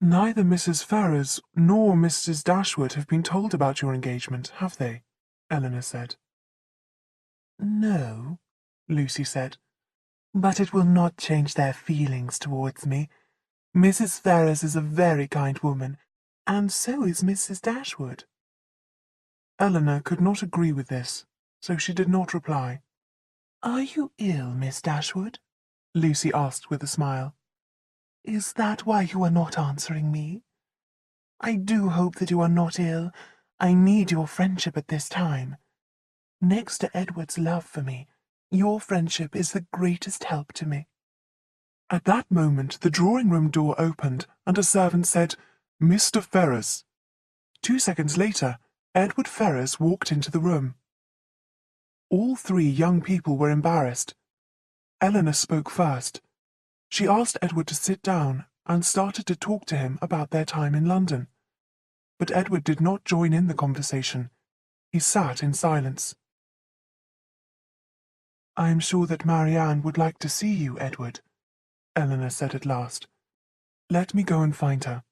Neither Mrs. Ferrars nor Mrs. Dashwood have been told about your engagement, have they? Eleanor said. No, Lucy said, but it will not change their feelings towards me. Mrs. Ferrars is a very kind woman, and so is Mrs. Dashwood. Eleanor could not agree with this, so she did not reply. Are you ill, Miss Dashwood? Lucy asked with a smile. Is that why you are not answering me? I do hope that you are not ill. I need your friendship at this time. Next to Edward's love for me, your friendship is the greatest help to me. At that moment the drawing-room door opened, and a servant said, Mr. Ferrars. 2 seconds later, Edward Ferrars walked into the room. All three young people were embarrassed. Eleanor spoke first. She asked Edward to sit down and started to talk to him about their time in London. But Edward did not join in the conversation. He sat in silence. I am sure that Marianne would like to see you, Edward, Eleanor said at last. Let me go and find her.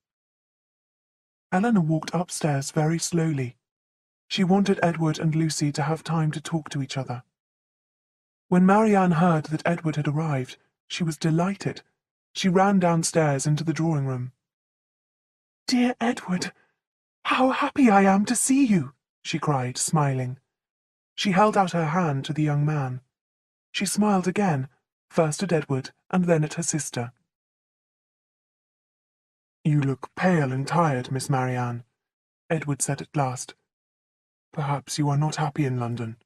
Eleanor walked upstairs very slowly. She wanted Edward and Lucy to have time to talk to each other. When Marianne heard that Edward had arrived, she was delighted. She ran downstairs into the drawing-room. Dear Edward, how happy I am to see you, she cried, smiling. She held out her hand to the young man. She smiled again, first at Edward and then at her sister. You look pale and tired, Miss Marianne, Edward said at last. Perhaps you are not happy in London.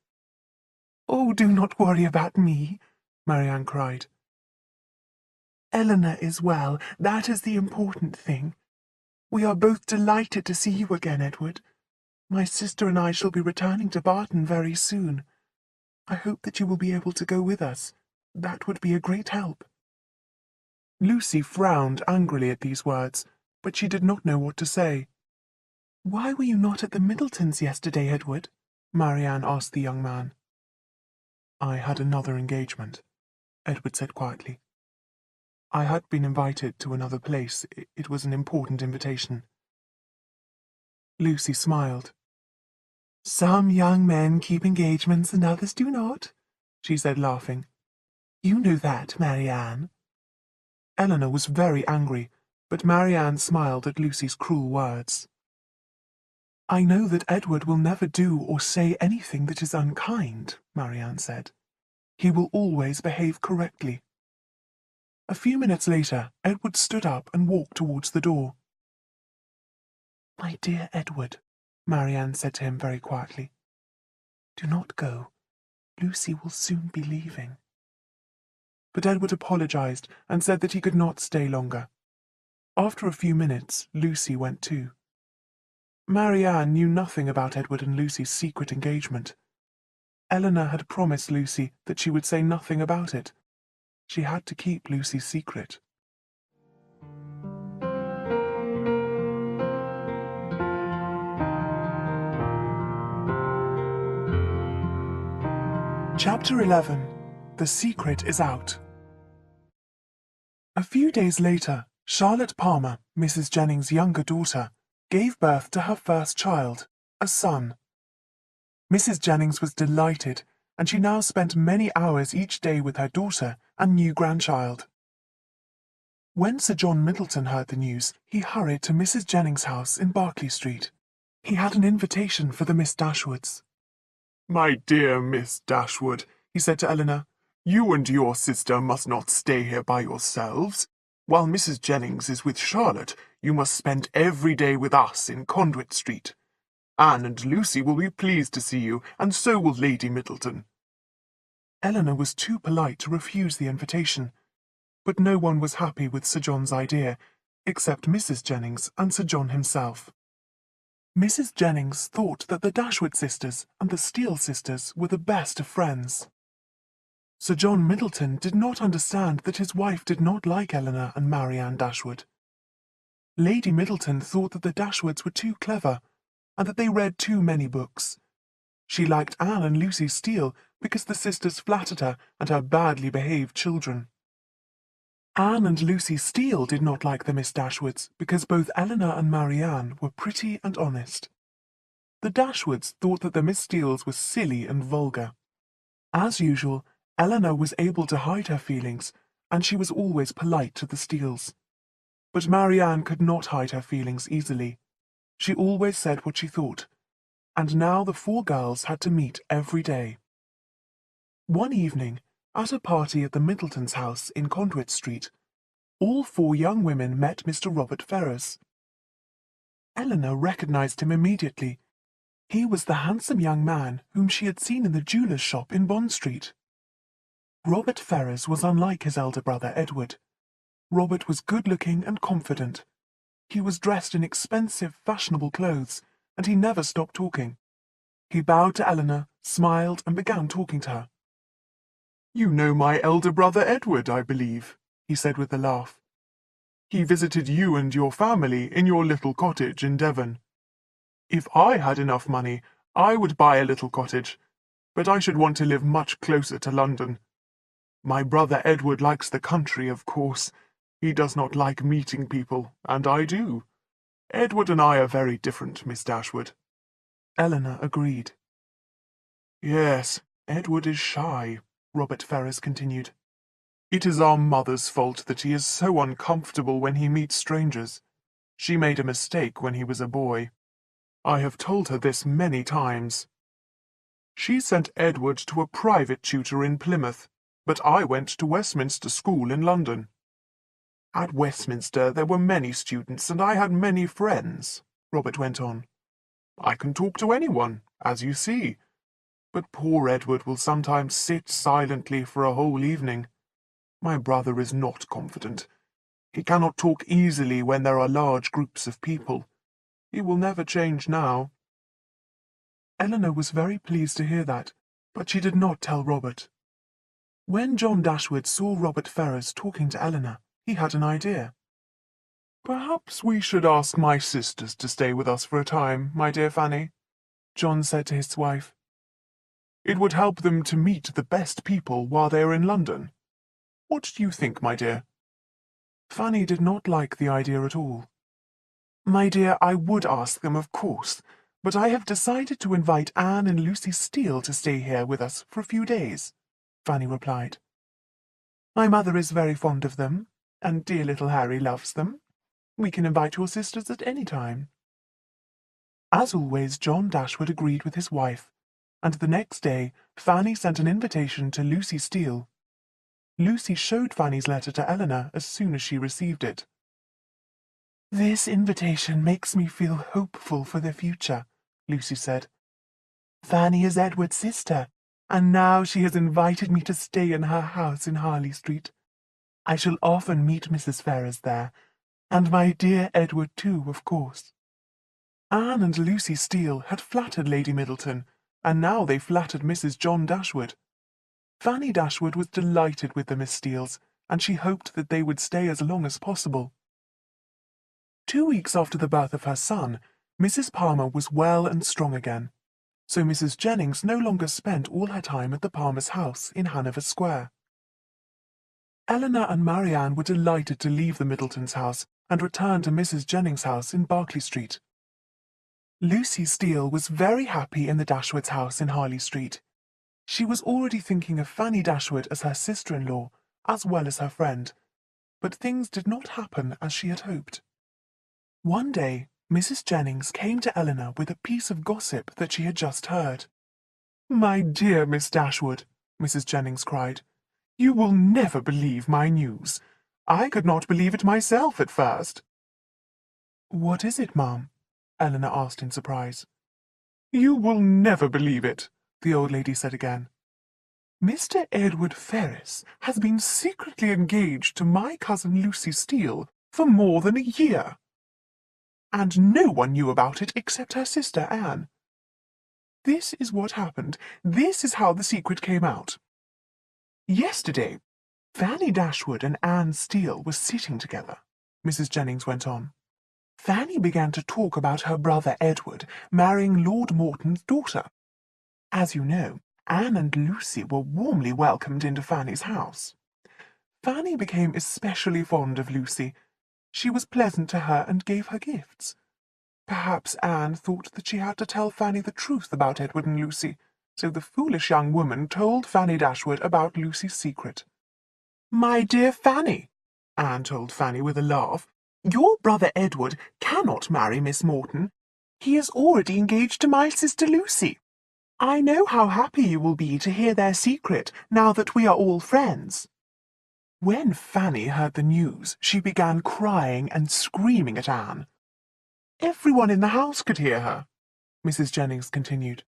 Oh, do not worry about me, Marianne cried. Eleanor is well, that is the important thing. We are both delighted to see you again, Edward. My sister and I shall be returning to Barton very soon. I hope that you will be able to go with us. That would be a great help. Lucy frowned angrily at these words, but she did not know what to say. Why were you not at the Middletons yesterday, Edward? Marianne asked the young man. I had another engagement, Edward said quietly. I had been invited to another place. It was an important invitation. Lucy smiled. Some young men keep engagements and others do not, she said, laughing. You know that, Marianne. Eleanor was very angry, but Marianne smiled at Lucy's cruel words. I know that Edward will never do or say anything that is unkind, Marianne said. He will always behave correctly. A few minutes later, Edward stood up and walked towards the door. My dear Edward, Marianne said to him very quietly, do not go. Lucy will soon be leaving. But Edward apologized and said that he could not stay longer. After a few minutes, Lucy went too. Marianne knew nothing about Edward and Lucy's secret engagement. Eleanor had promised Lucy that she would say nothing about it. She had to keep Lucy's secret. Chapter 11. The Secret is Out. A few days later, Charlotte Palmer, Mrs. Jennings' younger daughter, gave birth to her first child, a son. Mrs. Jennings was delighted, and she now spent many hours each day with her daughter and new grandchild. When Sir John Middleton heard the news, he hurried to Mrs. Jennings' house in Berkeley Street. He had an invitation for the Miss Dashwoods. "My dear Miss Dashwood," he said to Eleanor, "you and your sister must not stay here by yourselves. While Mrs. Jennings is with Charlotte, you must spend every day with us in Conduit Street. Anne and Lucy will be pleased to see you, and so will Lady Middleton." Eleanor was too polite to refuse the invitation, but no one was happy with Sir John's idea, except Mrs. Jennings and Sir John himself. Mrs. Jennings thought that the Dashwood sisters and the Steele sisters were the best of friends. Sir John Middleton did not understand that his wife did not like Eleanor and Marianne Dashwood. Lady Middleton thought that the Dashwoods were too clever, and that they read too many books. She liked Anne and Lucy Steele because the sisters flattered her and her badly behaved children. Anne and Lucy Steele did not like the Miss Dashwoods because both Eleanor and Marianne were pretty and honest. The Dashwoods thought that the Miss Steeles were silly and vulgar. As usual, Eleanor was able to hide her feelings, and she was always polite to the Steeles. But Marianne could not hide her feelings easily. She always said what she thought, and now the four girls had to meet every day. One evening, at a party at the Middletons' house in Conduit Street, all four young women met Mr. Robert Ferrars. Eleanor recognized him immediately. He was the handsome young man whom she had seen in the jeweller's shop in Bond Street. Robert Ferrars was unlike his elder brother Edward. Robert was good-looking and confident. He was dressed in expensive, fashionable clothes, and he never stopped talking. He bowed to Eleanor, smiled, and began talking to her. "You know my elder brother Edward, I believe," he said with a laugh. "He visited you and your family in your little cottage in Devon. If I had enough money, I would buy a little cottage, but I should want to live much closer to London. My brother Edward likes the country, of course. He does not like meeting people, and I do. Edward and I are very different, Miss Dashwood." Eleanor agreed. "Yes, Edward is shy," Robert Ferrars continued. "It is our mother's fault that he is so uncomfortable when he meets strangers. She made a mistake when he was a boy. I have told her this many times. She sent Edward to a private tutor in Plymouth, but I went to Westminster School in London. At Westminster there were many students, and I had many friends," Robert went on. "I can talk to anyone, as you see. But poor Edward will sometimes sit silently for a whole evening. My brother is not confident. He cannot talk easily when there are large groups of people. He will never change now." Eleanor was very pleased to hear that, but she did not tell Robert. When John Dashwood saw Robert Ferrars talking to Eleanor, he had an idea. "Perhaps we should ask my sisters to stay with us for a time, my dear Fanny," John said to his wife. "It would help them to meet the best people while they are in London. What do you think, my dear?" Fanny did not like the idea at all. "My dear, I would ask them, of course, but I have decided to invite Anne and Lucy Steele to stay here with us for a few days," Fanny replied. "My mother is very fond of them, and dear little Harry loves them. We can invite your sisters at any time." As always, John Dashwood agreed with his wife, and the next day Fanny sent an invitation to Lucy Steele. Lucy showed Fanny's letter to Eleanor as soon as she received it. "This invitation makes me feel hopeful for the future," Lucy said. "Fanny is Edward's sister, and now she has invited me to stay in her house in Harley Street. I shall often meet Mrs. Ferrars there, and my dear Edward too, of course." Anne and Lucy Steele had flattered Lady Middleton, and now they flattered Mrs. John Dashwood. Fanny Dashwood was delighted with the Miss Steeles, and she hoped that they would stay as long as possible. 2 weeks after the birth of her son, Mrs. Palmer was well and strong again, so Mrs. Jennings no longer spent all her time at the Palmers' house in Hanover Square. Eleanor and Marianne were delighted to leave the Middletons' house and return to Mrs. Jennings' house in Berkeley Street, Lucy Steele was very happy in the Dashwoods' house in Harley Street. She was already thinking of Fanny Dashwood as her sister-in-law, as well as her friend, but things did not happen as she had hoped. One day, Mrs. Jennings came to Eleanor with a piece of gossip that she had just heard. "My dear Miss Dashwood," Mrs. Jennings cried, "you will never believe my news. I could not believe it myself at first." "What is it, ma'am?" Eleanor asked in surprise. "You will never believe it," the old lady said again. "Mr. Edward Ferrars has been secretly engaged to my cousin Lucy Steele for more than a year. And no one knew about it except her sister Anne. This is what happened. This is how the secret came out. Yesterday, Fanny Dashwood and Anne Steele were sitting together," Mrs. Jennings went on. "Fanny began to talk about her brother Edward marrying Lord Morton's daughter. As you know, Anne and Lucy were warmly welcomed into Fanny's house. Fanny became especially fond of Lucy. She was pleasant to her and gave her gifts. Perhaps Anne thought that she had to tell Fanny the truth about Edward and Lucy, so the foolish young woman told Fanny Dashwood about Lucy's secret. "My dear Fanny," Anne told Fanny with a laugh, "your brother Edward cannot marry Miss Morton. He is already engaged to my sister Lucy. I know how happy you will be to hear their secret now that we are all friends." When Fanny heard the news, she began crying and screaming at Anne. Everyone in the house could hear her, Mrs. Jennings continued.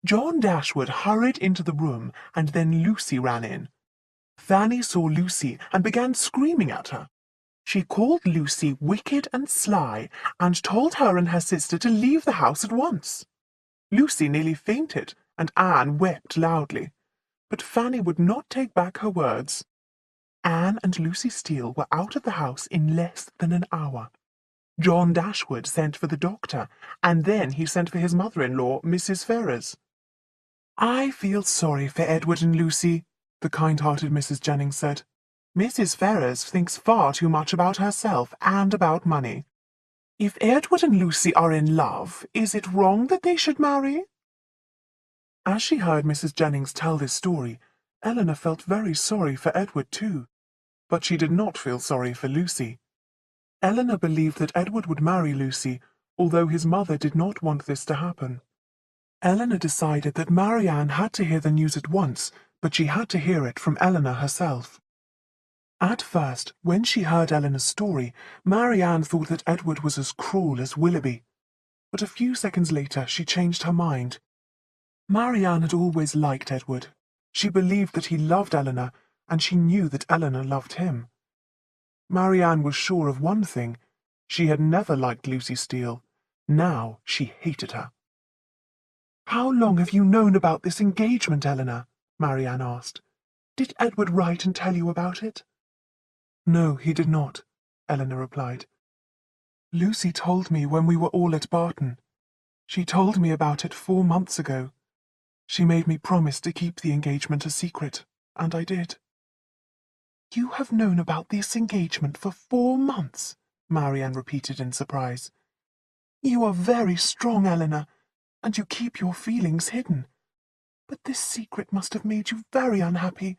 John Dashwood hurried into the room, and then Lucy ran in. Fanny saw Lucy and began screaming at her. She called Lucy wicked and sly, and told her and her sister to leave the house at once. Lucy nearly fainted, and Anne wept loudly. But Fanny would not take back her words. Anne and Lucy Steele were out of the house in less than an hour. John Dashwood sent for the doctor, and then he sent for his mother-in-law, Mrs. Ferrars. "I feel sorry for Edward and Lucy," the kind-hearted Mrs. Jennings said. "Mrs. Ferrars thinks far too much about herself and about money. If Edward and Lucy are in love, is it wrong that they should marry?" As she heard Mrs. Jennings tell this story, Eleanor felt very sorry for Edward too, but she did not feel sorry for Lucy. Eleanor believed that Edward would marry Lucy, although his mother did not want this to happen. Eleanor decided that Marianne had to hear the news at once, but she had to hear it from Eleanor herself. At first, when she heard Eleanor's story, Marianne thought that Edward was as cruel as Willoughby. But a few seconds later she changed her mind. Marianne had always liked Edward. She believed that he loved Eleanor, and she knew that Eleanor loved him. Marianne was sure of one thing. She had never liked Lucy Steele. Now she hated her. "How long have you known about this engagement, Eleanor?" Marianne asked. "Did Edward write and tell you about it?" "No, he did not," Eleanor replied. "Lucy told me when we were all at Barton. She told me about it 4 months ago. She made me promise to keep the engagement a secret, and I did." "You have known about this engagement for 4 months?" Marianne repeated in surprise. "You are very strong, Eleanor, and you keep your feelings hidden. But this secret must have made you very unhappy.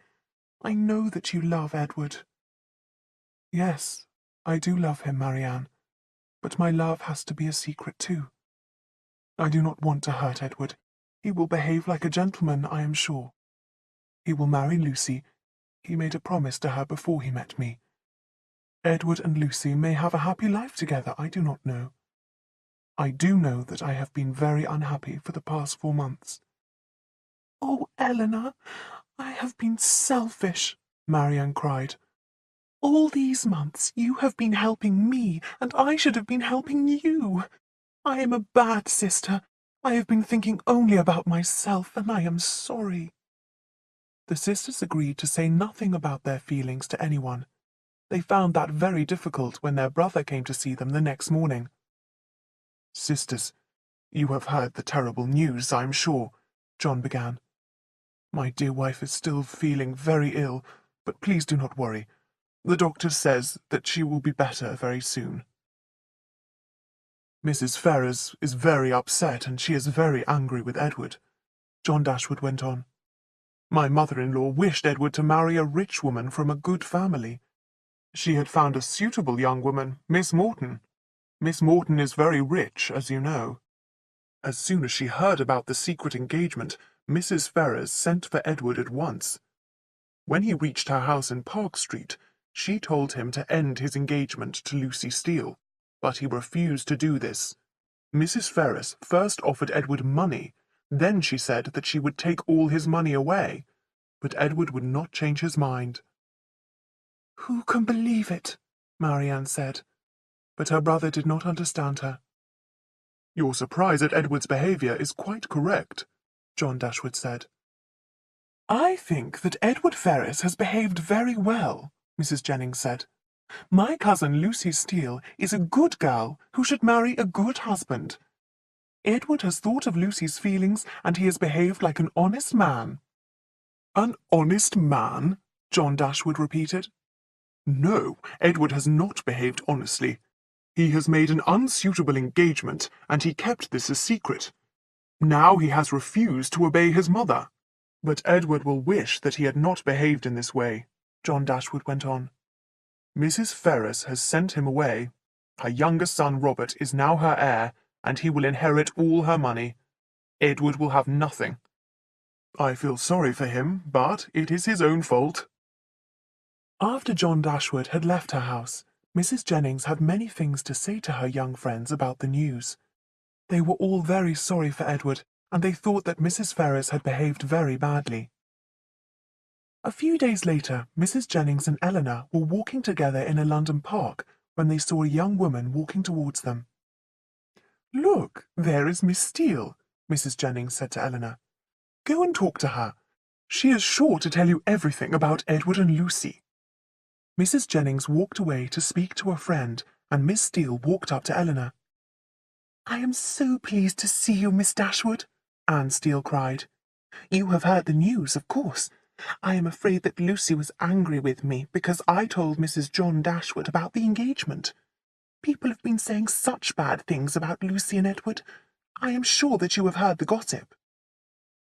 I know that you love Edward." "Yes, I do love him, Marianne, but my love has to be a secret too. I do not want to hurt Edward. He will behave like a gentleman, I am sure. He will marry Lucy. He made a promise to her before he met me. Edward and Lucy may have a happy life together, I do not know. I do know that I have been very unhappy for the past 4 months. "Oh, Eleanor, I have been selfish," Marianne cried. "All these months you have been helping me, and I should have been helping you. I am a bad sister. I have been thinking only about myself, and I am sorry." The sisters agreed to say nothing about their feelings to anyone. They found that very difficult when their brother came to see them the next morning. "Sisters, you have heard the terrible news, I am sure," John began. "My dear wife is still feeling very ill, but please do not worry. The doctor says that she will be better very soon." Mrs. Ferrars is very upset and she is very angry with Edward. John Dashwood went on. My mother-in-law wished Edward to marry a rich woman from a good family. She had found a suitable young woman, Miss Morton. Miss Morton is very rich, as you know. As soon as she heard about the secret engagement, Mrs. Ferrars sent for Edward at once. When he reached her house in Park Street, she told him to end his engagement to Lucy Steele, but he refused to do this. Mrs. Ferrars first offered Edward money, then she said that she would take all his money away, but Edward would not change his mind. "Who can believe it?" Marianne said, but her brother did not understand her. "Your surprise at Edward's behaviour is quite correct," John Dashwood said. "I think that Edward Ferrars has behaved very well," Mrs. Jennings said. "My cousin Lucy Steele is a good girl who should marry a good husband. Edward has thought of Lucy's feelings, and he has behaved like an honest man." "An honest man?" John Dashwood repeated. "No, Edward has not behaved honestly. He has made an unsuitable engagement, and he kept this a secret. Now he has refused to obey his mother. But Edward will wish that he had not behaved in this way," John Dashwood went on. "Mrs. Ferrars has sent him away. Her younger son Robert is now her heir, and he will inherit all her money. Edward will have nothing. I feel sorry for him, but it is his own fault." After John Dashwood had left her house, Mrs. Jennings had many things to say to her young friends about the news. They were all very sorry for Edward, and they thought that Mrs. Ferrars had behaved very badly. A few days later, Mrs. Jennings and Eleanor were walking together in a London park when they saw a young woman walking towards them. "Look, there is Miss Steele," Mrs. Jennings said to Eleanor. "Go and talk to her. She is sure to tell you everything about Edward and Lucy." Mrs. Jennings walked away to speak to a friend, and Miss Steele walked up to Eleanor. "I am so pleased to see you, Miss Dashwood," Anne Steele cried. "You have heard the news, of course. I am afraid that Lucy was angry with me because I told Mrs. John Dashwood about the engagement. People have been saying such bad things about Lucy and Edward. I am sure that you have heard the gossip."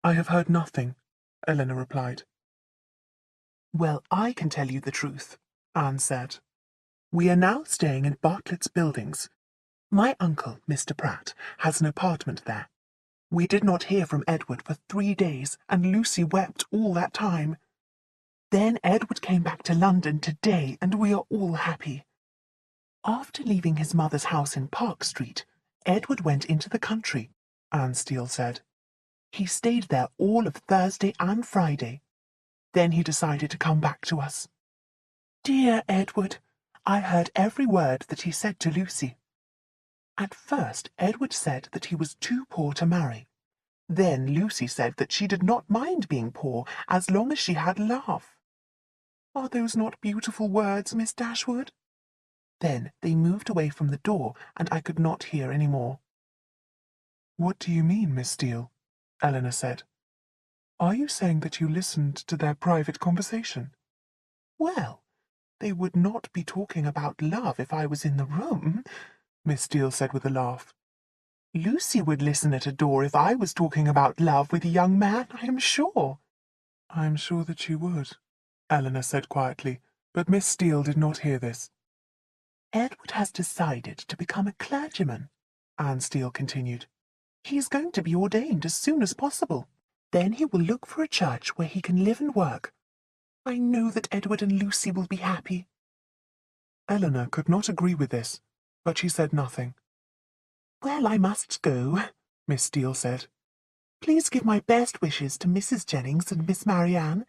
"I have heard nothing," Eleanor replied. "Well, I can tell you the truth," Anne said. "We are now staying in Bartlett's Buildings. My uncle, Mr. Pratt, has an apartment there. We did not hear from Edward for 3 days, and Lucy wept all that time. Then Edward came back to London today, and we are all happy. After leaving his mother's house in Park Street, Edward went into the country," Anne Steele said. "He stayed there all of Thursday and Friday. Then he decided to come back to us. Dear Edward, I heard every word that he said to Lucy. At first, Edward said that he was too poor to marry. Then Lucy said that she did not mind being poor as long as she had love. Are those not beautiful words, Miss Dashwood? Then they moved away from the door, and I could not hear any more." "What do you mean, Miss Steele?" Eleanor said. "Are you saying that you listened to their private conversation?" "Well, they would not be talking about love if I was in the room," Miss Steele said with a laugh. "Lucy would listen at a door if I was talking about love with a young man, I am sure." "I am sure that she would," Eleanor said quietly, but Miss Steele did not hear this. "Edward has decided to become a clergyman," Anne Steele continued. "He is going to be ordained as soon as possible. Then he will look for a church where he can live and work. I know that Edward and Lucy will be happy." Eleanor could not agree with this, but she said nothing. "Well, I must go," Miss Steele said. "Please give my best wishes to Mrs. Jennings and Miss Marianne.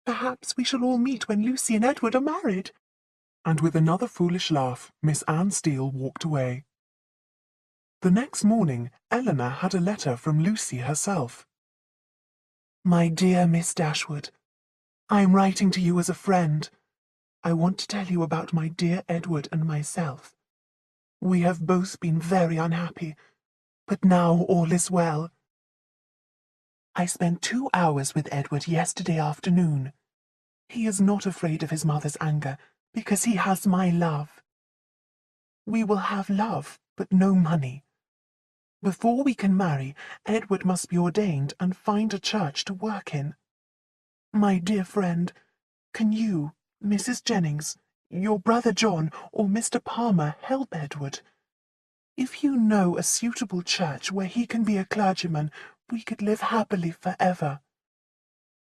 Perhaps we shall all meet when Lucy and Edward are married." And with another foolish laugh, Miss Anne Steele walked away. The next morning, Eleanor had a letter from Lucy herself. "My dear Miss Dashwood, I am writing to you as a friend. I want to tell you about my dear Edward and myself. We have both been very unhappy, but now all is well. I spent 2 hours with Edward yesterday afternoon. He is not afraid of his mother's anger, because he has my love. We will have love, but no money, Before we can marry, Edward must be ordained and find a church to work in. My dear friend, can you, Mrs. Jennings, your brother John, or Mr. Palmer help Edward? If you know a suitable church where he can be a clergyman, we could live happily forever.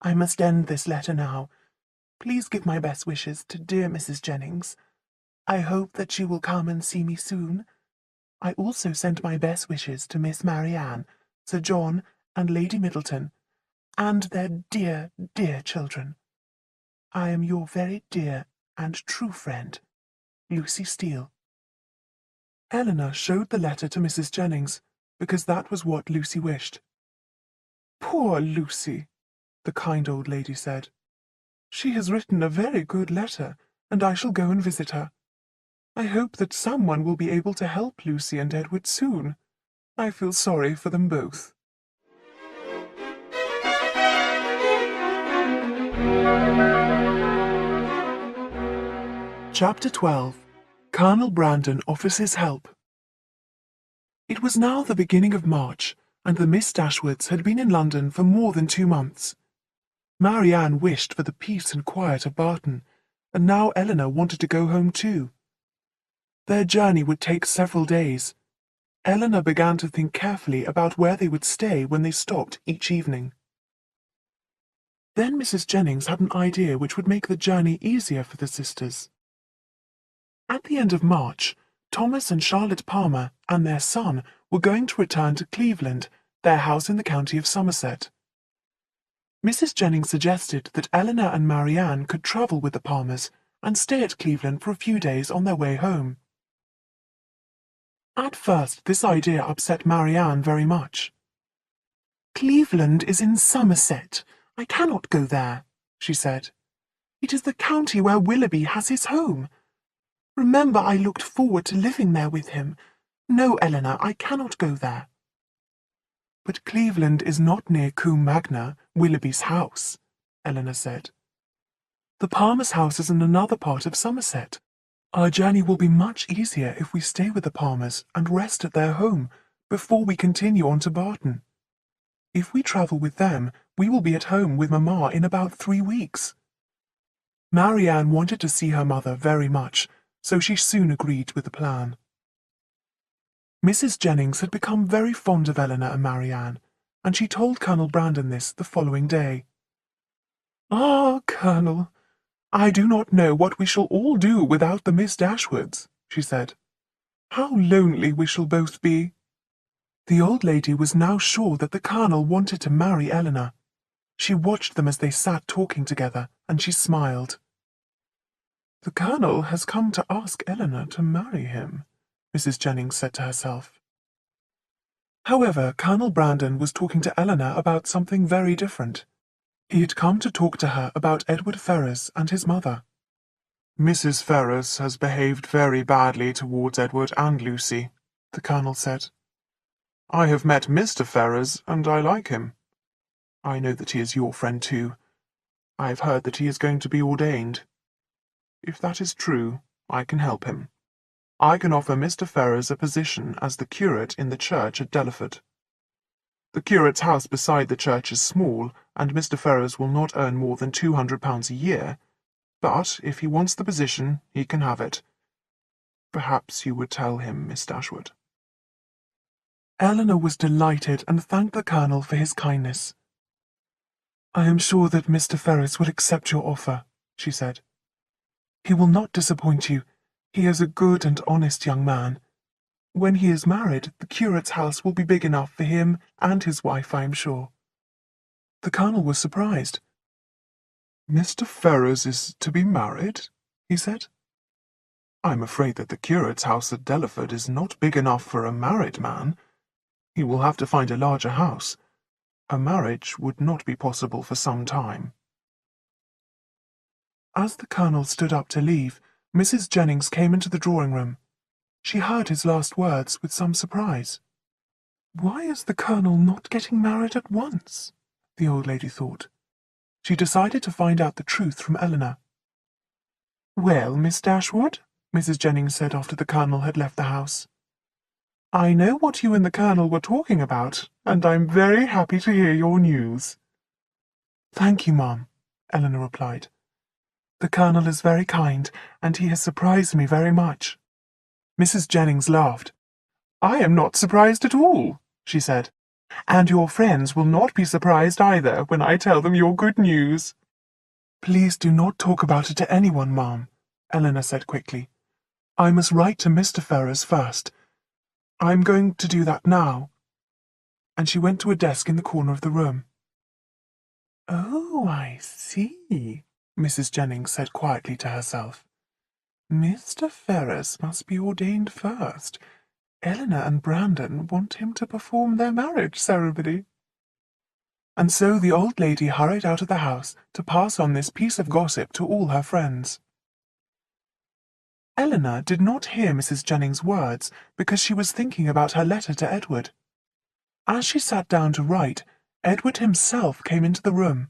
I must end this letter now. Please give my best wishes to dear Mrs. Jennings. I hope that she will come and see me soon. I also send my best wishes to Miss Marianne, Sir John, and Lady Middleton, and their dear, dear children. I am your very dear and true friend, Lucy Steele. Eleanor showed the letter to Mrs. Jennings, because that was what Lucy wished. Poor Lucy, the kind old lady said. She has written a very good letter, and I shall go and visit her. I hope that someone will be able to help Lucy and Edward soon. I feel sorry for them both. Chapter 12. Colonel Brandon offers his help. It was now the beginning of March, and the Miss Dashwoods had been in London for more than 2 months. Marianne wished for the peace and quiet of Barton, and now Eleanor wanted to go home too. Their journey would take several days. Eleanor began to think carefully about where they would stay when they stopped each evening. Then Mrs. Jennings had an idea which would make the journey easier for the sisters. At the end of March, Thomas and Charlotte Palmer and their son were going to return to Cleveland, their house in the county of Somerset. Mrs. Jennings suggested that Eleanor and Marianne could travel with the Palmers and stay at Cleveland for a few days on their way home. At first, this idea upset Marianne very much. Cleveland is in Somerset. I cannot go there, she said. It is the county where Willoughby has his home. Remember, I looked forward to living there with him. No, Eleanor, I cannot go there. But Cleveland is not near Combe Magna, Willoughby's house, Eleanor said. The Palmer's house is in another part of Somerset. Our journey will be much easier if we stay with the Palmers and rest at their home before we continue on to Barton. If we travel with them, we will be at home with Mamma in about 3 weeks. Marianne wanted to see her mother very much, so she soon agreed with the plan. Mrs. Jennings had become very fond of Eleanor and Marianne, and she told Colonel Brandon this the following day. Ah, Colonel, I do not know what we shall all do without the Miss Dashwoods, she said. How lonely we shall both be. The old lady was now sure that the Colonel wanted to marry Eleanor. She watched them as they sat talking together, and she smiled. The Colonel has come to ask Eleanor to marry him, Mrs. Jennings said to herself. However, Colonel Brandon was talking to Eleanor about something very different. He had come to talk to her about Edward Ferrars and his mother. Mrs. Ferrars has behaved very badly towards Edward and Lucy, the Colonel said. I have met Mr. Ferrars, and I like him. I know that he is your friend too. I have heard that he is going to be ordained. If that is true, I can help him. I can offer Mr. Ferrars a position as the curate in the church at Delaford. The curate's house beside the church is small, and Mr. Ferrars will not earn more than £200 a year, but if he wants the position, he can have it. Perhaps you would tell him, Miss Dashwood. Eleanor was delighted and thanked the Colonel for his kindness. I am sure that Mr. Ferrars will accept your offer, she said. He will not disappoint you. He is a good and honest young man. When he is married, the curate's house will be big enough for him and his wife, I am sure. The Colonel was surprised. Mr. Ferrars is to be married, he said. I'm afraid that the curate's house at Delaford is not big enough for a married man. He will have to find a larger house. A marriage would not be possible for some time. As the Colonel stood up to leave, Mrs. Jennings came into the drawing-room. She heard his last words with some surprise. Why is the Colonel not getting married at once? The old lady thought. She decided to find out the truth from Eleanor. Well, Miss Dashwood, Mrs. Jennings said after the Colonel had left the house. I know what you and the Colonel were talking about, and I'm very happy to hear your news. Thank you, Mum, Eleanor replied. The Colonel is very kind, and he has surprised me very much. Mrs. Jennings laughed. I am not surprised at all, she said, and your friends will not be surprised either when I tell them your good news. Please do not talk about it to anyone, Mum, Eleanor said quickly. I must write to Mr. Ferrars first. I'm going to do that now. And she went to a desk in the corner of the room. Oh, I see, Mrs. Jennings said quietly to herself. Mr. Ferrars must be ordained first. Eleanor and Brandon want him to perform their marriage ceremony. And so the old lady hurried out of the house to pass on this piece of gossip to all her friends. Eleanor did not hear Mrs. Jennings' words because she was thinking about her letter to Edward. As she sat down to write, Edward himself came into the room.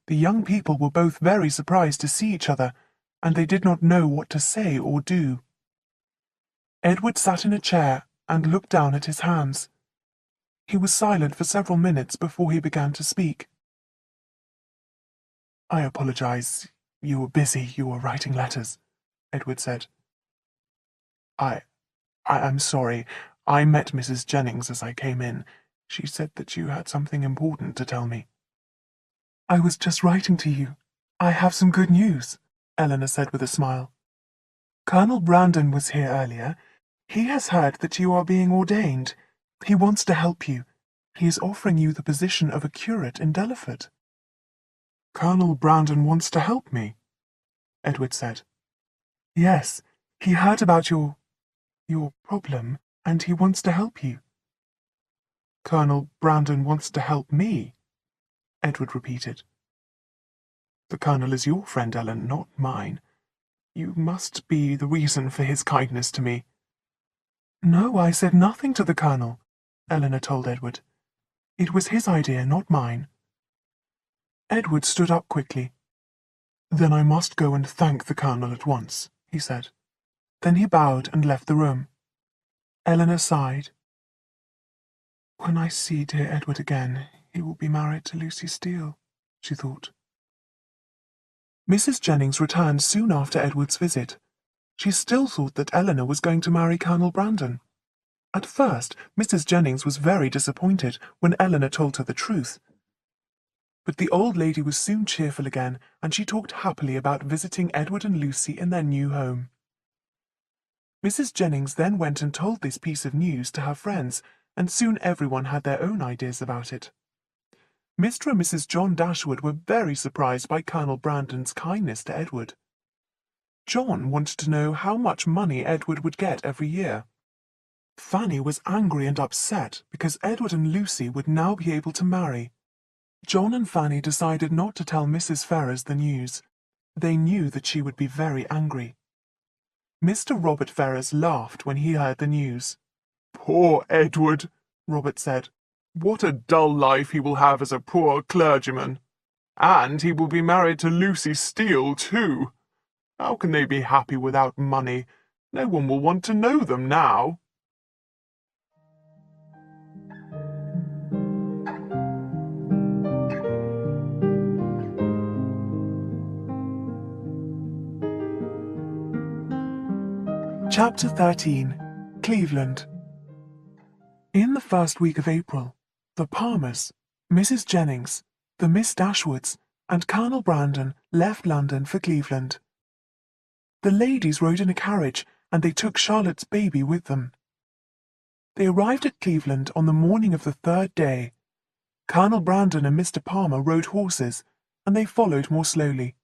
The young people were both very surprised to see each other, and they did not know what to say or do. Edward sat in a chair and looked down at his hands. He was silent for several minutes before he began to speak. I apologize. You were busy. You were writing letters, Edward said. I'm sorry. I met Mrs. Jennings as I came in. She said that you had something important to tell me. I was just writing to you. I have some good news, Eleanor said with a smile. Colonel Brandon was here earlier. He has heard that you are being ordained. He wants to help you. He is offering you the position of a curate in Delaford. Colonel Brandon wants to help me, Edward said. Yes, he heard about your problem, and he wants to help you. Colonel Brandon wants to help me, Edward repeated. The Colonel is your friend, Ellen, not mine. You must be the reason for his kindness to me. No, I said nothing to the Colonel, Eleanor told Edward. It was his idea, not mine. Edward stood up quickly. Then I must go and thank the Colonel at once, he said. Then he bowed and left the room. Eleanor sighed. When I see dear Edward again, he will be married to Lucy Steele, she thought. Mrs. Jennings returned soon after Edward's visit. She still thought that Eleanor was going to marry Colonel Brandon. At first, Mrs. Jennings was very disappointed when Eleanor told her the truth. But the old lady was soon cheerful again, and she talked happily about visiting Edward and Lucy in their new home. Mrs. Jennings then went and told this piece of news to her friends, and soon everyone had their own ideas about it. Mr. and Mrs. John Dashwood were very surprised by Colonel Brandon's kindness to Edward. John wanted to know how much money Edward would get every year. Fanny was angry and upset because Edward and Lucy would now be able to marry. John and Fanny decided not to tell Mrs. Ferrars the news. They knew that she would be very angry. Mr. Robert Ferrars laughed when he heard the news. Poor Edward, Robert said. What a dull life he will have as a poor clergyman. And he will be married to Lucy Steele, too. How can they be happy without money? No one will want to know them now. Chapter 13. Cleveland. In the first week of April, the Palmers, Mrs. Jennings, the Miss Dashwoods, and Colonel Brandon left London for Cleveland. The ladies rode in a carriage, and they took Charlotte's baby with them. They arrived at Cleveland on the morning of the third day. Colonel Brandon and Mr. Palmer rode horses, and they followed more slowly.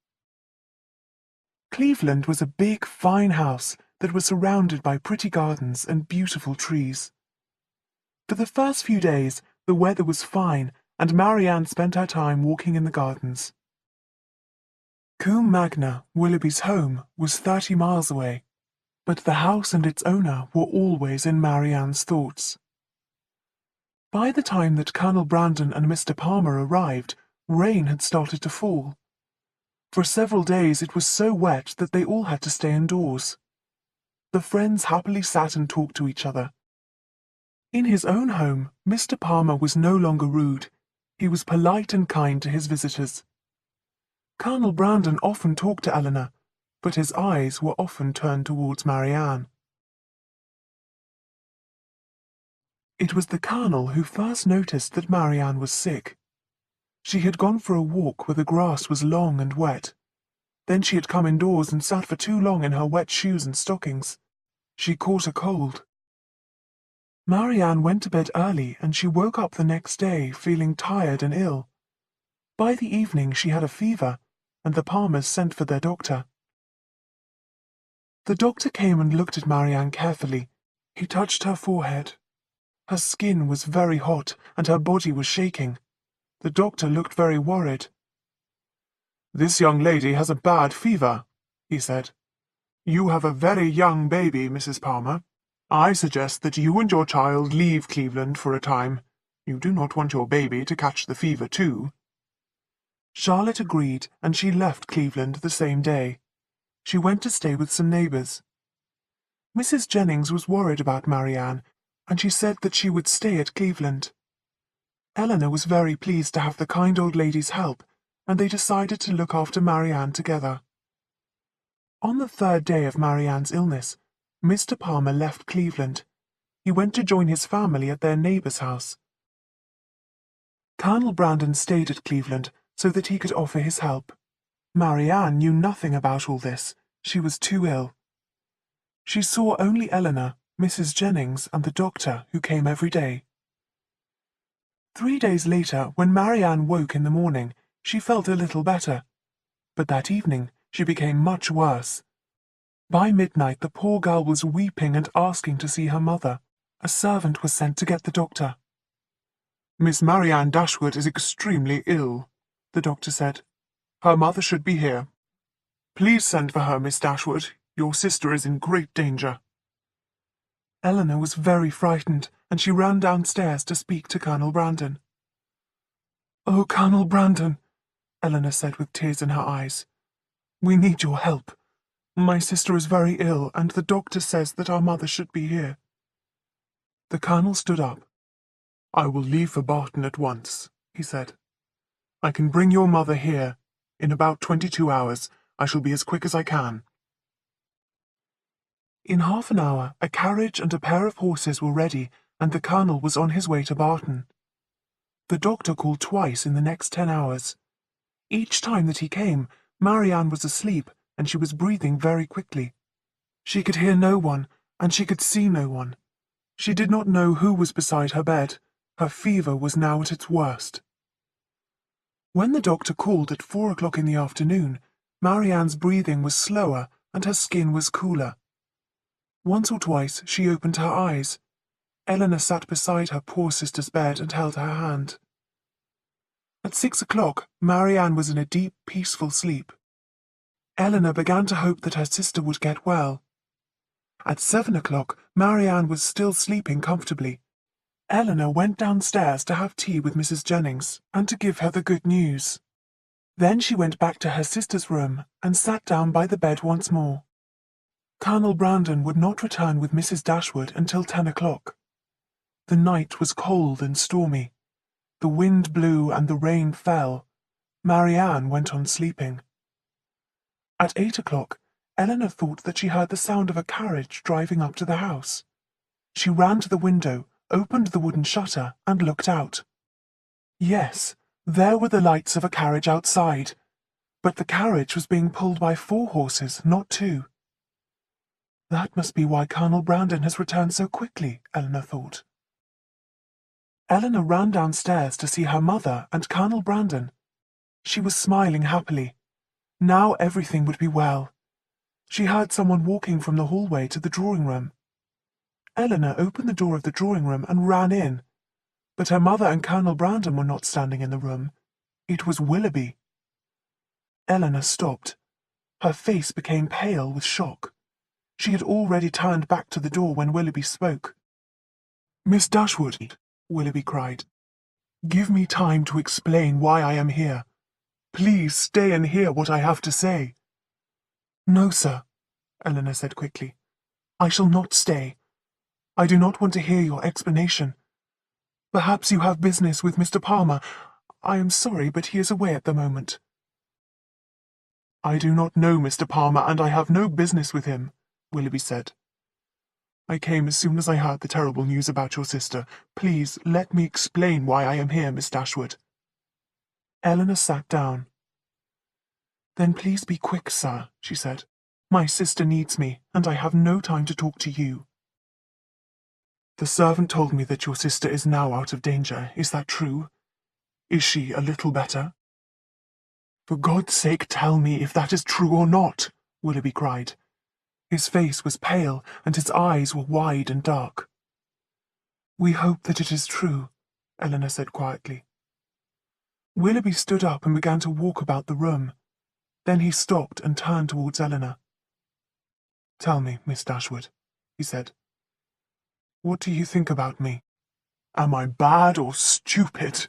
Cleveland was a big, fine house that was surrounded by pretty gardens and beautiful trees. For the first few days, the weather was fine, and Marianne spent her time walking in the gardens. Combe Magna, Willoughby's home, was 30 miles away, but the house and its owner were always in Marianne's thoughts. By the time that Colonel Brandon and Mr. Palmer arrived, rain had started to fall. For several days it was so wet that they all had to stay indoors. The friends happily sat and talked to each other. In his own home, Mr. Palmer was no longer rude. He was polite and kind to his visitors. Colonel Brandon often talked to Eleanor, but his eyes were often turned towards Marianne. It was the Colonel who first noticed that Marianne was sick. She had gone for a walk where the grass was long and wet. Then she had come indoors and sat for too long in her wet shoes and stockings. She caught a cold. Marianne went to bed early and she woke up the next day feeling tired and ill. By the evening she had a fever, and the Palmers sent for their doctor. The doctor came and looked at Marianne carefully. He touched her forehead. Her skin was very hot and her body was shaking. The doctor looked very worried. "This young lady has a bad fever," he said. "You have a very young baby, Mrs. Palmer. I suggest that you and your child leave Cleveland for a time. You do not want your baby to catch the fever too." Charlotte agreed, and she left Cleveland the same day. She went to stay with some neighbors. Mrs. Jennings was worried about Marianne, and she said that she would stay at Cleveland. Eleanor was very pleased to have the kind old lady's help, and they decided to look after Marianne together. On the third day of Marianne's illness, Mr. Palmer left Cleveland. He went to join his family at their neighbor's house. Colonel Brandon stayed at Cleveland so that he could offer his help. Marianne knew nothing about all this. She was too ill. She saw only Eleanor, Mrs. Jennings, and the doctor, who came every day. 3 days later, when Marianne woke in the morning, she felt a little better. But that evening, she became much worse. By midnight, the poor girl was weeping and asking to see her mother. A servant was sent to get the doctor. "Miss Marianne Dashwood is extremely ill," the doctor said. "Her mother should be here. Please send for her, Miss Dashwood. Your sister is in great danger." Eleanor was very frightened, and she ran downstairs to speak to Colonel Brandon. "Oh, Colonel Brandon," Eleanor said with tears in her eyes, "we need your help. My sister is very ill, and the doctor says that our mother should be here." The Colonel stood up. "I will leave for Barton at once," he said. "I can bring your mother here. In about 22 hours. I shall be as quick as I can." In half an hour, a carriage and a pair of horses were ready, and the Colonel was on his way to Barton. The doctor called twice in the next 10 hours. Each time that he came, Marianne was asleep, and she was breathing very quickly. She could hear no one, and she could see no one. She did not know who was beside her bed. Her fever was now at its worst. When the doctor called at 4 o'clock in the afternoon, Marianne's breathing was slower and her skin was cooler. Once or twice she opened her eyes. Eleanor sat beside her poor sister's bed and held her hand. At 6 o'clock, Marianne was in a deep, peaceful sleep. Eleanor began to hope that her sister would get well. At 7 o'clock, Marianne was still sleeping comfortably. Eleanor went downstairs to have tea with Mrs. Jennings and to give her the good news. Then she went back to her sister's room and sat down by the bed once more. Colonel Brandon would not return with Mrs. Dashwood until 10 o'clock. The night was cold and stormy. The wind blew and the rain fell. Marianne went on sleeping. At 8 o'clock, Eleanor thought that she heard the sound of a carriage driving up to the house. She ran to the window, opened the wooden shutter, and looked out. Yes, there were the lights of a carriage outside, but the carriage was being pulled by 4 horses, not 2. That must be why Colonel Brandon has returned so quickly, Eleanor thought. Eleanor ran downstairs to see her mother and Colonel Brandon. She was smiling happily. Now everything would be well. She heard someone walking from the hallway to the drawing room. Eleanor opened the door of the drawing room and ran in. But her mother and Colonel Brandon were not standing in the room. It was Willoughby. Eleanor stopped. Her face became pale with shock. She had already turned back to the door when Willoughby spoke. "Miss Dashwood," Willoughby cried, "give me time to explain why I am here. Please stay and hear what I have to say." "No, sir," Eleanor said quickly. "I shall not stay. I do not want to hear your explanation. Perhaps you have business with Mr. Palmer. I am sorry, but he is away at the moment. I do not know Mr. Palmer, and I have no business with him, Willoughby said. I came as soon as I heard the terrible news about your sister. Please let me explain why I am here, Miss Dashwood. Eleanor sat down. Then please be quick, sir, she said. My sister needs me, and I have no time to talk to you. The servant told me that your sister is now out of danger. Is that true? Is she a little better? For God's sake, tell me if that is true or not, Willoughby cried. His face was pale, and his eyes were wide and dark. We hope that it is true, Eleanor said quietly. Willoughby stood up and began to walk about the room. Then he stopped and turned towards Eleanor. Tell me, Miss Dashwood, he said. What do you think about me? Am I bad or stupid?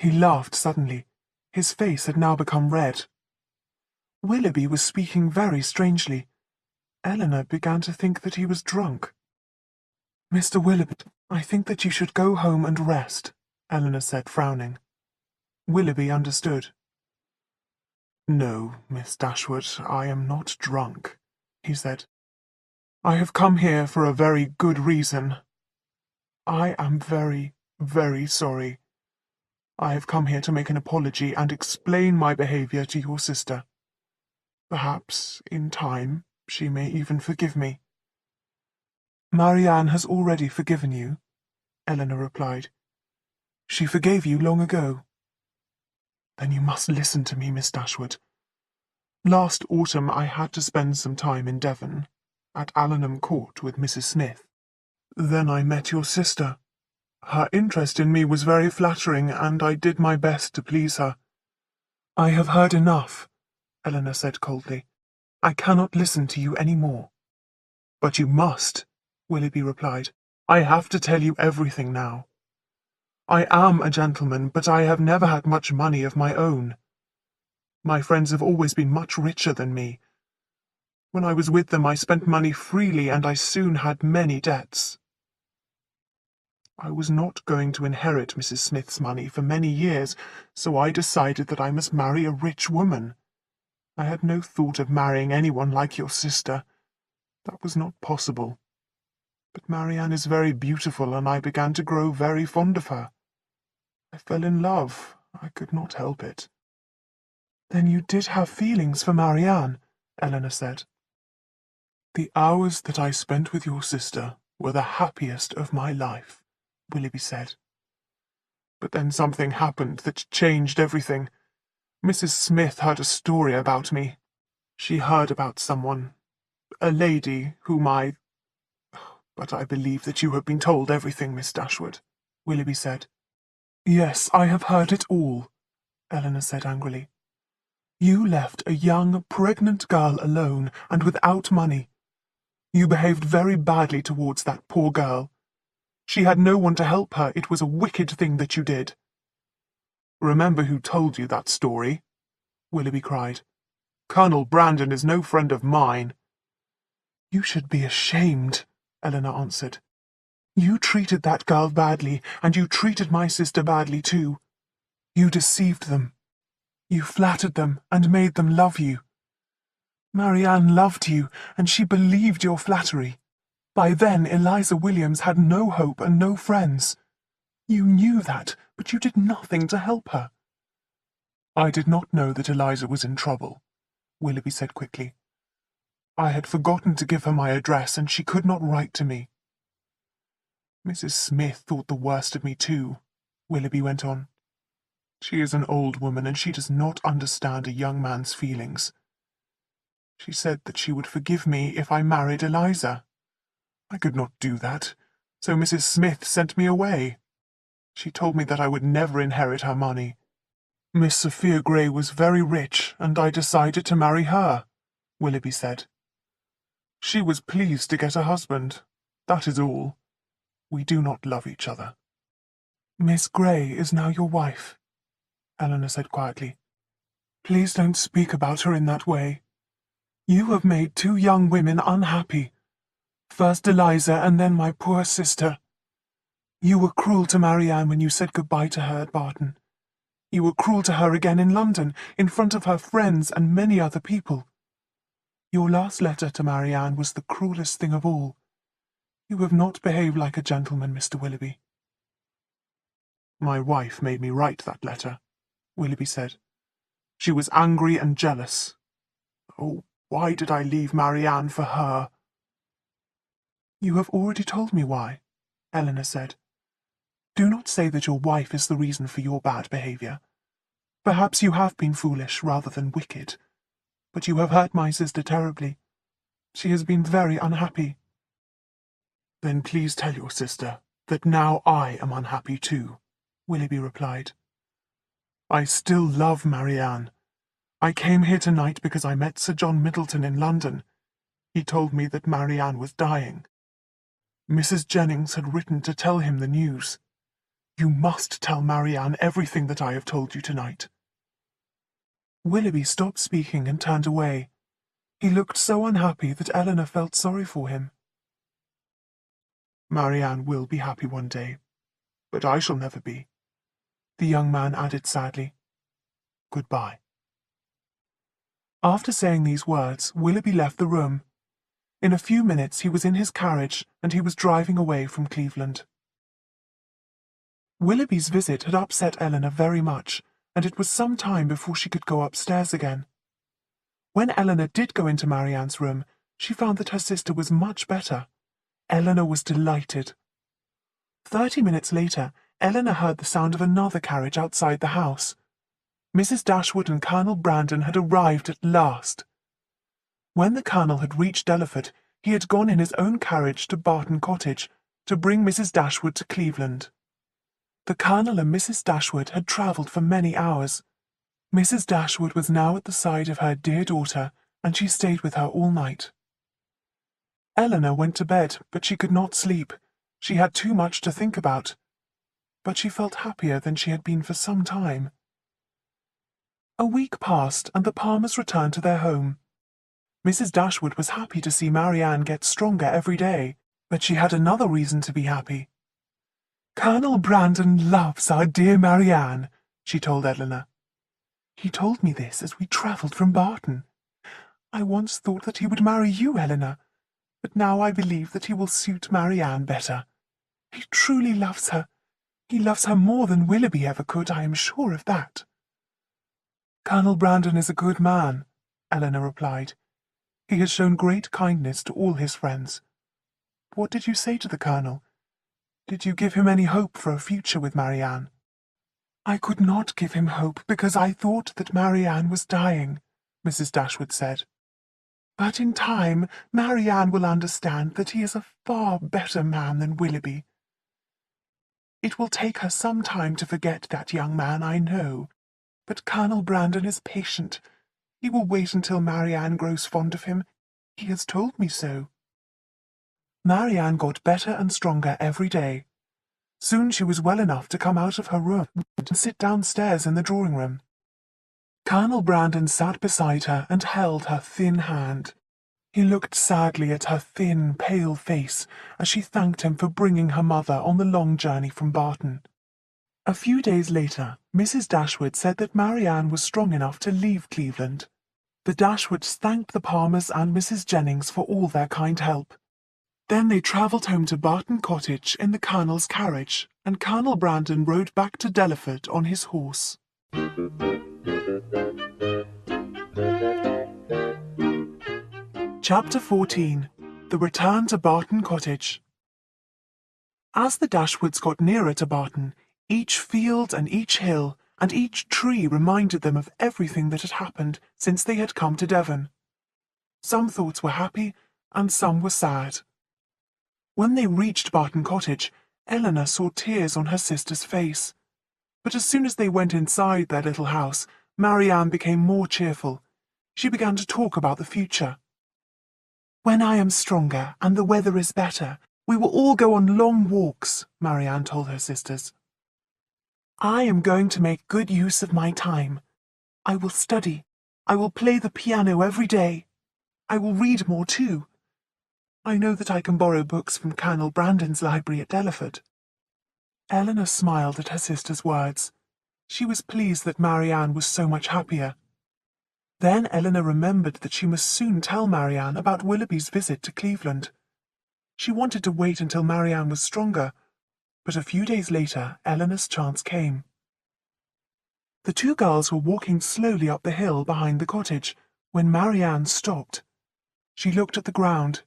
He laughed suddenly. His face had now become red. Willoughby was speaking very strangely. Eleanor began to think that he was drunk. Mr. Willoughby, I think that you should go home and rest, Eleanor said, frowning. Willoughby understood. No, Miss Dashwood, I am not drunk, he said. I have come here for a very good reason. I am very, very sorry. I have come here to make an apology and explain my behaviour to your sister. Perhaps, in time, she may even forgive me. Marianne has already forgiven you, Eleanor replied. She forgave you long ago. Then you must listen to me, Miss Dashwood. Last autumn I had to spend some time in Devon, at Allenham Court with Mrs. Smith. Then I met your sister. Her interest in me was very flattering, and I did my best to please her. I have heard enough, Eleanor said coldly. I cannot listen to you any more. But you must, Willoughby replied. I have to tell you everything now. I am a gentleman, but I have never had much money of my own. My friends have always been much richer than me. When I was with them, I spent money freely, and I soon had many debts. I was not going to inherit Mrs. Smith's money for many years, so I decided that I must marry a rich woman. I had no thought of marrying anyone like your sister. That was not possible. But Marianne is very beautiful, and I began to grow very fond of her. I fell in love. I could not help it. Then you did have feelings for Marianne, Eleanor said. The hours that I spent with your sister were the happiest of my life, Willoughby said. But then something happened that changed everything. Mrs. Smith heard a story about me. She heard about someone, a lady whom I... But I believe that you have been told everything, Miss Dashwood, Willoughby said. Yes, I have heard it all, Eleanor said angrily. You left a young, pregnant girl alone and without money. You behaved very badly towards that poor girl. She had no one to help her. It was a wicked thing that you did. Remember who told you that story, Willoughby cried. Colonel Brandon is no friend of mine. You should be ashamed, Eleanor answered. You treated that girl badly, and you treated my sister badly too. You deceived them. You flattered them and made them love you. Marianne loved you, and she believed your flattery. By then Eliza Williams had no hope and no friends. You knew that, but you did nothing to help her. I did not know that Eliza was in trouble, Willoughby said quickly. I had forgotten to give her my address, and she could not write to me. Mrs. Smith thought the worst of me too, Willoughby went on. She is an old woman, and she does not understand a young man's feelings. She said that she would forgive me if I married Eliza. I could not do that, so Mrs. Smith sent me away. She told me that I would never inherit her money. Miss Sophia Grey was very rich, and I decided to marry her, Willoughby said. She was pleased to get a husband. That is all. We do not love each other. Miss Grey is now your wife, Eleanor said quietly. Please don't speak about her in that way. You have made two young women unhappy. First Eliza and then my poor sister. You were cruel to Marianne when you said goodbye to her at Barton. You were cruel to her again in London, in front of her friends and many other people. Your last letter to Marianne was the cruelest thing of all. You have not behaved like a gentleman, Mr. Willoughby. My wife made me write that letter, Willoughby said. She was angry and jealous. Oh, why did I leave Marianne for her? You have already told me why, Eleanor said. Do not say that your wife is the reason for your bad behaviour. Perhaps you have been foolish rather than wicked, but you have hurt my sister terribly. She has been very unhappy. Then please tell your sister that now I am unhappy too, Willoughby replied. I still love Marianne. I came here tonight because I met Sir John Middleton in London. He told me that Marianne was dying. Mrs. Jennings had written to tell him the news. You must tell Marianne everything that I have told you tonight. Willoughby stopped speaking and turned away. He looked so unhappy that Eleanor felt sorry for him. Marianne will be happy one day, but I shall never be, the young man added sadly. Goodbye. After saying these words, Willoughby left the room. In a few minutes he was in his carriage, and he was driving away from Cleveland. Willoughby's visit had upset Eleanor very much, and it was some time before she could go upstairs again. When Eleanor did go into Marianne's room, she found that her sister was much better. Eleanor was delighted. 30 minutes later, Eleanor heard the sound of another carriage outside the house. Mrs. Dashwood and Colonel Brandon had arrived at last. When the Colonel had reached Delaford, he had gone in his own carriage to Barton Cottage to bring Mrs. Dashwood to Cleveland. The Colonel and Mrs. Dashwood had travelled for many hours. Mrs. Dashwood was now at the side of her dear daughter, and she stayed with her all night. Eleanor went to bed, but she could not sleep. She had too much to think about. But she felt happier than she had been for some time. A week passed, and the Palmers returned to their home. Mrs. Dashwood was happy to see Marianne get stronger every day, but she had another reason to be happy. Colonel Brandon loves our dear Marianne, she told Eleanor. He told me this as we travelled from Barton. I once thought that he would marry you, Eleanor, but now I believe that he will suit Marianne better. He truly loves her. He loves her more than Willoughby ever could, I am sure of that. Colonel Brandon is a good man, Eleanor replied. He has shown great kindness to all his friends. What did you say to the Colonel? Did you give him any hope for a future with Marianne? I could not give him hope because I thought that Marianne was dying, Mrs. Dashwood said. But in time, Marianne will understand that he is a far better man than Willoughby. It will take her some time to forget that young man, I know, but Colonel Brandon is patient. He will wait until Marianne grows fond of him. He has told me so. Marianne got better and stronger every day. Soon she was well enough to come out of her room and sit downstairs in the drawing-room. Colonel Brandon sat beside her and held her thin hand. He looked sadly at her thin, pale face as she thanked him for bringing her mother on the long journey from Barton. A few days later, Mrs. Dashwood said that Marianne was strong enough to leave Cleveland. The Dashwoods thanked the Palmers and Mrs. Jennings for all their kind help. Then they travelled home to Barton Cottage in the Colonel's carriage, and Colonel Brandon rode back to Delaford on his horse. Chapter 14. The Return to Barton Cottage. As the Dashwoods got nearer to Barton, each field and each hill and each tree reminded them of everything that had happened since they had come to Devon. Some thoughts were happy, and some were sad. When they reached Barton Cottage, Eleanor saw tears on her sister's face. But as soon as they went inside their little house, Marianne became more cheerful. She began to talk about the future. When I am stronger and the weather is better, we will all go on long walks, Marianne told her sisters. I am going to make good use of my time. I will study. I will play the piano every day. I will read more too. I know that I can borrow books from Colonel Brandon's library at Delaford." Eleanor smiled at her sister's words. She was pleased that Marianne was so much happier. Then Eleanor remembered that she must soon tell Marianne about Willoughby's visit to Cleveland. She wanted to wait until Marianne was stronger, but a few days later Eleanor's chance came. The two girls were walking slowly up the hill behind the cottage when Marianne stopped. She looked at the ground.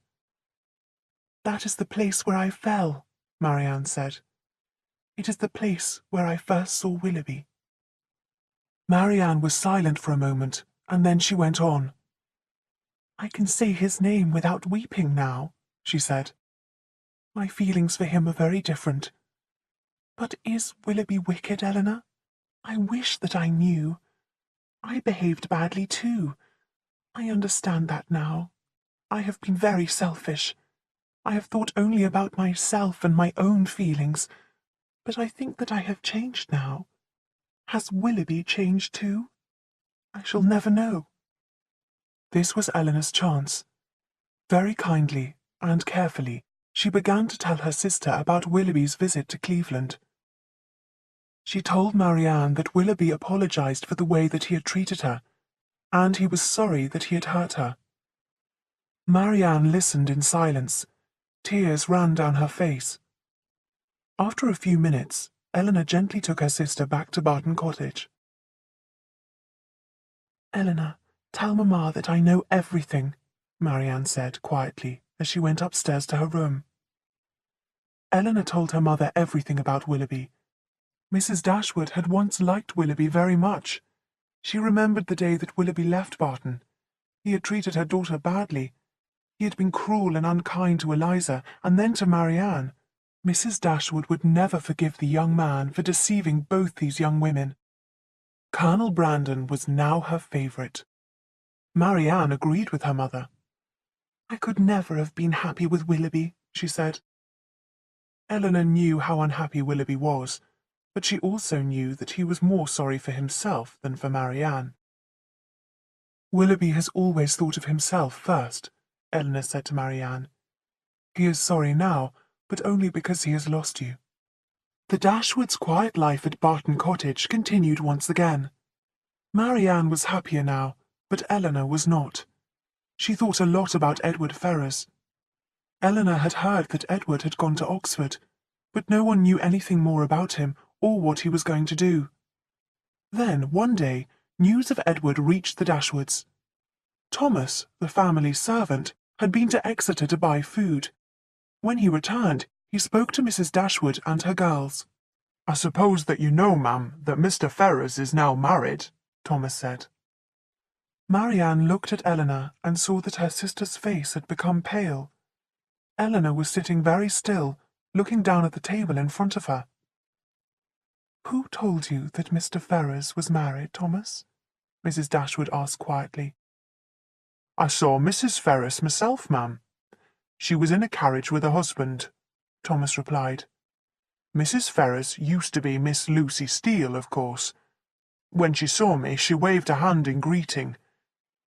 "That is the place where I fell," Marianne said. "It is the place where I first saw Willoughby." Marianne was silent for a moment, and then she went on. "I can say his name without weeping now," she said. "My feelings for him are very different. But is Willoughby wicked, Eleanor? I wish that I knew. I behaved badly too. I understand that now. I have been very selfish. I have thought only about myself and my own feelings, but I think that I have changed now. Has Willoughby changed too? I shall never know." This was Eleanor's chance. Very kindly and carefully, she began to tell her sister about Willoughby's visit to Cleveland. She told Marianne that Willoughby apologized for the way that he had treated her, and he was sorry that he had hurt her. Marianne listened in silence. Tears ran down her face. After a few minutes, Eleanor gently took her sister back to Barton Cottage. "Eleanor, tell Mamma that I know everything," Marianne said quietly as she went upstairs to her room. Eleanor told her mother everything about Willoughby. Mrs. Dashwood had once liked Willoughby very much. She remembered the day that Willoughby left Barton. He had treated her daughter badly. He had been cruel and unkind to Eliza, and then to Marianne. Mrs. Dashwood would never forgive the young man for deceiving both these young women. Colonel Brandon was now her favourite. Marianne agreed with her mother. "I could never have been happy with Willoughby," she said. Eleanor knew how unhappy Willoughby was, but she also knew that he was more sorry for himself than for Marianne. "Willoughby has always thought of himself first," Eleanor said to Marianne. "He is sorry now, but only because he has lost you." The Dashwoods' quiet life at Barton Cottage continued once again. Marianne was happier now, but Eleanor was not. She thought a lot about Edward Ferrars. Eleanor had heard that Edward had gone to Oxford, but no one knew anything more about him or what he was going to do. Then, one day, news of Edward reached the Dashwoods. Thomas, the family servant, had been to Exeter to buy food. When he returned, he spoke to Mrs. Dashwood and her girls. "I suppose that you know, ma'am, that Mr. Ferrars is now married," Thomas said. Marianne looked at Eleanor and saw that her sister's face had become pale. Eleanor was sitting very still, looking down at the table in front of her. "Who told you that Mr. Ferrars was married, Thomas?" Mrs. Dashwood asked quietly. "I saw Mrs. Ferrars myself, ma'am. She was in a carriage with her husband," Thomas replied. "Mrs. Ferrars used to be Miss Lucy Steele, of course. When she saw me, she waved a hand in greeting.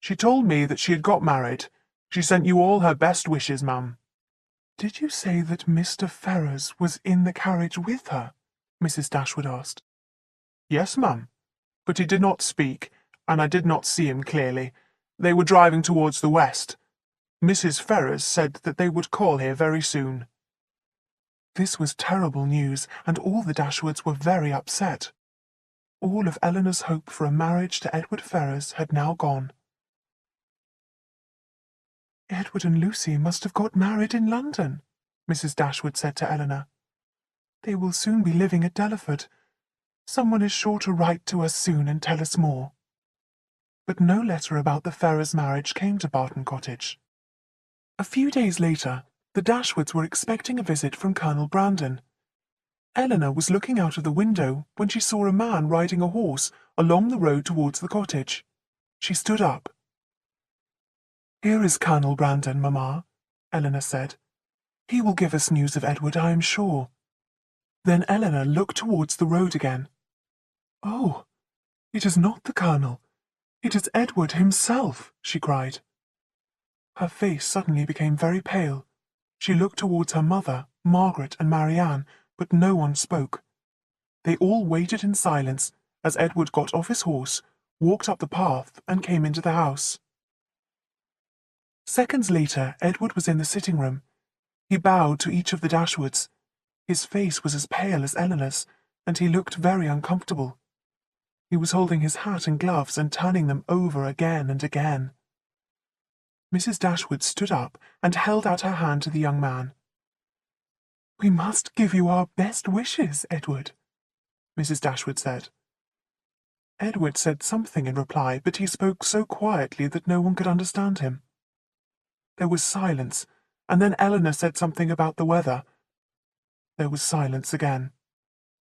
She told me that she had got married. She sent you all her best wishes, ma'am." "Did you say that Mr. Ferrars was in the carriage with her?" Mrs. Dashwood asked. "Yes, ma'am, but he did not speak, and I did not see him clearly. They were driving towards the west. Mrs. Ferrars said that they would call here very soon." This was terrible news, and all the Dashwoods were very upset. All of Eleanor's hope for a marriage to Edward Ferrars had now gone. "Edward and Lucy must have got married in London," Mrs. Dashwood said to Eleanor. "They will soon be living at Delaford. Someone is sure to write to us soon and tell us more." But no letter about the Ferrars' marriage came to Barton Cottage. A few days later, the Dashwoods were expecting a visit from Colonel Brandon. Eleanor was looking out of the window when she saw a man riding a horse along the road towards the cottage. She stood up. "Here is Colonel Brandon, Mamma," Eleanor said. "He will give us news of Edward, I am sure." Then Eleanor looked towards the road again. "Oh, it is not the Colonel. It is Edward himself," she cried. Her face suddenly became very pale, She looked towards her mother, Margaret and Marianne, but no one spoke. They all waited in silence as Edward got off his horse, walked up the path, and came into the house. Seconds later, Edward was in the sitting room. He bowed to each of the Dashwoods. His face was as pale as Eleanor's, and he looked very uncomfortable. He was holding his hat and gloves and turning them over again and again. Mrs. Dashwood stood up and held out her hand to the young man. "We must give you our best wishes, Edward," Mrs. Dashwood said. Edward said something in reply, but he spoke so quietly that no one could understand him. There was silence, and then Eleanor said something about the weather. There was silence again.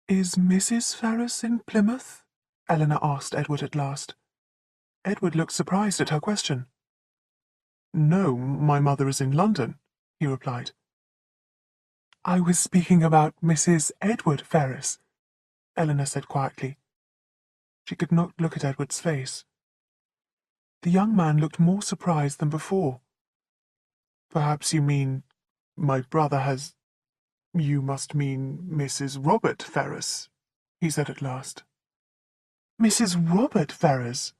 "Is Mrs. Ferrars in Plymouth?" Eleanor asked Edward at last. Edward looked surprised at her question. "No, my mother is in London," he replied. "I was speaking about Mrs. Edward Ferrars," Eleanor said quietly. She could not look at Edward's face. The young man looked more surprised than before. "Perhaps you mean my brother has... You must mean Mrs. Robert Ferrars," he said at last. "Mrs. Robert Ferrars,"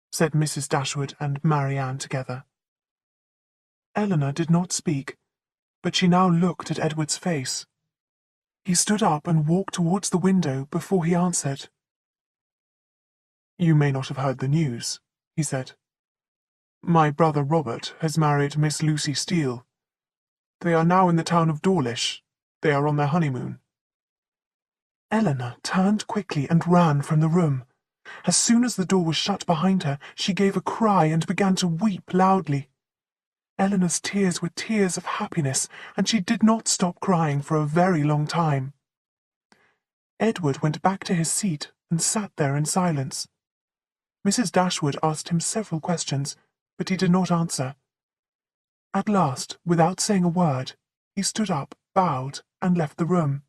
said Mrs. Dashwood and Marianne together. Eleanor did not speak, but she now looked at Edward's face. He stood up and walked towards the window before he answered. "You may not have heard the news," he said. "My brother Robert has married Miss Lucy Steele. They are now in the town of Dawlish. They are on their honeymoon." Eleanor turned quickly and ran from the room. As soon as the door was shut behind her, she gave a cry and began to weep loudly. Eleanor's tears were tears of happiness, and she did not stop crying for a very long time. Edward went back to his seat and sat there in silence. Mrs. Dashwood asked him several questions, but he did not answer. At last, without saying a word, he stood up, bowed, and left the room.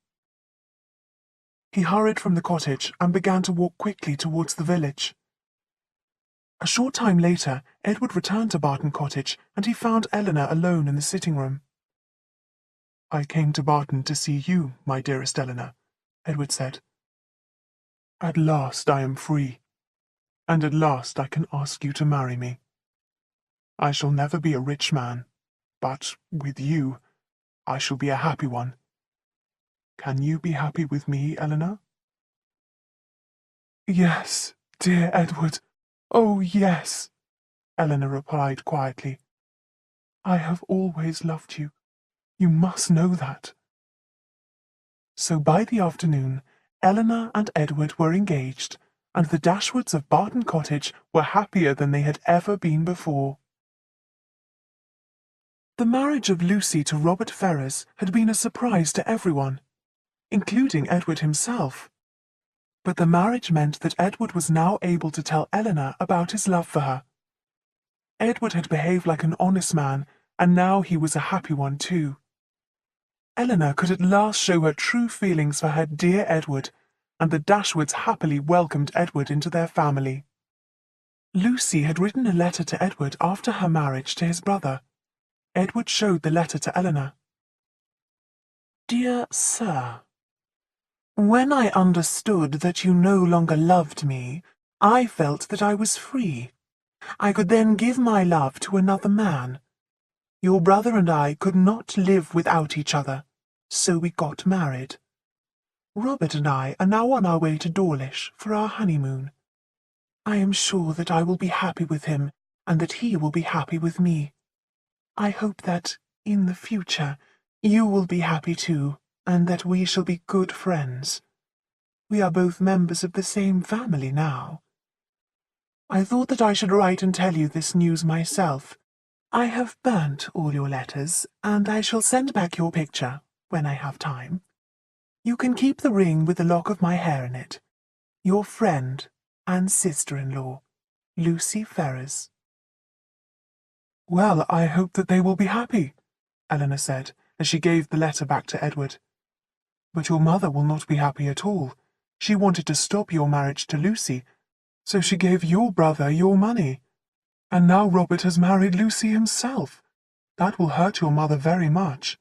He hurried from the cottage and began to walk quickly towards the village. A short time later, Edward returned to Barton Cottage, and he found Eleanor alone in the sitting-room. "I came to Barton to see you, my dearest Eleanor," Edward said. "At last I am free, and at last I can ask you to marry me. I shall never be a rich man, but with you I shall be a happy one. Can you be happy with me, Eleanor?" "Yes, dear Edward. Oh, yes," Eleanor replied quietly. "I have always loved you. You must know that." So by the afternoon, Eleanor and Edward were engaged, and the Dashwoods of Barton Cottage were happier than they had ever been before. The marriage of Lucy to Robert Ferrars had been a surprise to everyone, including Edward himself. But the marriage meant that Edward was now able to tell Eleanor about his love for her. Edward had behaved like an honest man, and now he was a happy one too. Eleanor could at last show her true feelings for her dear Edward, and the Dashwoods happily welcomed Edward into their family. Lucy had written a letter to Edward after her marriage to his brother. Edward showed the letter to Eleanor. "Dear Sir, when I understood that you no longer loved me, I felt that I was free. I could then give my love to another man. Your brother and I could not live without each other, so we got married. Robert and I are now on our way to Dawlish for our honeymoon. I am sure that I will be happy with him, and that he will be happy with me. I hope that, in the future, you will be happy too, and that we shall be good friends. We are both members of the same family now. I thought that I should write and tell you this news myself. I have burnt all your letters, and I shall send back your picture when I have time. You can keep the ring with the lock of my hair in it. Your friend and sister-in-law, Lucy Ferrars." "Well, I hope that they will be happy," Eleanor said, as she gave the letter back to Edward. "But your mother will not be happy at all. She wanted to stop your marriage to Lucy, so she gave your brother your money. And now Robert has married Lucy himself. That will hurt your mother very much.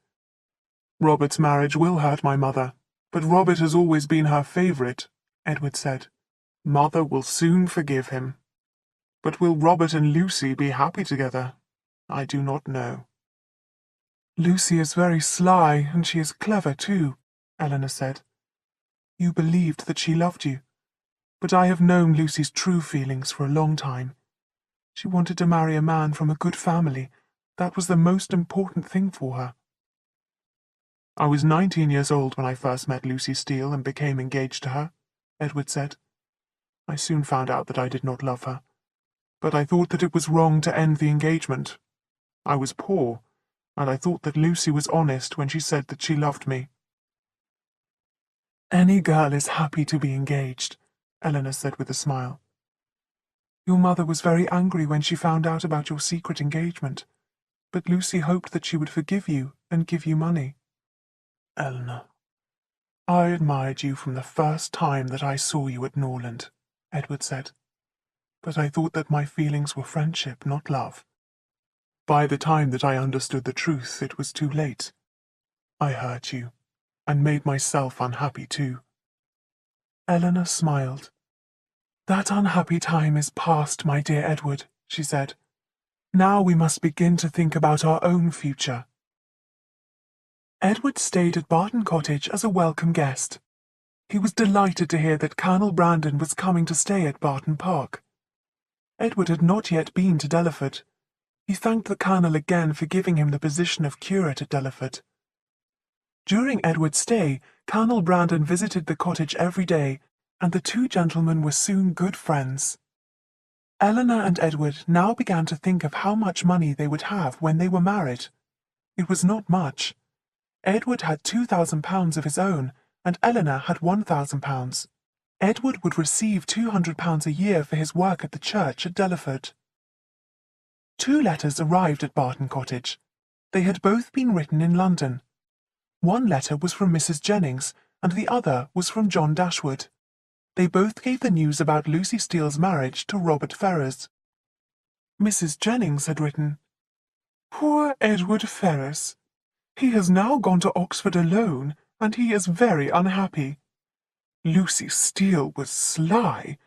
Robert's marriage will hurt my mother, but Robert has always been her favourite, Edward said. Mother will soon forgive him. But will Robert and Lucy be happy together? I do not know. Lucy is very sly, and she is clever too, Eleanor said. You believed that she loved you, but I have known Lucy's true feelings for a long time. She wanted to marry a man from a good family. That was the most important thing for her. I was 19 years old when I first met Lucy Steele and became engaged to her, Edward said. I soon found out that I did not love her, but I thought that it was wrong to end the engagement. I was poor, and I thought that Lucy was honest when she said that she loved me. Any girl is happy to be engaged, Eleanor said with a smile. Your mother was very angry when she found out about your secret engagement, but Lucy hoped that she would forgive you and give you money. Eleanor, I admired you from the first time that I saw you at Norland, Edward said, but I thought that my feelings were friendship, not love. By the time that I understood the truth, it was too late. I hurt you, and made myself unhappy too. Eleanor smiled. That unhappy time is past, my dear Edward, she said. Now we must begin to think about our own future. Edward stayed at Barton Cottage as a welcome guest. He was delighted to hear that Colonel Brandon was coming to stay at Barton Park. Edward had not yet been to Delaford. He thanked the Colonel again for giving him the position of curate at Delaford. During Edward's stay, Colonel Brandon visited the cottage every day, and the two gentlemen were soon good friends. Eleanor and Edward now began to think of how much money they would have when they were married. It was not much. Edward had £2,000 of his own, and Eleanor had £1,000. Edward would receive £200 a year for his work at the church at Delaford. 2 letters arrived at Barton Cottage. They had both been written in London. One letter was from Mrs. Jennings, and the other was from John Dashwood. They both gave the news about Lucy Steele's marriage to Robert Ferrars. Mrs. Jennings had written, Poor Edward Ferrars! He has now gone to Oxford alone, and he is very unhappy. Lucy Steele was sly.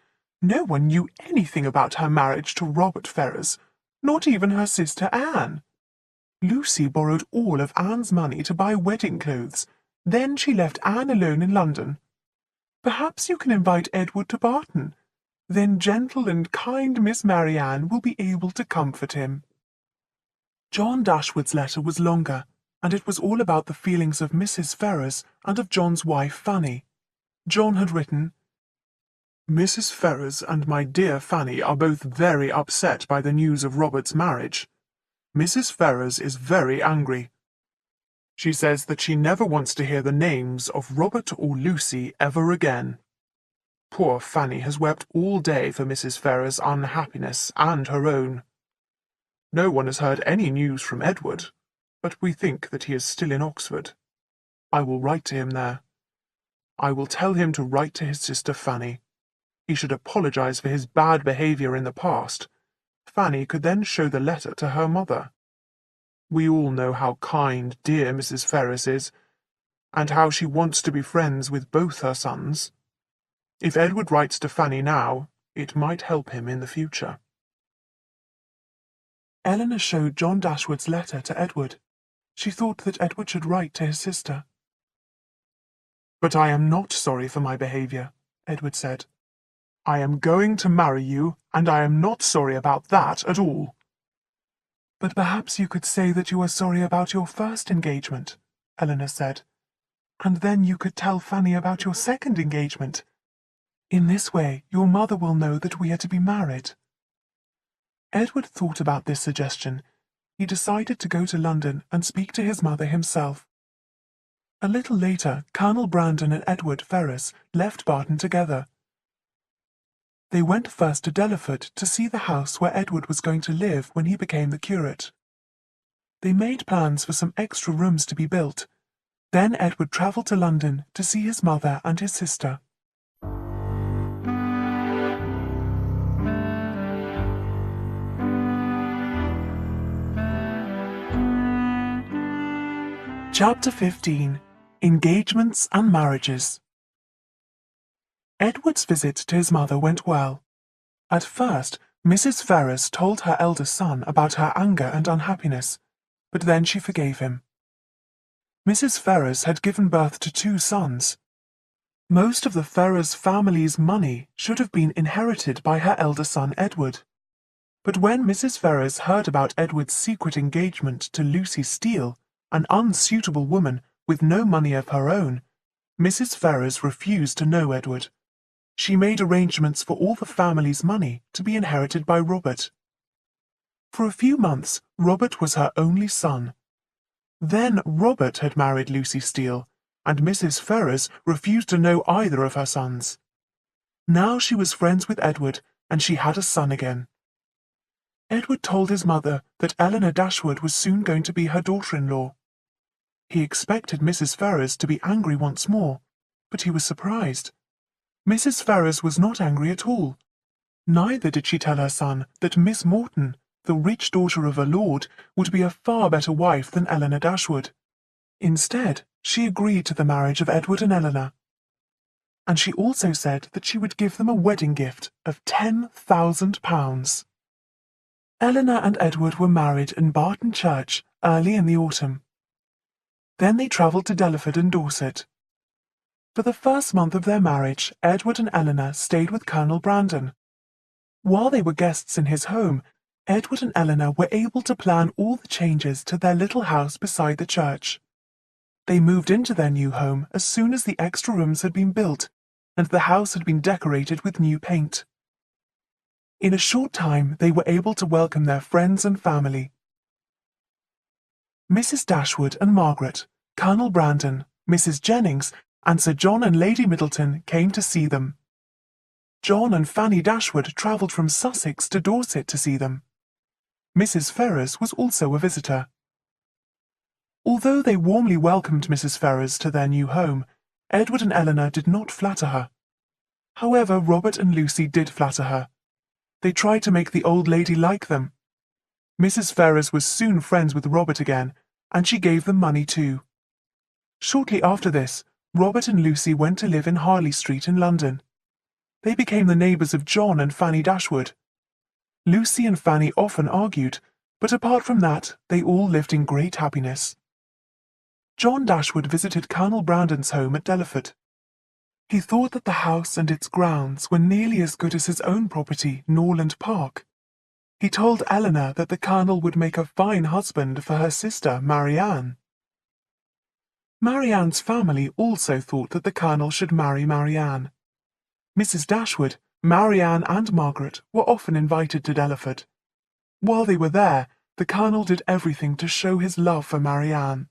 No one knew anything about her marriage to Robert Ferrars, not even her sister Anne. Lucy borrowed all of Anne's money to buy wedding clothes. Then she left Anne alone in London. Perhaps you can invite Edward to Barton. Then gentle and kind Miss Marianne will be able to comfort him. John Dashwood's letter was longer, and it was all about the feelings of Mrs. Ferrars and of John's wife Fanny. John had written, Mrs. Ferrars and my dear Fanny are both very upset by the news of Robert's marriage. Mrs. Ferrars is very angry. She says that she never wants to hear the names of Robert or Lucy ever again. Poor Fanny has wept all day for Mrs. Ferrars' unhappiness and her own. No one has heard any news from Edward, but we think that he is still in Oxford. I will write to him there. I will tell him to write to his sister Fanny. He should apologize for his bad behaviour in the past. Fanny could then show the letter to her mother. We all know how kind dear Mrs. Ferrars is, and how she wants to be friends with both her sons. If Edward writes to Fanny now, it might help him in the future. Eleanor showed John Dashwood's letter to Edward. She thought that Edward should write to his sister. But I am not sorry for my behaviour, Edward said. I am going to marry you, and I am not sorry about that at all. But perhaps you could say that you are sorry about your first engagement, Eleanor said, and then you could tell Fanny about your second engagement. In this way, your mother will know that we are to be married. Edward thought about this suggestion. He decided to go to London and speak to his mother himself. A little later, Colonel Brandon and Edward Ferrars left Barton together. They went first to Delaford to see the house where Edward was going to live when he became the curate. They made plans for some extra rooms to be built. Then Edward travelled to London to see his mother and his sister. Chapter 15. Engagements and Marriages. Edward's visit to his mother went well. At first, Mrs. Ferrars told her elder son about her anger and unhappiness, but then she forgave him. Mrs. Ferrars had given birth to 2 sons. Most of the Ferrars family's money should have been inherited by her elder son Edward. But when Mrs. Ferrars heard about Edward's secret engagement to Lucy Steele, an unsuitable woman with no money of her own, Mrs. Ferrars refused to know Edward. She made arrangements for all the family's money to be inherited by Robert. For a few months, Robert was her only son. Then Robert had married Lucy Steele, and Mrs. Ferrars refused to know either of her sons. Now she was friends with Edward, and she had a son again. Edward told his mother that Eleanor Dashwood was soon going to be her daughter-in-law. He expected Mrs. Ferrars to be angry once more, but he was surprised. Mrs. Ferrars was not angry at all. Neither did she tell her son that Miss Morton, the rich daughter of a lord, would be a far better wife than Eleanor Dashwood. Instead, she agreed to the marriage of Edward and Eleanor. And she also said that she would give them a wedding gift of £10,000. Eleanor and Edward were married in Barton Church early in the autumn. Then they travelled to Delaford in Dorset. For the first month of their marriage, Edward and Eleanor stayed with Colonel Brandon. While they were guests in his home, Edward and Eleanor were able to plan all the changes to their little house beside the church. They moved into their new home as soon as the extra rooms had been built, and the house had been decorated with new paint. In a short time, they were able to welcome their friends and family. Mrs. Dashwood and Margaret, Colonel Brandon, Mrs. Jennings, and Sir John and Lady Middleton came to see them. John and Fanny Dashwood travelled from Sussex to Dorset to see them. Mrs. Ferrars was also a visitor. Although they warmly welcomed Mrs. Ferrars to their new home, Edward and Eleanor did not flatter her. However, Robert and Lucy did flatter her. They tried to make the old lady like them. Mrs. Ferrars was soon friends with Robert again, and she gave them money too. Shortly after this, Robert and Lucy went to live in Harley Street in London. They became the neighbours of John and Fanny Dashwood. Lucy and Fanny often argued, but apart from that, they all lived in great happiness. John Dashwood visited Colonel Brandon's home at Delaford. He thought that the house and its grounds were nearly as good as his own property, Norland Park. He told Eleanor that the Colonel would make a fine husband for her sister, Marianne. Marianne's family also thought that the Colonel should marry Marianne. Mrs. Dashwood, Marianne and Margaret were often invited to Delaford. While they were there, the Colonel did everything to show his love for Marianne.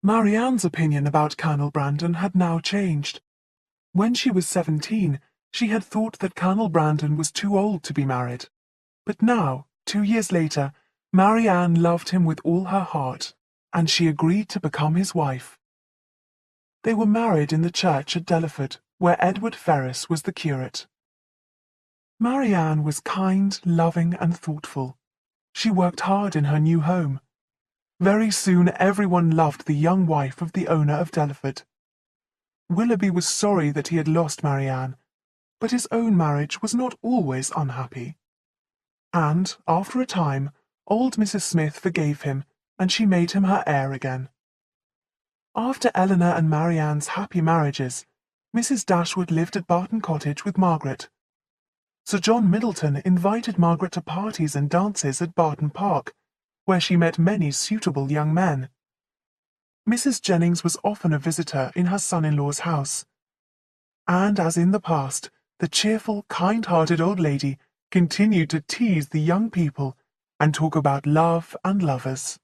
Marianne's opinion about Colonel Brandon had now changed. When she was 17, she had thought that Colonel Brandon was too old to be married. But now, 2 years later, Marianne loved him with all her heart, and she agreed to become his wife. They were married in the church at Delaford, where Edward Ferrars was the curate. Marianne was kind, loving, and thoughtful. She worked hard in her new home. Very soon everyone loved the young wife of the owner of Delaford. Willoughby was sorry that he had lost Marianne, but his own marriage was not always unhappy. And, after a time, old Mrs. Smith forgave him, and she made him her heir again. After Eleanor and Marianne's happy marriages, Mrs. Dashwood lived at Barton Cottage with Margaret. Sir John Middleton invited Margaret to parties and dances at Barton Park, where she met many suitable young men. Mrs. Jennings was often a visitor in her son-in-law's house. And as in the past, the cheerful, kind-hearted old lady continued to tease the young people and talk about love and lovers.